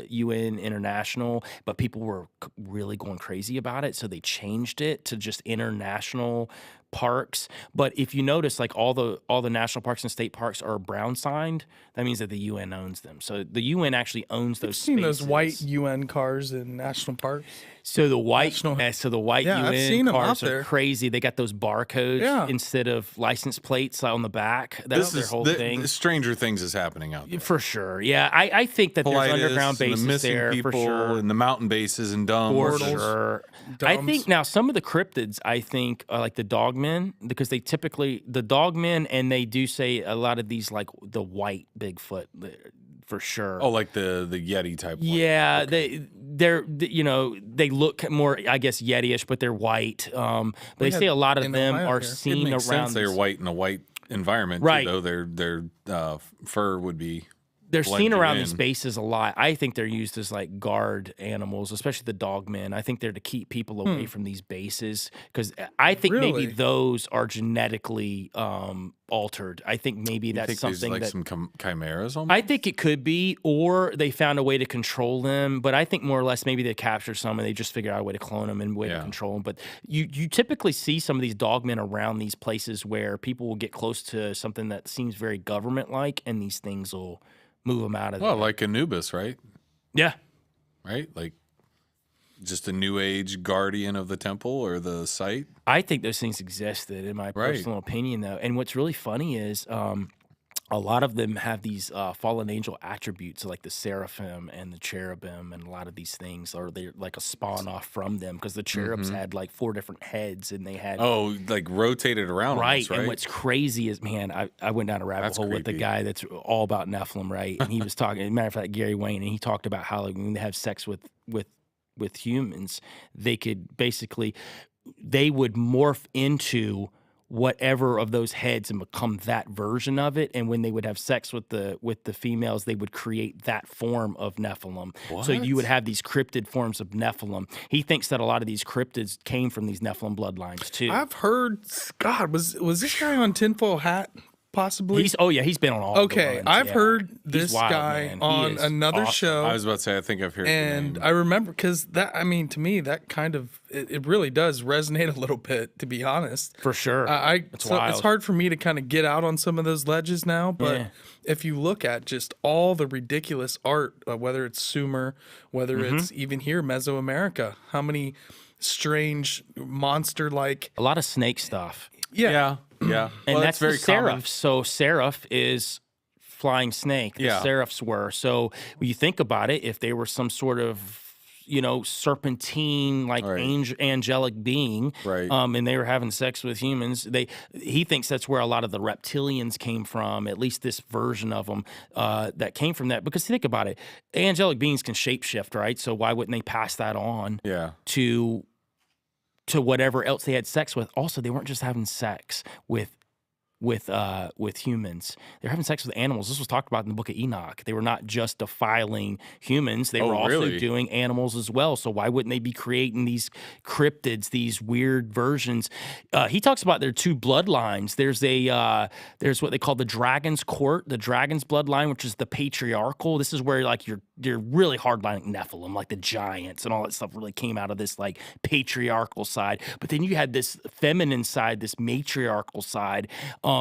UN International, but people were really going crazy about it, so they changed it to just international parks. But if you notice, like all the national parks and state parks are brown signed, that means that the UN owns them. So the UN actually owns those spaces. You've seen those white UN cars in national parks? So the white UN cars are crazy. They got those barcodes instead of license plates on the back. That's their whole thing. Stranger Things is happening out there. For sure. Yeah, I think that there's underground bases there for sure. And the mountain bases and dumps. For sure. I think now some of the cryptids, I think, are like the Dogmen, because they typically, the Dogmen, and they do say a lot of these, like the white Bigfoot, for sure. Oh, like the Yeti type one. Yeah, okay. They look more, I guess, Yeti-ish, but they're white. But they say a lot of them are seen around. Sense they're white in a white environment, right? Though their fur would be. They're seen around these bases a lot. I think they're used as like guard animals, especially the Dogmen. I think they're to keep people away from these bases, because I think maybe those are genetically altered. I think maybe that's something like some chimeras almost? I think it could be, or they found a way to control them. But I think more or less maybe they captured some and they just figured out a way to clone them and a way to control them. But you typically see some of these Dogmen around these places where people will get close to something that seems very government-like, and these things will move them out of there. Well, like Anubis, right? Yeah. Right? Like just a new age guardian of the temple or the site? I think those things existed, in my personal opinion, though. And what's really funny is a lot of them have these fallen angel attributes, like the seraphim and the cherubim, and a lot of these things are they like a spawn off from them, because the cherubs had like 4 different heads, and they had like rotated around, right. almost, right? And what's crazy is, man, I went down a rabbit hole with a guy that's all about Nephilim, right? And he was talking, as a matter of fact, Gary Wayne, and he talked about how like, when they have sex with humans, they could basically they would morph into whatever of those heads and become that version of it. And when they would have sex with the females, they would create that form of Nephilim. So you would have these cryptid forms of Nephilim. He thinks that a lot of these cryptids came from these Nephilim bloodlines too. I've heard. God, was this guy on Tinfoil Hat? Possibly. He's been on all. Okay, the ones, I've heard this wild, guy man. on another awesome. show. I was about to say, I think I've heard. And I remember, because that, I mean, to me, that kind of it really does resonate a little bit, to be honest. For sure. It's hard for me to kind of get out on some of those ledges now, but if you look at just all the ridiculous art, whether it's Sumer, whether it's even here Mesoamerica, how many strange monster-like, a lot of snake stuff. Yeah. And Well, that's very the common. seraph. So seraph is flying snake. The seraphs were. So when you think about it, if they were some sort of serpentine, like angelic being, and they were having sex with humans, he thinks that's where a lot of the reptilians came from, at least this version of them that came from that. Because think about it, angelic beings can shapeshift, right? So why wouldn't they pass that on to whatever else they had sex with? Also, they weren't just having sex with humans. They're having sex with animals. This was talked about in the book of Enoch. They were not just defiling humans. They were also doing animals as well. So why wouldn't they be creating these cryptids, these weird versions? He talks about their 2 bloodlines. There's what they call the Dragon's Court, the Dragon's bloodline, which is the patriarchal. This is where like you're really hardline Nephilim, like the giants and all that stuff really came out of this like patriarchal side. But then you had this feminine side, this matriarchal side.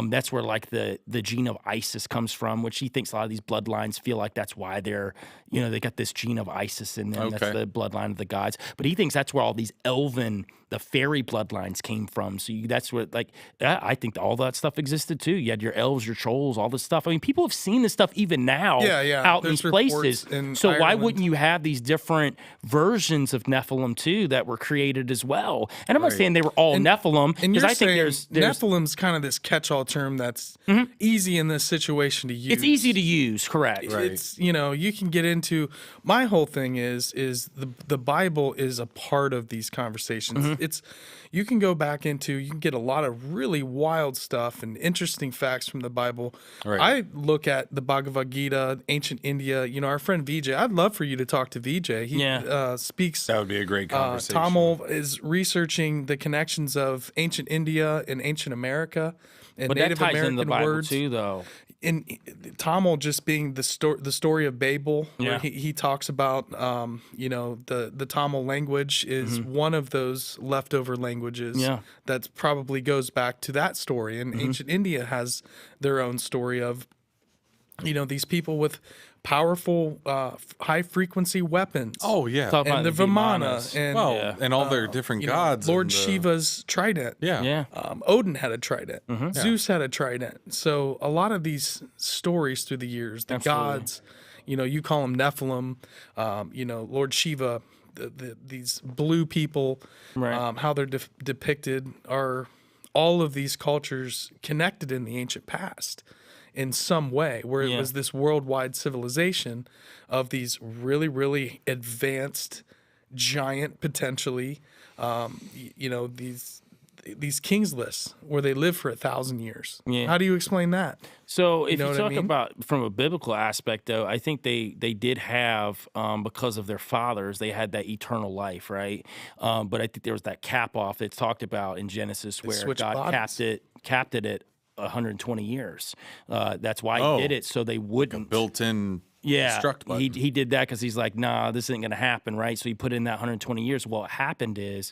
That's where like the gene of Isis comes from, which he thinks a lot of these bloodlines feel like that's why they're, they got this gene of Isis in them. That's the bloodline of the gods. But he thinks that's where all these elven, the fairy bloodlines came from. So that's what, like, I think all that stuff existed too. You had your elves, your trolls, all this stuff. I mean, people have seen this stuff even now out in these places. So Ireland. Why wouldn't you have these different versions of Nephilim too that were created as well? And I'm not saying they were all Nephilim, because I think there's Nephilim's kind of this catch-all term that's easy in this situation to use. It's easy to use, correct? Right. It's you can get into. My whole thing is the Bible is a part of these conversations. It's you can go back into, you can get a lot of really wild stuff and interesting facts from the Bible. I look at the Bhagavad Gita, ancient India. Our friend VJ. I'd love for you to talk to VJ. He speaks. That would be a great conversation. Tamil is researching the connections of ancient India and ancient America and But Native that ties American into the Bible words. too, though. In Tamil just being the story of Babel, where he talks about the Tamil language is one of those leftover languages that probably goes back to that story. And ancient India has their own story of these people with powerful high frequency weapons. Oh yeah, Talk about and the Vimana and all their different gods. Lord Shiva's trident. Odin had a trident. Zeus had a trident. So a lot of these stories through the years, the gods, you call them Nephilim, Lord Shiva, these blue people, how they're depicted, are all of these cultures connected in the ancient past in some way, where it was this worldwide civilization of these really, really advanced, giant, potentially, these kings lists where they live for 1,000 years. How do you explain that? So if you talk I mean? about from a biblical aspect, though, I think they did have, because of their fathers, they had that eternal life, right? But I think there was that cap off that's talked about in Genesis where God capped it at 120 years. That's why he did it, so they wouldn't. Built-in destruct button. He did that because he's like, nah, this ain't going to happen, right? So he put in that 120 years. Well, what happened is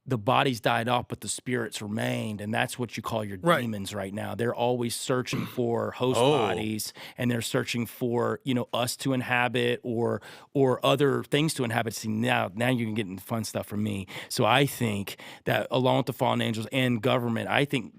the bodies died off, but the spirits remained, and that's what you call your Right. demons right now. They're always searching for host Oh. bodies, and they're searching for us to inhabit or other things to inhabit. See, now you can get into fun stuff from me. So I think that along with the fallen angels and government, I think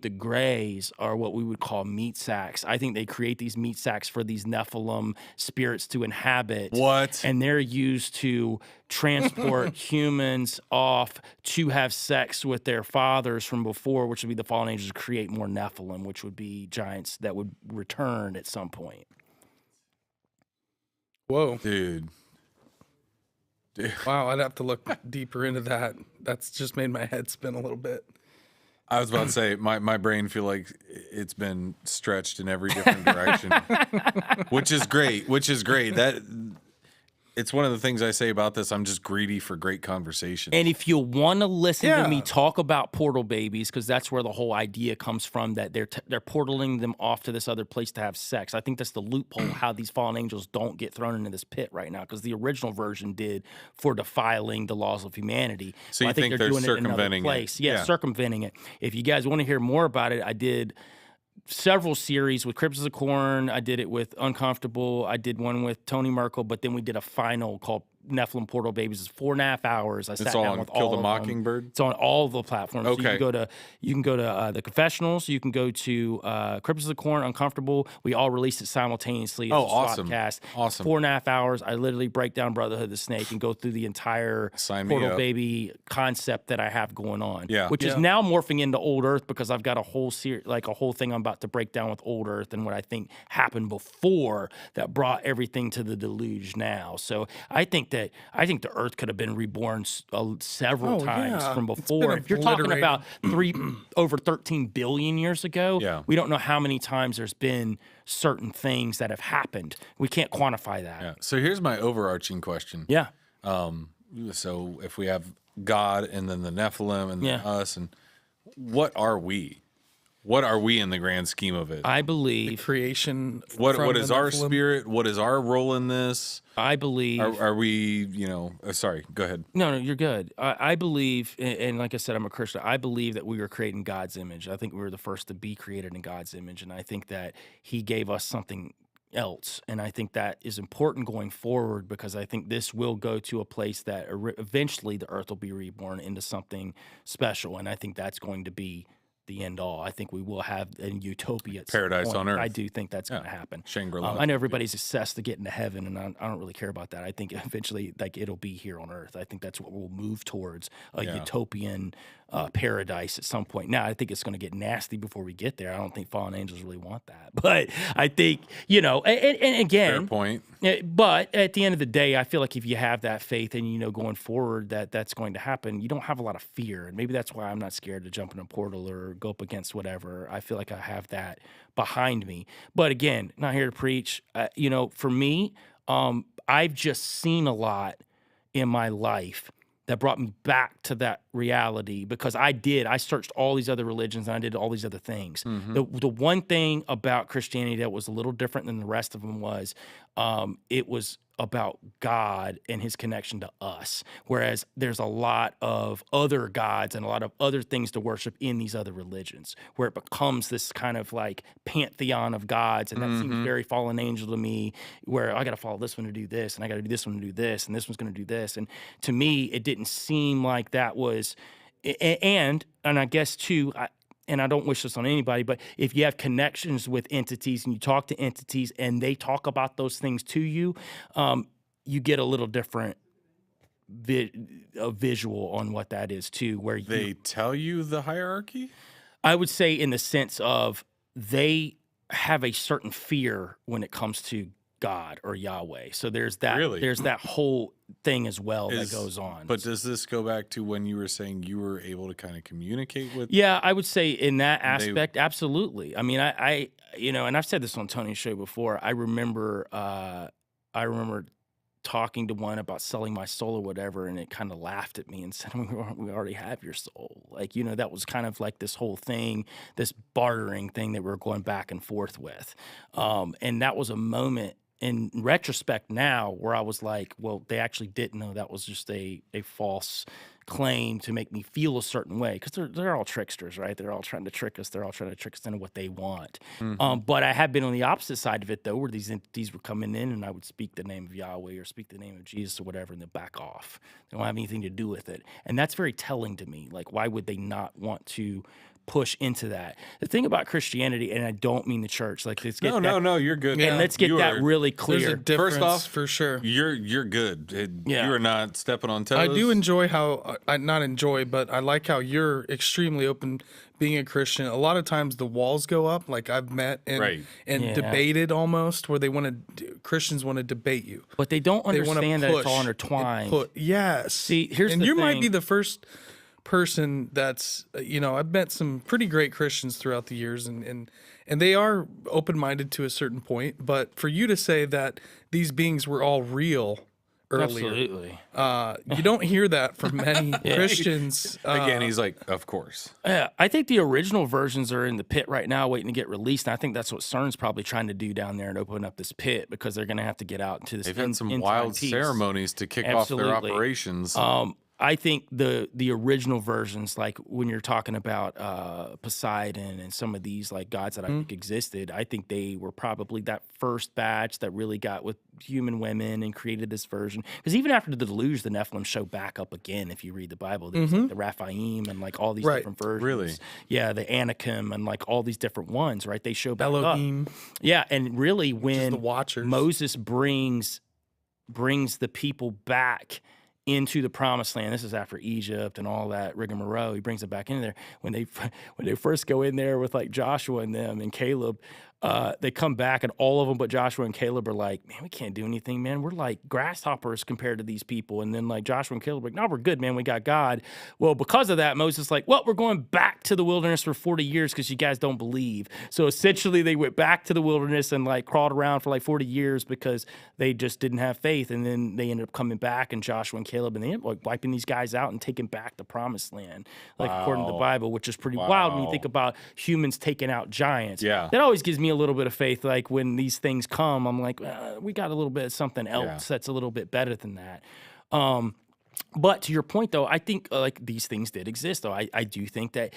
the Greys are what we would call meat sacks. I think they create these meat sacks for these Nephilim spirits to inhabit. What? And they're used to transport humans off to have sex with their fathers from before, which would be the fallen angels, to create more Nephilim, which would be giants that would return at some point. Whoa. Dude. Wow, I'd have to look deeper into that. That's just made my head spin a little bit. I was about to say, my brain feel like it's been stretched in every different direction, which is great. That it's one of the things I say about this. I'm just greedy for great conversation. And if you want to listen to me Yeah. talk about portal babies, because that's where the whole idea comes from, that they're portaling them off to this other place to have sex. I think that's the loophole how these fallen angels don't get thrown into this pit right now, because the original version did for defiling the laws of humanity. So you I think they're doing it in another circumventing it. place. Yeah, Yeah. circumventing it. If you guys want to hear more about it, I did several series with Cryptids of Corn. I did it with Uncomfortable. I did one with Tony Merkel, but then we did a final called Nephilim Portal Babies. It's 4.5 hours. I sat all down on with Kill all the of Mockingbird? Them. It's on all the platforms. Okay. So you can go to the Confessionals. You can go to Cryptids of the Corn, Uncomfortable. We all released it simultaneously. Oh, It's a awesome. Swapcast. Awesome. 4.5 hours. I literally break down Brotherhood of the Snake and go through the entire Sign me Portal up. Baby concept that I have going on. Yeah. Which is Yeah. now morphing into Old Earth, because I've got a whole a whole thing I'm about to break down with Old Earth and what I think happened before that brought everything to the deluge now. So I think the Earth could have been reborn several Oh, times yeah. from It's before. been If you're talking obliterated. about over 13 billion years ago, Yeah. we don't know how many times there's been certain things that have happened. We can't quantify that. Yeah. So here's my overarching question. Yeah. So if we have God and then the Nephilim and then Yeah. us, and what are we? What are we in the grand scheme of it? I believe Creation. What from is the our Nephilim. spirit? What is our role in this? I believe Are we, sorry, go ahead. No, you're good. I believe, and like I said, I'm a Christian. I believe that we were created in God's image. I think we were the first to be created in God's image, and I think that He gave us something else. And I think that is important going forward, because I think this will go to a place that eventually the Earth will be reborn into something special, and I think that's going to be the end all. I think we will have a utopia. At some Paradise point. on Earth. I do think that's going to happen. Shangri-La. I know everybody's obsessed to get into heaven, and I don't really care about that. I think eventually, it'll be here on Earth. I think that's what we'll move towards, a utopian paradise at some point. Now, I think it's going to get nasty before we get there. I don't think fallen angels really want that. But I think, and again, Fair point. but at the end of the day, I feel like if you have that faith and going forward that that's going to happen, you don't have a lot of fear. And maybe that's why I'm not scared to jump in a portal or go up against whatever. I feel like I have that behind me. But again, not here to preach. For me, I've just seen a lot in my life that brought me back to that reality, because I searched all these other religions and I did all these other things. The one thing about Christianity that was a little different than the rest of them was it was about God and His connection to us. Whereas there's a lot of other gods and a lot of other things to worship in these other religions, where it becomes this kind of like pantheon of gods. And that seems very fallen angel to me, where I got to follow this one to do this, and I got to do this one to do this, and this one's going to do this. And to me, it didn't seem like that was, and I guess too, and I don't wish this on anybody, but if you have connections with entities and you talk to entities and they talk about those things to you, you get a little different visual on what that is too. Where They tell you the hierarchy? I would say in the sense of they have a certain fear when it comes to God or Yahweh. So there's that. Really? There's that whole thing as well that goes on. But does this go back to when you were saying you were able to kind of communicate with? Yeah, I would say in that aspect, absolutely. I mean, I and I've said this on Tony's show before. I remember talking to one about selling my soul or whatever, and it kind of laughed at me and said, we already have your soul. Like, that was kind of like this whole thing, this bartering thing that we were going back and forth with. And that was a moment in retrospect now, where I was like, well, they actually didn't know. That was just a false claim to make me feel a certain way, because they're all tricksters, right? They're all trying to trick us. They're all trying to trick us into what they want. But I have been on the opposite side of it, though, where these entities were coming in, and I would speak the name of Yahweh or speak the name of Jesus or whatever, and then back off. They don't have anything to do with it. And that's very telling to me. Like, why would they not want to push into that? The thing about Christianity, and I don't mean the church, like, let's get No, you're good. and let's get that really There's a clear. difference, First off, for sure. You're good. Yeah. You are not stepping on toes. I do enjoy how I not enjoy, but I like how you're extremely open being a Christian. A lot of times the walls go up. Like I've met and Yeah. debated almost, where they want to Christians want to debate you. But they don't They want to understand that it's all push intertwined. Yes. See, here's and the you might thing. be the first person that's I've met some pretty great Christians throughout the years, and they are open-minded to a certain point. But for you to say that these beings were all real earlier, Absolutely. you don't hear that from many Christians. Again, he's like, of course. Yeah, I think the original versions are in the pit right now waiting to get released. And I think that's what CERN's probably trying to do down there and open up this pit, because they're going to have to get out into this. They've had some end-time wild piece. ceremonies to kick off their Absolutely. operations. I think the original versions, like when you're talking about Poseidon and some of these like gods that I think existed, I think they were probably that first batch that really got with human women and created this version. Because even after the deluge, the Nephilim show back up again. If you read the Bible, there's like the Raphaim and like all these different versions. Really? Yeah, the Anakim and like all these different ones, right? They show back Elohim. up. Yeah, and really when the Watchers. Moses brings the people back into the promised land. This is after Egypt and all that rigmarole. He brings it back in there. When they first go in there with like Joshua and them and Caleb, they come back and all of them but Joshua and Caleb are like, man, we can't do anything, man. We're like grasshoppers compared to these people. And then like Joshua and Caleb are like, no, we're good, man. We got God. Well, because of that, Moses is like, well, we're going back to the wilderness for 40 years because you guys don't believe. So essentially they went back to the wilderness and like crawled around for like 40 years because they just didn't have faith. And then they ended up coming back, and Joshua and Caleb, and they ended up like wiping these guys out and taking back the promised land, like according to the Bible, which is pretty wild when you think about humans taking out giants. Yeah. That always gives me a little bit of faith. Like when these things come, I'm like, we got a little bit of something else that's a little bit better than that. But to your point, though, I think like these things did exist, though. I do think that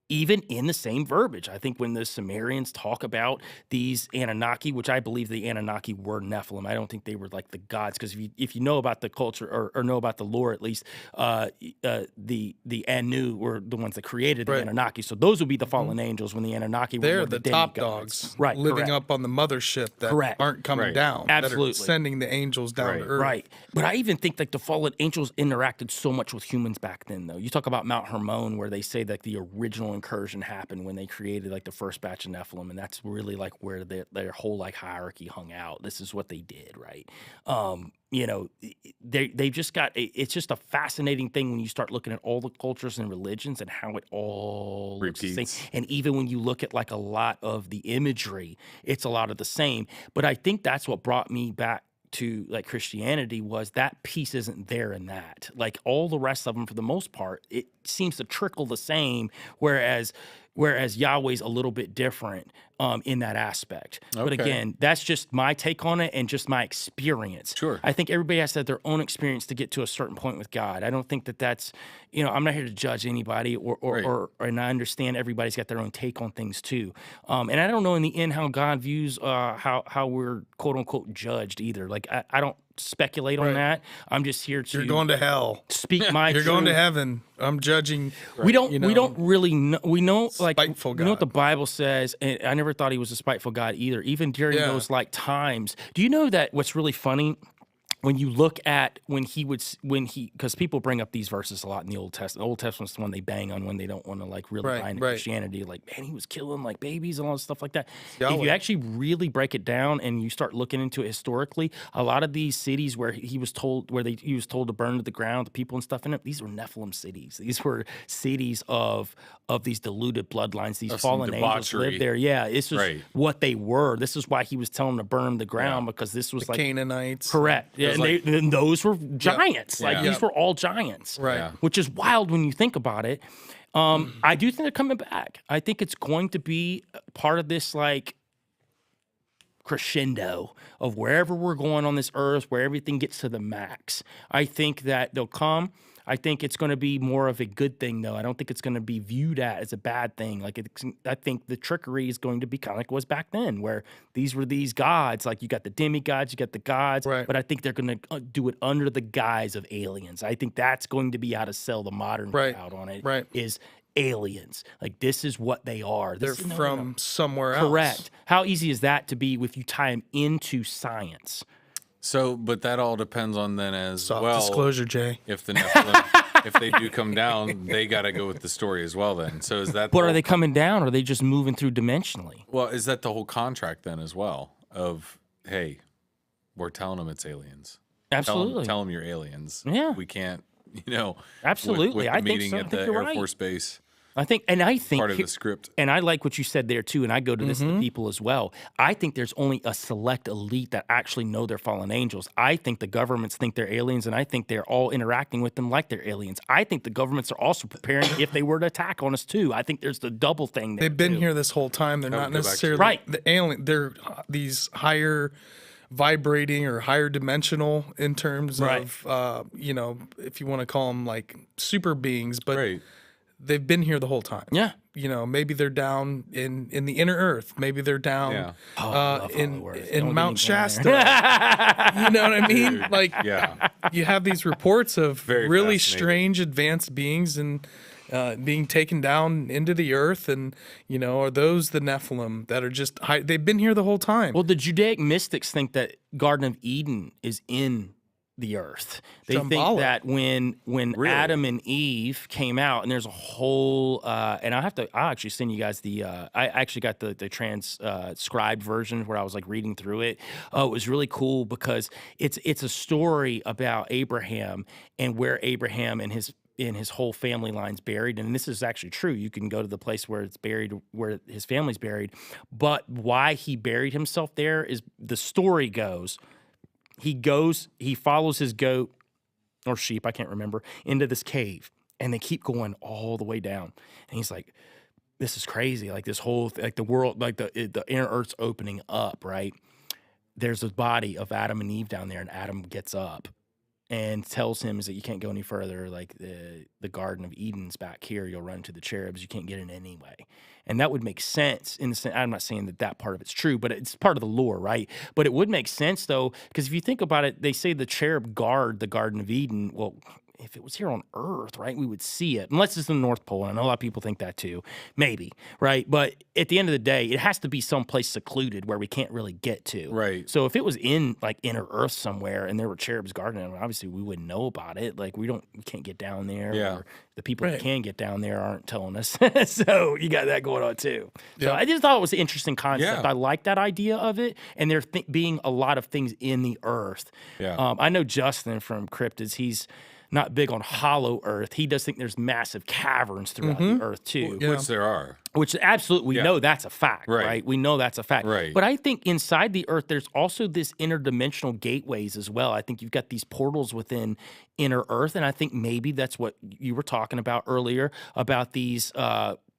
even in the same verbiage, I think when the Sumerians talk about these Anunnaki, which I believe the Anunnaki were Nephilim, I don't think they were like the gods, because if you know about the culture or know about the lore at least, the Anu were the ones that created the Anunnaki. So those would be the fallen angels when the Anunnaki They're were the the top demigods. dogs, Right? living correct. up on the mothership that Correct. aren't coming down. Absolutely. That are sending the angels down to earth. Right. But I even think like the fallen angels interacted so much with humans back then, though. You talk about Mount Hermon, where they say that the original incursion happened when they created like the first batch of Nephilim, and that's really like where their whole like hierarchy hung out. This is what they did, right? They've just got it's just a fascinating thing when you start looking at all the cultures and religions and how it all looks the repeats. same. And even when you look at like a lot of the imagery, it's a lot of the same. But I think that's what brought me back to like Christianity, was that piece isn't there in that. Like all the rest of them, for the most part, it seems to trickle the same, whereas Yahweh's a little bit different in that aspect. But Okay. again, that's just my take on it and just my experience. Sure. I think everybody has to have their own experience to get to a certain point with God. I don't think that that's, I'm not here to judge anybody and I understand everybody's got their own take on things too. And I don't know in the end how God views how we're quote unquote judged either. Like I don't speculate on that. I'm just here to You're going to hell. speak my You're truth. going to heaven. I'm judging. We don't really know. We know like Spiteful we know what God. the Bible says, and I never thought he was a spiteful God either. Even during those like times. Do you know that what's really funny? When you look at because people bring up these verses a lot in the Old Testament. The Old Testament's the one they bang on when they don't want to like really buy into Christianity. Like, man, he was killing like babies and all this stuff like that. If you actually really break it down and you start looking into it historically, a lot of these cities where he was told to burn to the ground, the people and stuff in it, these were Nephilim cities. These were cities of these diluted bloodlines. These fallen angels lived there. Yeah, it's just what they were. This is why he was telling them to burn them to the ground, because this was like Canaanites. correct. Yeah, and those were giants. Like these were all giants. Right. Yeah. Which is wild when you think about it. I do think they're coming back. I think it's going to be part of this like crescendo of wherever we're going on this earth, where everything gets to the max. I think that they'll come. I think it's going to be more of a good thing, though. I don't think it's going to be viewed as a bad thing. Like, I think the trickery is going to be kind of like it was back then, where these were these gods. Like, you got the demigods, you got the gods. Right. But I think they're going to do it under the guise of aliens. I think that's going to be how to sell the modern crowd on it. Right. Is aliens. Like, this is what they are. They're from somewhere else. Correct. How easy is that to be if you tie them into science? So, but that all depends on then as Soft well. disclosure, Jay. If the Nephilim, if they do come down, they got to go with the story as well. Then, so is that? But are they coming down, or are they just moving through dimensionally? Well, is that the whole contract then as well? Of hey, we're telling them it's aliens. Absolutely. Tell them you're aliens. Yeah. We can't. You know. Absolutely. With the I think meeting so. I at think the you're Air right. Force Base. I think Part of the script. And I like what you said there too, and I go to this to people as well. I think there's only a select elite that actually know they're fallen angels. I think the governments think they're aliens, and I think they're all interacting with them like they're aliens. I think the governments are also preparing if they were to attack on us too. I think there's the double thing there. They've been too. here this whole time. They're not go back to- necessarily Right. the alien. They're these higher vibrating or higher dimensional in terms Right. of, you know, if you want to call them like super beings, but Right. they've been here the whole time. Yeah. You know, maybe they're down in the inner earth. Maybe they're down Yeah. Oh, I love in Hollow Earth. Don't in get Mount me Shasta. going there. You know what I mean? Dude, Like, Yeah. you have these reports of Very really fascinating. strange advanced beings and being taken down into the earth, and you know, are those the Nephilim that are just they've been here the whole time? Well, the Judaic mystics think that Garden of Eden is in the earth. They think Shambhala. that when Really? Adam and Eve came out, and there's a whole and I'll actually send you guys the I actually got the transcribed version where I was like reading through it. It was really cool because it's a story about Abraham and where Abraham and his whole family line's buried. And this is actually true. You can go to the place where it's buried, where his family's buried. But why he buried himself there is, the story goes, he follows his goat or sheep, I can't remember, into this cave. And they keep going all the way down. And he's like, this is crazy. Like this whole, like the world, like the inner earth's opening up, right? There's a body of Adam and Eve down there, and Adam gets up and tells him is that you can't go any further. Like the Garden of Eden's back here. You'll run to the cherubs. You can't get in anyway. And that would make sense in the sense. I'm not saying that part of it's true, but it's part of the lore, right? But it would make sense though, because if you think about it, they say the cherub guard the Garden of Eden. Well, if it was here on Earth, right, we would see it, unless it's in the North Pole. And I know a lot of people think that too, maybe, right? But at the end of the day, it has to be someplace secluded where we can't really get to. Right. So if it was in like inner Earth somewhere and there were cherubs guarding it, obviously we wouldn't know about it. Like we can't get down there. Yeah. Or the people that Right. can get down there aren't telling us. So you got that going on too. So Yeah. I just thought it was an interesting concept. Yeah. I like that idea of it, and there being a lot of things in the Earth. Yeah. I know Justin from Cryptids. He's not big on hollow Earth. He does think there's massive caverns throughout the Earth too. Yeah. Which there are. Which absolutely, we Yeah. know that's a fact, Right. right? We know that's a fact. Right. But I think inside the Earth, there's also this interdimensional gateways as well. I think you've got these portals within inner Earth, and I think maybe that's what you were talking about earlier about these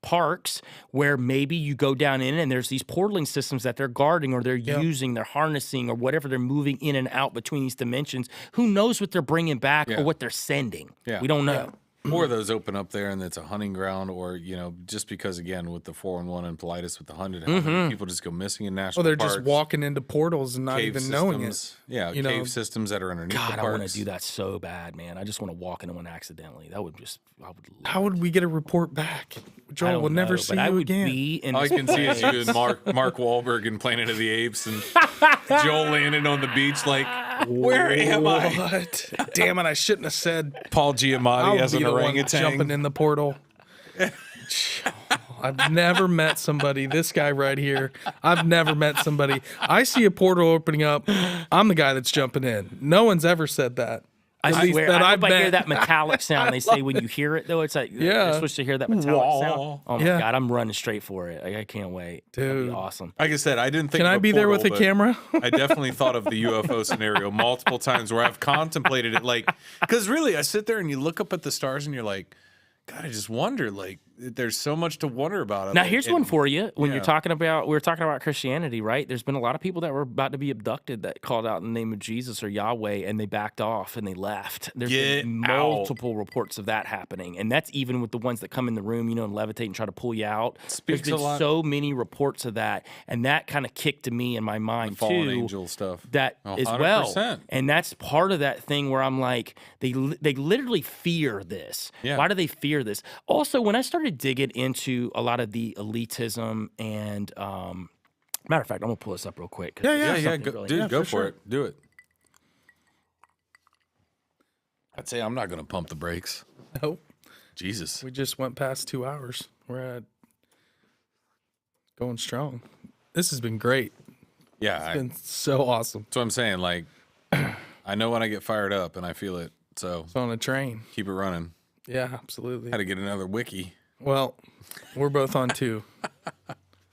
parks where maybe you go down in and there's these portaling systems that they're guarding or they're using, they're harnessing or whatever, they're moving in and out between these dimensions. Who knows what they're bringing back Yeah. or what they're sending? Yeah. We don't know. Or those open up there and it's a hunting ground, or, you know, just because, again, with the 411 and Politis with the hunted, how many people just go missing in national Well, they're parks. just walking into portals and not cave even knowing it. systems. Yeah, you cave know. systems that are underneath God, the I parks. want to do that so bad, man. I just want to walk into one accidentally. That would just, I would love How would we get a report back? I Joel don't will never know, see but I you would again. be in All I this can see is you place. and Mark Wahlberg in Planet of the Apes, and Joel landing on the beach like, where am I? What? Damn it! I shouldn't have said. Paul Giamatti I'll as be an the one orangutan. jumping in the portal. I've never met somebody. This guy right here. I've never met somebody. I see a portal opening up. I'm the guy that's jumping in. No one's ever said that. I At least swear, that I I've hope I hear met. that metallic sound. They say when you hear it, though, it's like Yeah. you're supposed to hear that metallic sound. Wah. Oh my Yeah. God, I'm running straight for it. I can't wait. That'd Dude. be awesome. Like I said, I didn't think. Can of I a be there with a portal, but camera? I definitely thought of the UFO scenario multiple times where I've contemplated it, like, because really, I sit there and you look up at the stars and you're like, God, I just wonder, like, there's so much to wonder about. Now, here's one for you. When yeah. we were talking about Christianity, right? There's been a lot of people that were about to be abducted that called out in the name of Jesus or Yahweh, and they backed off and they left. There's been multiple reports of that happening, and that's even with the ones that come in the room, and levitate and try to pull you out. There's been so many reports of that, and that kind of kicked to me in my mind the fallen too. Angel stuff. That as well, and that's part of that thing where I'm like, they literally fear this. Yeah. Why do they fear this? Also, when I started digging into a lot of the elitism and matter of fact, I'm gonna pull this up real quick. Yeah. Go for it. Do it. I'd say I'm not gonna pump the brakes. Nope. Jesus. We just went past 2 hours. We're at going strong. This has been great. Yeah. It's been so awesome. That's what I'm saying. Like, I know when I get fired up and I feel it. So It's on a train. keep it running. Yeah, absolutely. Had to get another wiki. Well, we're both on 2.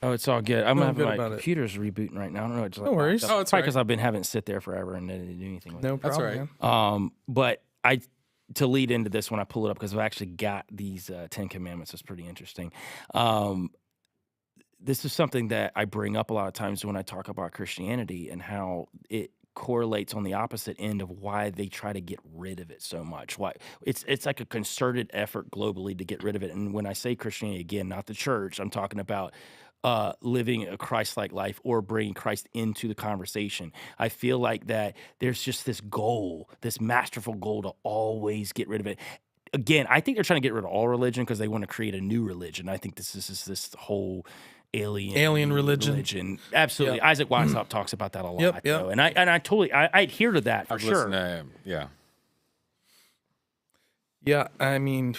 Oh, it's all good. I'm Feeling having good my about it. computer's rebooting right now. I don't know. It's No worries. Oh, it's probably all right. because I've been having it sit there forever and didn't do anything with it. No That's problem. all right. Man. But to lead into this when I pull it up, because I've actually got these 10 commandments. It's pretty interesting. This is something that I bring up a lot of times when I talk about Christianity and how it correlates on the opposite end of why they try to get rid of it so much. Why it's like a concerted effort globally to get rid of it. And when I say Christianity, again, not the church, I'm talking about living a Christ-like life or bringing Christ into the conversation. I feel like that there's just this goal, this masterful goal to always get rid of it. Again, I think they're trying to get rid of all religion because they want to create a new religion. I think this is this whole alien religion. Absolutely. Yep. Isaac Weishaupt talks about that a lot. Yep. Though. And I totally adhere to that for sure. Yeah. Yeah, I mean,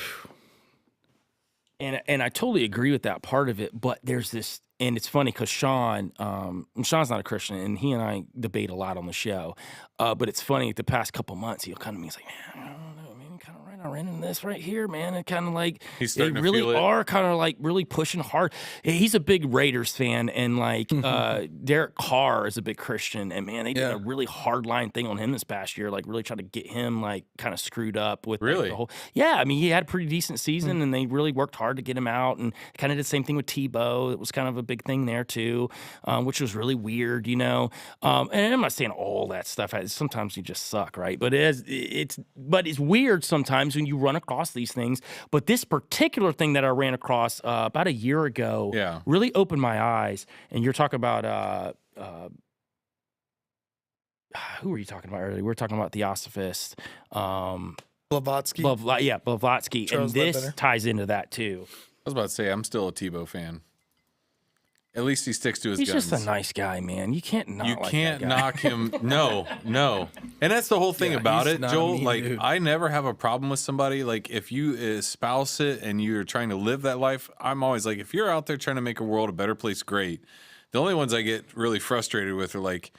And I totally agree with that part of it, but there's this, and it's funny because Sean's not a Christian, and he and I debate a lot on the show. But it's funny, the past couple months, he'll come to me, he's like, man, I don't know, man, kind of I ran into this right here, man. And kind of like they really are kind of like really pushing hard. He's a big Raiders fan, and like Derek Carr is a big Christian, and man, they did a really hard line thing on him this past year, like really trying to get him like kind of screwed up with like, the whole. Yeah, I mean, he had a pretty decent season, and they really worked hard to get him out, and kind of did the same thing with Tebow. It was kind of a big thing there too, which was really weird, you know. And I'm not saying all that stuff. Sometimes you just suck, right? But it's weird sometimes when you run across these things. But this particular thing that I ran across about a year ago really opened my eyes. And you're talking about who were you talking about earlier? We were talking about Theosophist. Blavatsky. Blavatsky. Charles And this Ledbetter. ties into that too. I was about to say, I'm still a Tebow fan. At least he sticks to his He's guns. just a nice guy, man. You can't knock You like can't that guy. knock him. No. And that's the whole thing about he's it, not a Joel. mean Like, dude. I never have a problem with somebody. Like, if you espouse it and you're trying to live that life, I'm always like, if you're out there trying to make a world a better place, great. The only ones I get really frustrated with are like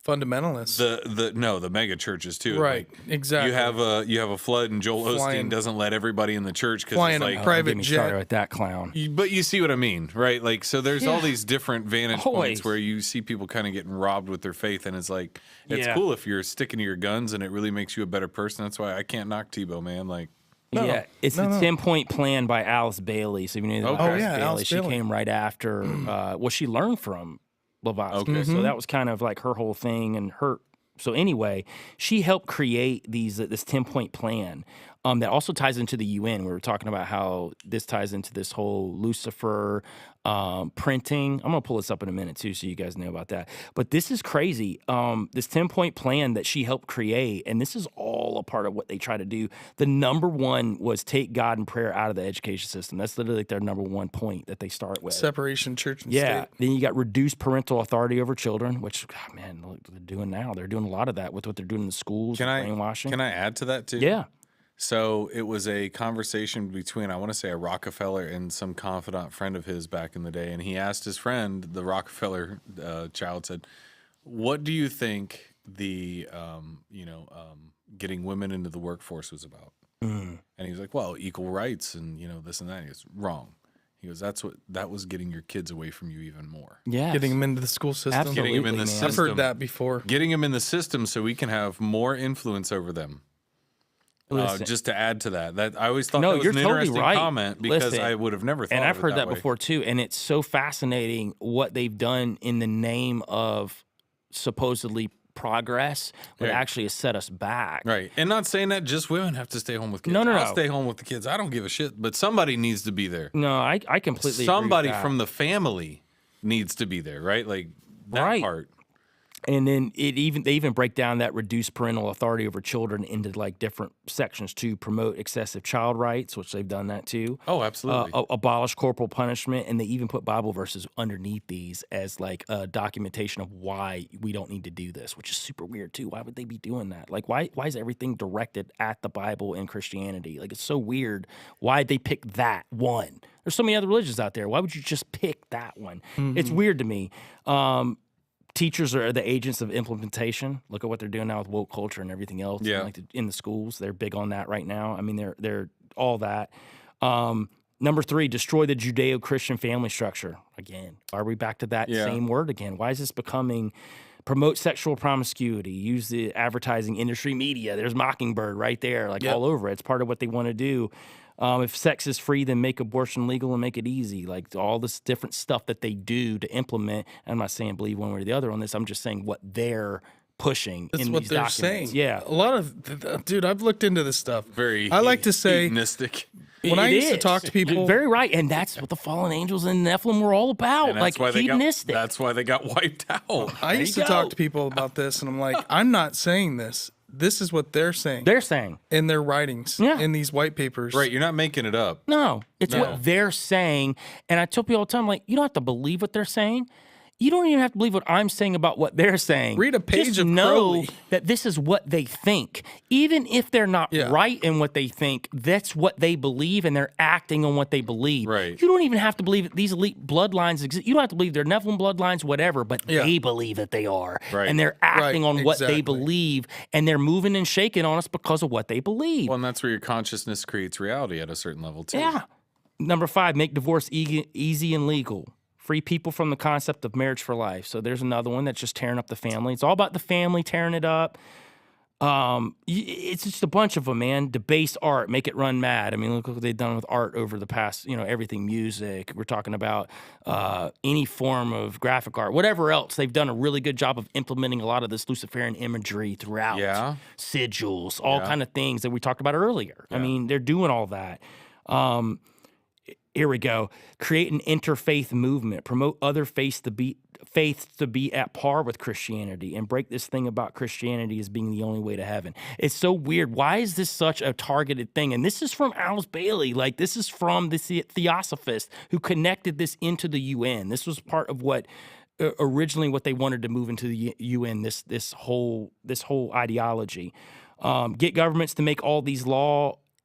Fundamentalists. the mega churches too. Right, Like, exactly. You have a flood and Joel Flying- Osteen doesn't let everybody in the church because flying it's a like private Get me jet. started with that clown. but you see what I mean, right? Like, so there's all these different vantage Always. points where you see people kind of getting robbed with their faith, and it's like, it's Yeah. cool if you're sticking to your guns and it really makes you a better person. That's why I can't knock Tebow, man. Like, Yeah, it's the 10-point plan by Alice Bailey. So if you know about Okay. Alice Bailey, Alice she Bailey. came right after. Well, she learned from Blavatsky, Okay. so that was kind of like her whole thing and her. So anyway, she helped create this 10-point plan that also ties into the UN. We were talking about how this ties into this whole Lucifer printing. I'm gonna pull this up in a minute too, so you guys know about that. But this is crazy. This 10-point plan that she helped create, and this is all a part of what they try to do. The number one was take God and prayer out of the education system. That's literally like their number one point that they start with. Separation church and Yeah. state. Then you got reduced parental authority over children, which, God, man, look what they're doing now. They're doing a lot of that with what they're doing in the schools, brainwashing. Can I add to that too? Yeah. So it was a conversation between, I want to say, a Rockefeller and some confidant friend of his back in the day. And he asked his friend, the Rockefeller child, said, what do you think the, getting women into the workforce was about? And he was like, well, equal rights and, this and that. He goes, wrong. He goes, that was getting your kids away from you even more. Yeah. Getting them into the school system. Absolutely, Getting them in the man. system. I've heard that before. Getting them in the system so we can have more influence over them. Listen. Just to add to that I always thought No, that was you're an totally interesting right. comment because Listen, I would have never thought and of I've it heard that way. before too, and it's so fascinating what they've done in the name of supposedly progress, but Right. actually has set us back. Right. And not saying that just women have to stay home with kids. No. I'll stay home with the kids. I don't give a shit. But somebody needs to be there. No, I completely Somebody agree with from the family needs to be there, right? Like that Right. part. And then they even break down that reduced parental authority over children into like different sections to promote excessive child rights, which they've done that too. Oh, absolutely. Abolish corporal punishment, and they even put Bible verses underneath these as like a documentation of why we don't need to do this, which is super weird too. Why would they be doing that? Like, why is everything directed at the Bible and Christianity? Like, it's so weird. Why'd they pick that one? There's so many other religions out there. Why would you just pick that one? It's weird to me. Teachers are the agents of implementation. Look at what they're doing now with woke culture and everything else. Yeah. Like in the schools, they're big on that right now. I mean, they're all that. Number 3, destroy the Judeo-Christian family structure. Again, are we back to that same word again? Why is this becoming promote sexual promiscuity? Use the advertising industry media. There's Mockingbird right there, like all over it. It's part of what they want to do. If sex is free, then make abortion legal and make it easy. Like all this different stuff that they do to implement. I'm not saying believe one way or the other on this. I'm just saying what they're pushing That's in what these they're documents. saying. Yeah. A lot of, dude, I've looked into this stuff. Very I like to say, hedonistic. when I It used to is. talk to people, You're very right, and that's what the fallen angels and Nephilim were all about. And Like hedonistic. that's why they got wiped out. I used to you talk go. to people about this, and I'm like, I'm not saying this. This is what they're saying They're saying. in their writings, Yeah. in these white papers. Right, you're not making it up. No, it's what they're saying. And I tell people all the time, like, you don't have to believe what they're saying. You don't even have to believe what I'm saying about what they're saying. Read a page Just of know Crowley. that this is what they think. Even if they're not Yeah. right in what they think, that's what they believe, and they're acting on what they believe. Right. You don't even have to believe that these elite bloodlines exist. You don't have to believe they're Nephilim bloodlines, whatever, but Yeah. they believe that they are. Right. And they're acting on what they exactly. believe, and they're moving and shaking on us because of what they believe. Well, and that's where your consciousness creates reality at a certain level too. Yeah. Number 5, make divorce easy and legal. Free people from the concept of marriage for life. So there's another one that's just tearing up the family. It's all about the family, tearing it up. It's just a bunch of them, man. Debase art, make it run mad. I mean, look what they've done with art over the past, everything, music. We're talking about any form of graphic art, whatever else. They've done a really good job of implementing a lot of this Luciferian imagery throughout. Yeah. Sigils, all kind of things that we talked about earlier. I mean, they're doing all that. Here we go. Create an interfaith movement. Promote other faiths to be at par with Christianity, and break this thing about Christianity as being the only way to heaven. It's so weird. Why is this such a targeted thing? And this is from Alice Bailey. Like, this is from the Theosophist who connected this into the UN. This was part of what originally what they wanted to move into the UN. This whole ideology. Get governments to make all these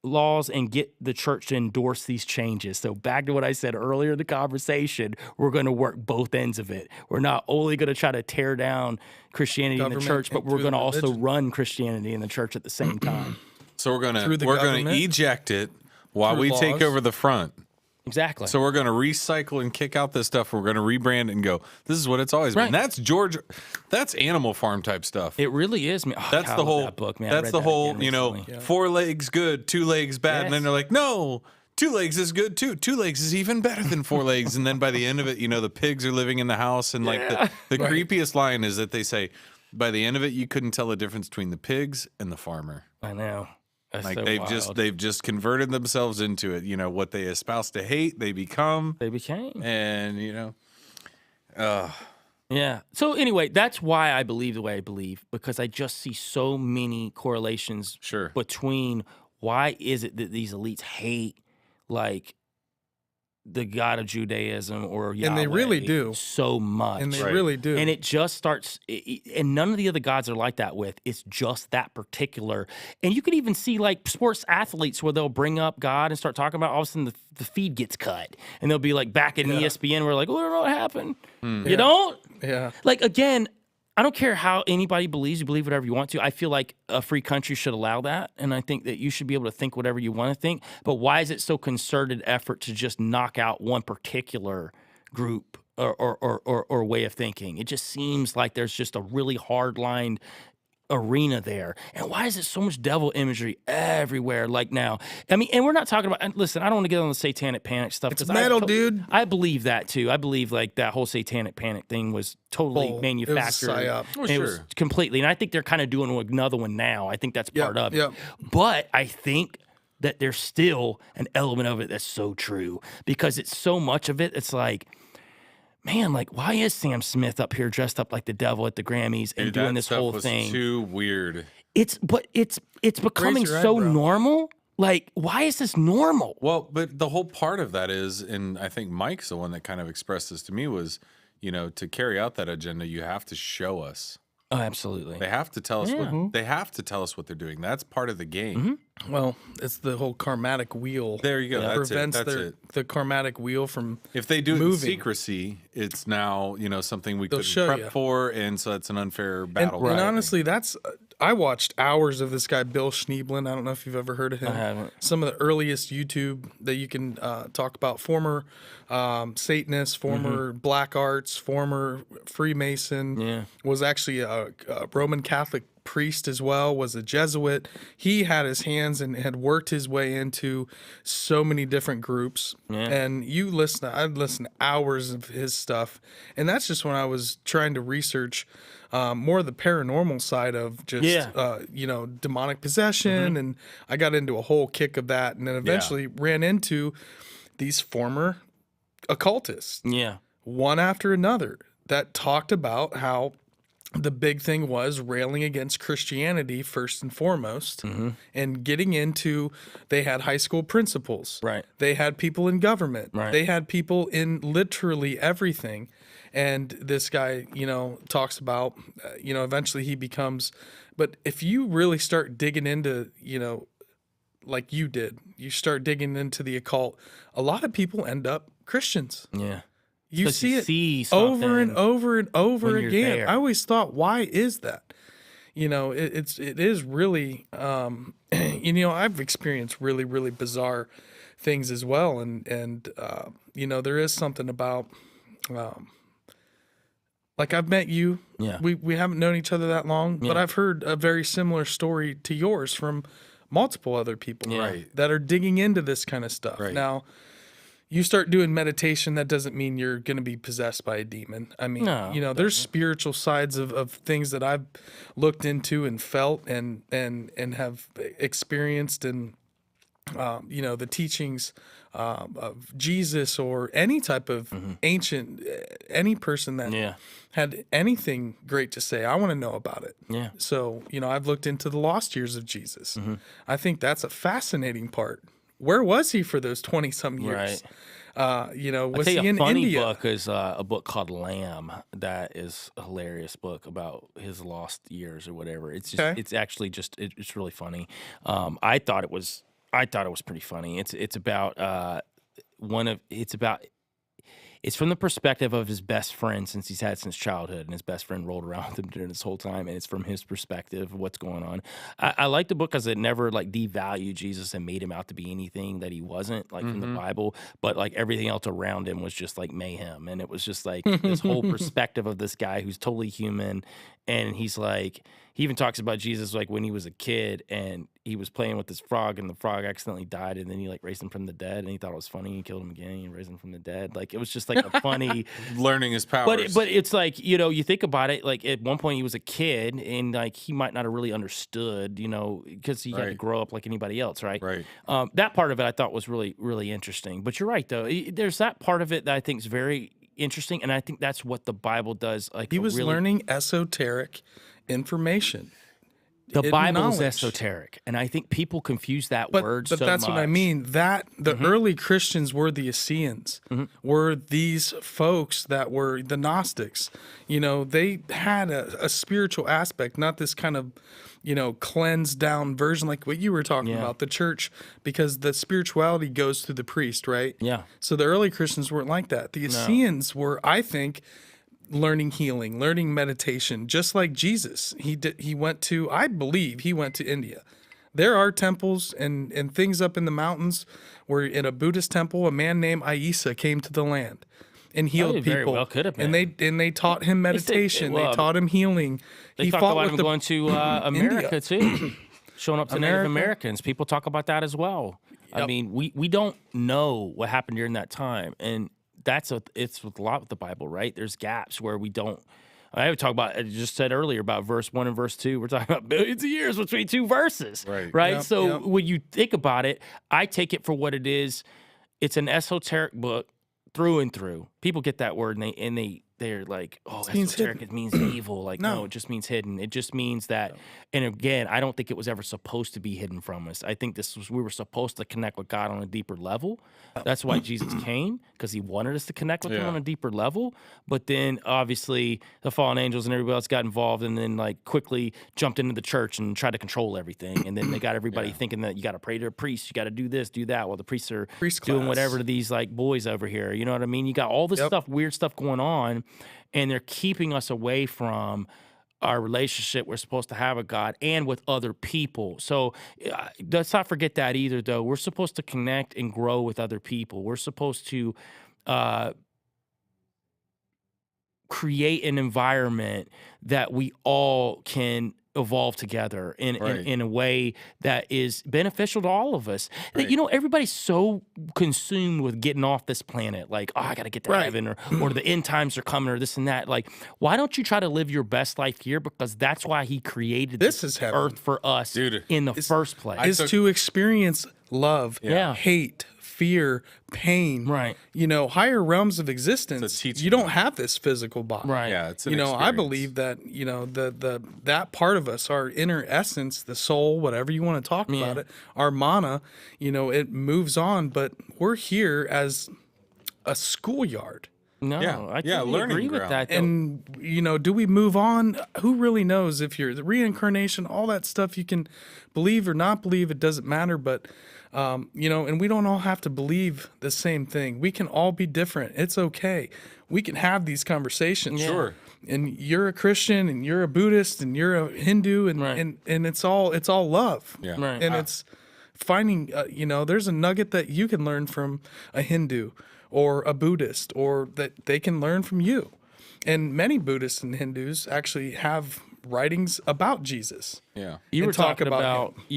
laws and get the church to endorse these changes. So back to what I said earlier in the conversation, we're going to work both ends of it. We're not only going to try to tear down Christianity in the Government church, but and we're through going to the also religion. run Christianity in the church at the same time. So we're Through the gonna government? eject it while Through we take laws? over the front. Exactly. So we're gonna recycle and kick out this stuff. We're gonna rebrand it and go, this is what it's always Right. been. That's Animal Farm type stuff. it really is. Man. Oh, That's God, I the love whole that book, man. I That's read the that whole, again recently. 4 legs good, 2 legs bad. And then Yes. they're like, no, 2 legs is good too. 2 legs is even better than 4 legs. And then by the end of it, the pigs are living in the house. And like the creepiest line is that they say, by the end of it, you couldn't tell the difference between the pigs and the farmer. I know. That's Like so wild. they've just converted themselves into it. What they espouse to hate, they become. They became. And Yeah. So anyway, that's why I believe the way I believe, because I just see so many correlations Sure. between why is it that these elites hate like the God of Judaism or Yahweh And they really do. so much. And they Right. really do. And it just starts, and none of the other gods are like that with. It's just that particular. And you could even see like sports athletes where they'll bring up God and start talking about, all of a sudden the feed gets cut. And they'll be like back in ESPN, we're like, oh, I don't know what happened. You don't? yeah. Like, again, I don't care how anybody believes. You believe whatever you want to. I feel like a free country should allow that. And I think that you should be able to think whatever you want to think. But why is it so concerted effort to just knock out one particular group or way of thinking? It just seems like there's just a really hard-lined arena there, and why is it so much devil imagery everywhere like now? I mean, and we're not talking about, and listen, I don't want to get on the satanic panic stuff. It's metal, dude. I believe that too. I believe like that whole satanic panic thing was totally manufactured. It was a psyop. Oh, It sure. was completely, and I think they're kind of doing another one now. I think that's part of it. yep. But I think that there's still an element of it that's so true, because it's so much of it. It's like, man, like, why is Sam Smith up here dressed up like the devil at the Grammys and Dude, doing that this stuff whole was thing? too weird. It's becoming your so eyebrow. normal. Like, why is this normal? Well, but the whole part of that is, and I think Mike's the one that kind of expressed this to me, was, to carry out that agenda, you have to show us. Oh, absolutely. They have to tell us what they have to tell us what they're doing. That's part of the game. Well, it's the whole karmatic wheel. There you go. That's prevents it. That's it. the karmatic wheel from If they do it in moving. secrecy, it's now something we couldn't show prep you. for, and so it's an unfair battle. And honestly, that's I watched hours of this guy Bill Schneeblen. I don't know if you've ever heard of him. I haven't. Some of the earliest YouTube that you can talk about, former Satanist, former Black Arts, former Freemason. Yeah. Was actually a Roman Catholic priest as well, was a Jesuit. He had his hands and had worked his way into so many different groups. Yeah. And I'd listen to hours of his stuff. And that's just when I was trying to research more of the paranormal side of just, demonic possession. And I got into a whole kick of that, and then eventually ran into these former occultists, Yeah. one after another, that talked about how the big thing was railing against Christianity first and foremost, and getting into, they had high school principals. Right. They had people in government. Right. They had people in literally everything. And this guy, talks about, eventually he becomes, but if you really start digging into, like you did, you start digging into the occult, a lot of people end up Christians. Yeah. You 'Cause see you it see over and something over and over when you're again. there. I always thought, why is that? It is really, I've experienced really, really bizarre things as well. And there is something about, like, I've met you. Yeah. We haven't known each other that long, but I've heard a very similar story to yours from multiple other people Right. that are digging into this kind of stuff. Right. Now, you start doing meditation, that doesn't mean you're going to be possessed by a demon. I mean, No, there's spiritual sides of things that I've looked into and felt and have experienced, and the teachings of Jesus or any type of ancient, any person that had anything great to say. I want to know about it. Yeah. So, I've looked into the lost years of Jesus. I think that's a fascinating part. Where was he for those 20-some years? Right. Was I'll tell he you, in a funny India? book is a book called Lamb. That is a hilarious book about his lost years or whatever. It's just, Okay. it's actually just, it's really funny. I thought it was pretty funny. It's about it's from the perspective of his best friend since childhood, and his best friend rolled around with him during this whole time, and it's from his perspective of what's going on. I like the book because it never like devalued Jesus and made him out to be anything that he wasn't, like from the Bible, but like everything else around him was just like mayhem, and it was just like this whole perspective of this guy who's totally human, and he's like, he even talks about Jesus like when he was a kid and he was playing with this frog, and the frog accidentally died, and then he like raised him from the dead, and he thought it was funny. He killed him again. He raised him from the dead. Like, it was just like a funny. Learning his powers. But it's like, you think about it. Like, at one point he was a kid, and like he might not have really understood, because he had to Right. grow up like anybody else, right? Right. That part of it I thought was really, really interesting. But you're right, though. There's that part of it that I think is very interesting, and I think that's what the Bible does. Like, He was really, learning esoteric information. the hidden Bible is knowledge. esoteric, and I think people confuse that But word. but so that's what I much. mean. That the early Christians were the Essenes, were these folks that were the Gnostics. They had a spiritual aspect, not this kind of cleansed down version like what you were talking Yeah. about, the church, because the spirituality goes through the priest, right? Yeah. So the early Christians weren't like that. The Essenes were, I think, learning healing, learning meditation, just like Jesus. He went to, I believe he went to India. There are temples and things up in the mountains where in a Buddhist temple, a man named Ayesa came to the land. and healed it very people. well could have been. And they taught him meditation. They, well, taught him healing. They He talk fought about with him the going to America too, showing up to Native Americans. People talk about that as well. I mean, we don't know what happened during that time, and it's with a lot with the Bible, right? There's gaps where we don't. I would talk about. I just said earlier about verse 1 and verse 2. We're talking about billions of years between two verses, right? Yep, So yep. when you think about it, I take it for what it is. It's an esoteric book through and through. People get that word and they're like, oh, esoteric, it means evil. Like, no, it just means hidden. It just means that, and again, I don't think it was ever supposed to be hidden from us. I think we were supposed to connect with God on a deeper level. That's why Jesus came, because he wanted us to connect with him on a deeper level. But then, obviously, the fallen angels and everybody else got involved and then, like, quickly jumped into the church and tried to control everything. And then they got everybody thinking that you got to pray to a priest, you got to do this, do that, while the priests are doing whatever to these, like, boys over here. You know what I mean? You got all this stuff, weird stuff going on, and they're keeping us away from our relationship we're supposed to have with God and with other people. So let's not forget that either, though. We're supposed to connect and grow with other people. We're supposed to create an environment that we all can evolve together in a way that is beneficial to all of us. You know, everybody's so consumed with getting off this planet, like, oh, I got to get to heaven, or the end times are coming, or this and that. Like, why don't you try to live your best life here? Because that's why he created this earth for us in the first place. Is to experience love, hate, fear, pain. Right. You know, higher realms of existence. You don't have this physical body. Right. Yeah, it's an I experience. believe that, that part of us, our inner essence, the soul, whatever you want to talk about it, our mana, it moves on, but we're here as a schoolyard. No, I totally agree with that. Though. And, do we move on? Who really knows if you're the reincarnation, all that stuff you can believe or not believe, it doesn't matter. But, and we don't all have to believe the same thing. We can all be different. It's okay. We can have these conversations. Sure. And you're a Christian and you're a Buddhist and you're a Hindu and it's all love. Yeah. Right. And it's finding, there's a nugget that you can learn from a Hindu or a Buddhist, or that they can learn from you. And many Buddhists and Hindus actually have writings about Jesus. Yeah. You were talk talking about about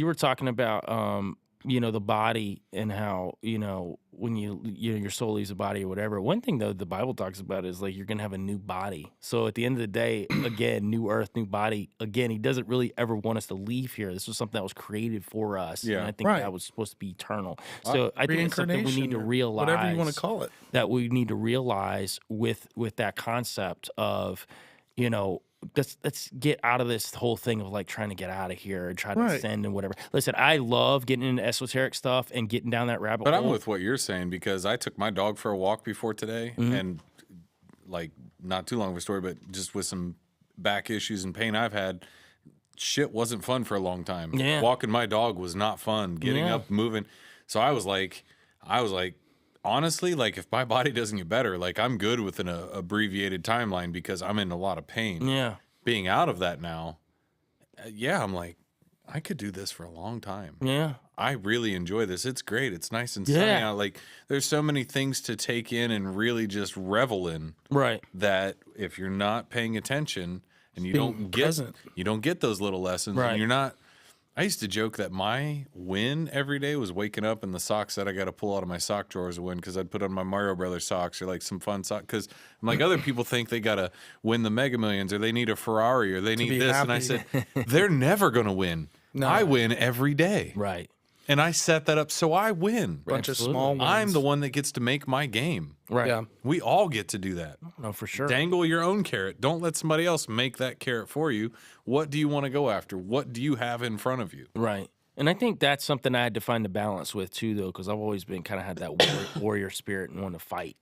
the body and how, when your soul leaves the body or whatever. One thing though the Bible talks about is like you're gonna have a new body. So at the end of the day, again, new earth, new body. Again, he doesn't really ever want us to leave here. This was something that was created for us. Yeah. And I think that was supposed to be eternal. So I think it's something we need to realize. Whatever you want to call it. That we need to realize with that concept of, let's get out of this whole thing of like trying to get out of here and try to ascend and whatever. Listen, I love getting into esoteric stuff and getting down that rabbit hole. But I'm with what you're saying, because I took my dog for a walk before today, and like not too long of a story, but just with some back issues and pain I've had, shit wasn't fun for a long time. Yeah. Walking my dog was not fun. Getting up, moving. So I was like, honestly, like if my body doesn't get better, like I'm good with an abbreviated timeline because I'm in a lot of pain. Yeah. Being out of that now, I'm like, I could do this for a long time. Yeah. I really enjoy this. It's great. It's nice and sunny out. Like there's so many things to take in and really just revel in. Right. That if you're not paying attention and you don't get those little lessons, and you're not. I used to joke that my win every day was waking up and the socks that I got to pull out of my sock drawers to win, because I'd put on my Mario Brothers socks or like some fun socks. Because I'm like, other people think they got to win the Mega Millions or they need a Ferrari or they need this. happy. And I said, they're never going to win. No. I win every day. Right. And I set that up so I win. Bunch of small ones. I'm the one that gets to make my game. Right. Yeah. We all get to do that. No, for sure. Dangle your own carrot. Don't let somebody else make that carrot for you. What do you want to go after? What do you have in front of you? Right. And I think that's something I had to find the balance with too, though, because I've always been kind of had that warrior spirit and want to fight.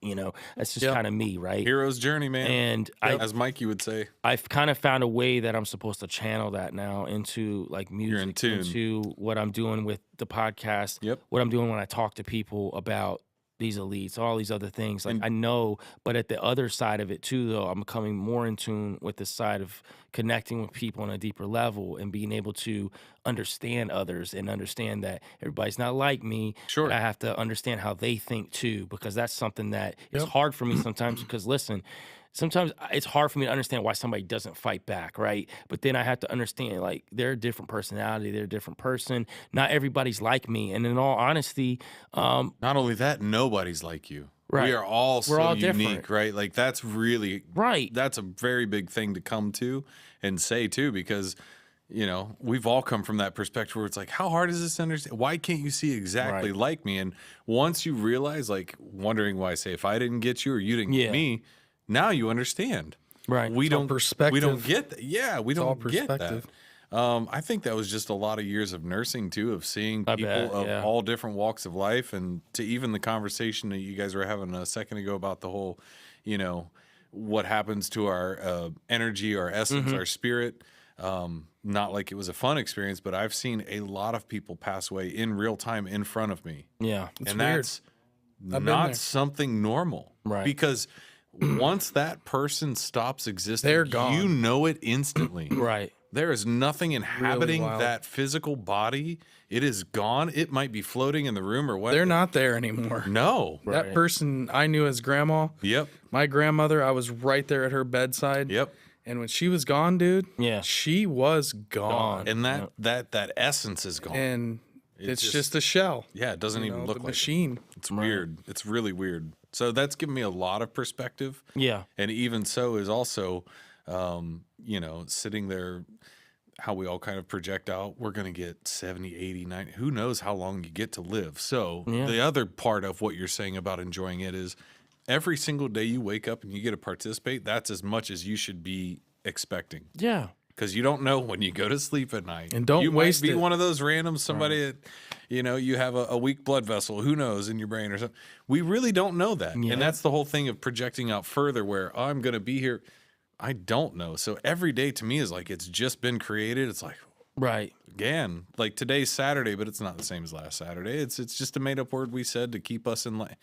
That's just kind of me, right? Hero's journey, man. And as Mikey would say, I've kind of found a way that I'm supposed to channel that now into like music, You're in tune. into what I'm doing with the podcast, Yep. what I'm doing when I talk to people about these elites, all these other things. Like, I know, but at the other side of it too, though, I'm becoming more in tune with the side of connecting with people on a deeper level and being able to understand others and understand that everybody's not like me. Sure. But I have to understand how they think too, because that's something that is hard for me sometimes. Because listen, sometimes it's hard for me to understand why somebody doesn't fight back, right? But then I have to understand, like, they're a different personality, they're a different person. Not everybody's like me. And in all honesty, Not only that, nobody's like you. Right. We are all We're all unique, different. right? Like, that's really right. that's a very big thing to come to and say too, because we've all come from that perspective where it's like, how hard is this to understand? Why can't you see exactly like me? And once you realize, like, wondering why, say, if I didn't get you or you didn't get me, now you understand. Right. We It's all don't perspective. We don't get that. Yeah, we all don't get that. perspective. I think that was just a lot of years of nursing too, of seeing people of all different walks of life, and to even the conversation that you guys were having a second ago about the whole, what happens to our energy, our essence, our spirit. Not like it was a fun experience, but I've seen a lot of people pass away in real time in front of me. Yeah. It's And weird. that's I've been there. not something normal. Right. Because once that person stops existing, They're gone. you know it instantly. Right. There is nothing inhabiting wild. that physical body. It is gone. It might be floating in the room or what. They're not there anymore. No. Right. That person I knew as grandma, Yep. my grandmother, I was right there at her bedside. Yep. And when she was gone, dude, Yeah. she was gone. And that essence is gone. And it's just- just a shell. Yeah, it doesn't even The look like it. machine. It's weird. It's really weird. So that's given me a lot of perspective. Yeah. And even so is also, sitting there, how we all kind of project out, we're going to get 70, 80, 90, who knows how long you get to live. So the other part of what you're saying about enjoying it is every single day you wake up and you get to participate, that's as much as you should be expecting. Yeah. Because you don't know when you go to sleep at night. And don't you waste might be it. one of those random somebody that, you have a weak blood vessel, who knows, in your brain or something. We really don't know that. Yeah. And that's the whole thing of projecting out further where I'm going to be here. I don't know. So every day to me is like it's just been created. It's like, Right. again, like today's Saturday, but it's not the same as last Saturday. It's just a made up word we said to keep us in line.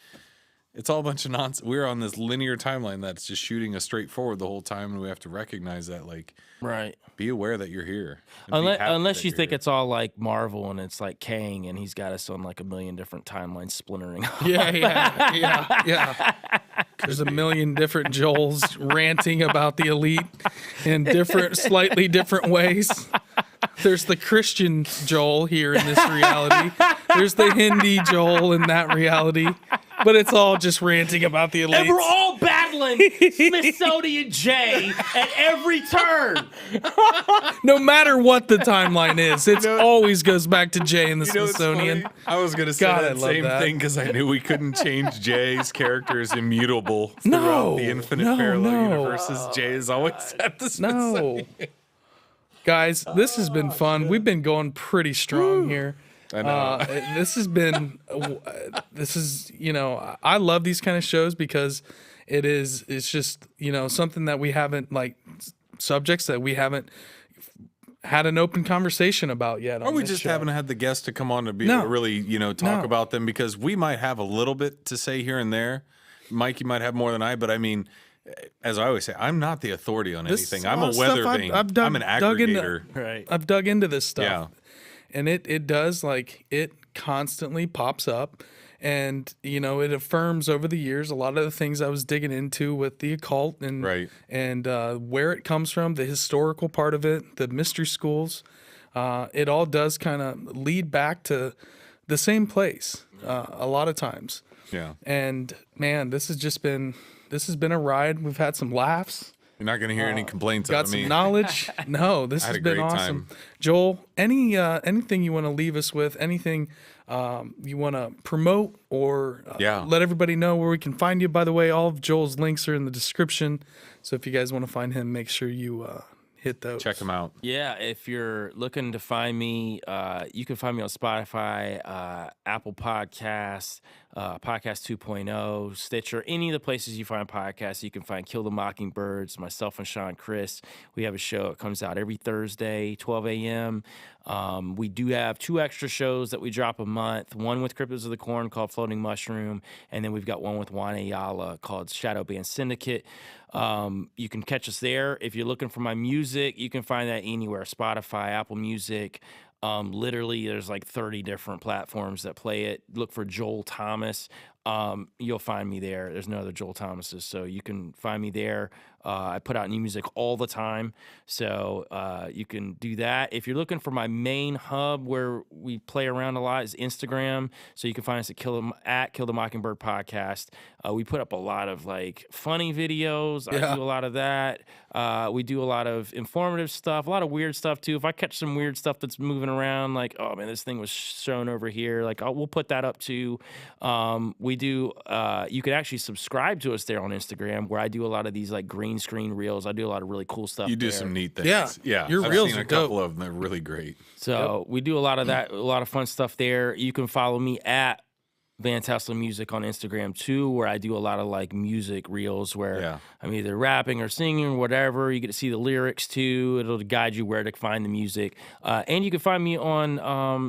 It's all a bunch of nonsense. We're on this linear timeline that's just shooting us straight forward the whole time, and we have to recognize that, like, Right. be aware that you're here. and be happy Unless that you you're think here. it's all like Marvel and it's like Kang and he's got us on like a million different timelines splintering. Yeah. There's a million different Joels ranting about the elite in slightly different ways. There's the Christian Joel here in this reality. There's the Hindi Joel in that reality. But it's all just ranting about the elite. And we're all battling Smithsonian J at every turn. No matter what the timeline is, it always goes back to Jay and the You know what's Smithsonian. funny? I was going to say God, I that love same that. thing because I knew we couldn't change Jay's character is immutable throughout the infinite parallel universes. Jay is always at the Smithsonian. No. Guys, this has been fun. We've been going pretty strong here. I know. This has been, I love these kind of shows because it's just, something that we haven't, like, subjects that we haven't had an open conversation about yet. Or we just haven't had the guest to come on to be able to really, talk about them, because we might have a little bit to say here and there. Mikey might have more than I, but I mean, as I always say, I'm not the authority on anything. I'm a weather vane. I'm an aggregator. Right. I've dug into this stuff. Yeah. And it does, like, it constantly pops up, and it affirms over the years a lot of the things I was digging into with the occult and Right. and where it comes from, the historical part of it, the mystery schools. It all does kind of lead back to the same place a lot of times. Yeah. And man, this has been a ride. We've had some laughs. You're not going to hear any complaints Got out of me. some knowledge. No, this I had has a been great awesome. time. Joel, anything you want to leave us with? Anything you want to promote or let everybody know where we can find you? By the way, all of Joel's links are in the description. So if you guys want to find him, make sure you hit those. Check them out. Yeah, if you're looking to find me, you can find me on Spotify, Apple Podcasts, Podcast 2.0, Stitcher, any of the places you find podcasts. You can find Kill the Mockingbirds, myself and Sean Chris. We have a show. It comes out every Thursday, 12 a.m. We do have 2 extra shows that we drop a month, one with Cryptids of the Corn called Floating Mushroom, and then we've got one with Juan Ayala called Shadow Band Syndicate. You can catch us there. If you're looking for my music, you can find that anywhere, Spotify, Apple Music. Literally, there's like 30 different platforms that play it. Look for Joel Thomas. You'll find me there. There's no other Joel Thomases, so you can find me there. I put out new music all the time, so you can do that. If you're looking for my main hub where we play around a lot is Instagram, so you can find us at Kill the Mockingbird Podcast. We put up a lot of like funny videos. I do a lot of that. We do a lot of informative stuff, a lot of weird stuff too. If I catch some weird stuff that's moving around, like, oh man, this thing was shown over here, like we'll put that up too. We do. You can actually subscribe to us there on Instagram, where I do a lot of these like green screen reels. I do a lot of really cool stuff. You do there. some neat things. Yeah. Your I've reels seen are a couple dope. of them. They're really great. So we do a lot of that, a lot of fun stuff there. You can follow me at Van Tesla Music on Instagram too, where I do a lot of like music reels where I'm either rapping or singing or whatever. You get to see the lyrics too. It'll guide you where to find the music. And you can find me on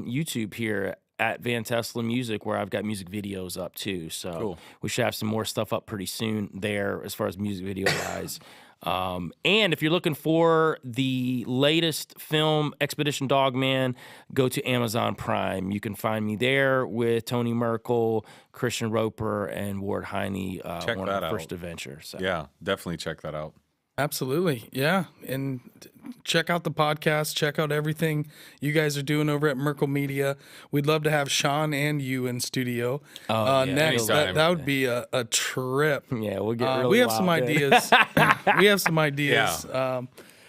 YouTube here at Van Tesla Music, where I've got music videos up too. So we should have some more stuff up pretty soon there as far as music video wise. And if you're looking for the latest film, Expedition Dogman, go to Amazon Prime. You can find me there with Tony Merkel, Christian Roper, and Ward Heine, one of the first adventure. So. Yeah, definitely check that out. Absolutely. Yeah. And check out the podcast. Check out everything you guys are doing over at Merkel Media. We'd love to have Sean and you in studio next. That would be a trip. Yeah, we'll get really we have wild, some ideas. We have some ideas. Yeah.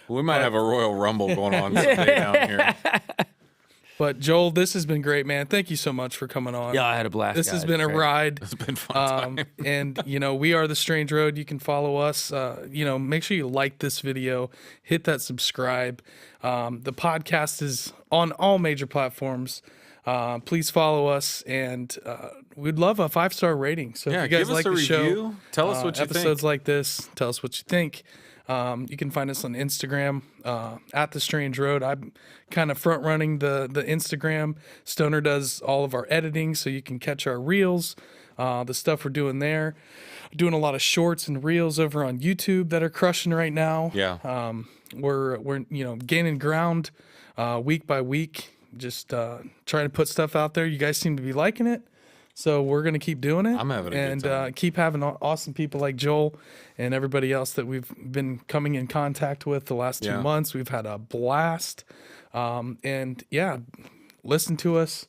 We might have a Royal Rumble going on someday down here. But Joel, this has been great, man. Thank you so much for coming on. Yeah, I had a blast. This has been a ride. It's been fun time. And, we are The Strange Road. You can follow us. Make sure you like this video. Hit that subscribe. The podcast is on all major platforms. Please follow us. And we'd love a 5-star rating. So if you guys give us like a the review. show, Tell us what you episodes think. like this, tell us what you think. You can find us on Instagram at The Strange Road. I'm kind of front running the Instagram. Stoner does all of our editing, so you can catch our reels, the stuff we're doing there. Doing a lot of shorts and reels over on YouTube that are crushing right now. Yeah. We're gaining ground week by week. Just trying to put stuff out there. You guys seem to be liking it. So we're going to keep doing it. I'm having a good time. And keep having awesome people like Joel and everybody else that we've been coming in contact with the last 2 months. We've had a blast. Listen to us,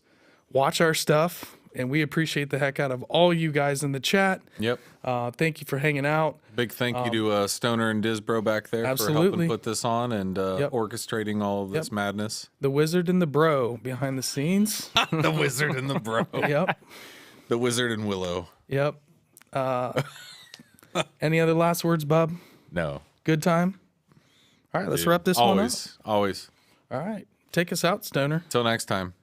watch our stuff, and we appreciate the heck out of all you guys in the chat. Yep. Thank you for hanging out. Big thank you to Stoner and Disbro back there for helping put this on and orchestrating all of this madness. The wizard and the bro behind the scenes. The wizard and the bro. Yep. The wizard and Willow. Yep. Any other last words, Bub? No. Good time? All right, let's wrap this one up. Always. All right. Take us out, Stoner. Till next time.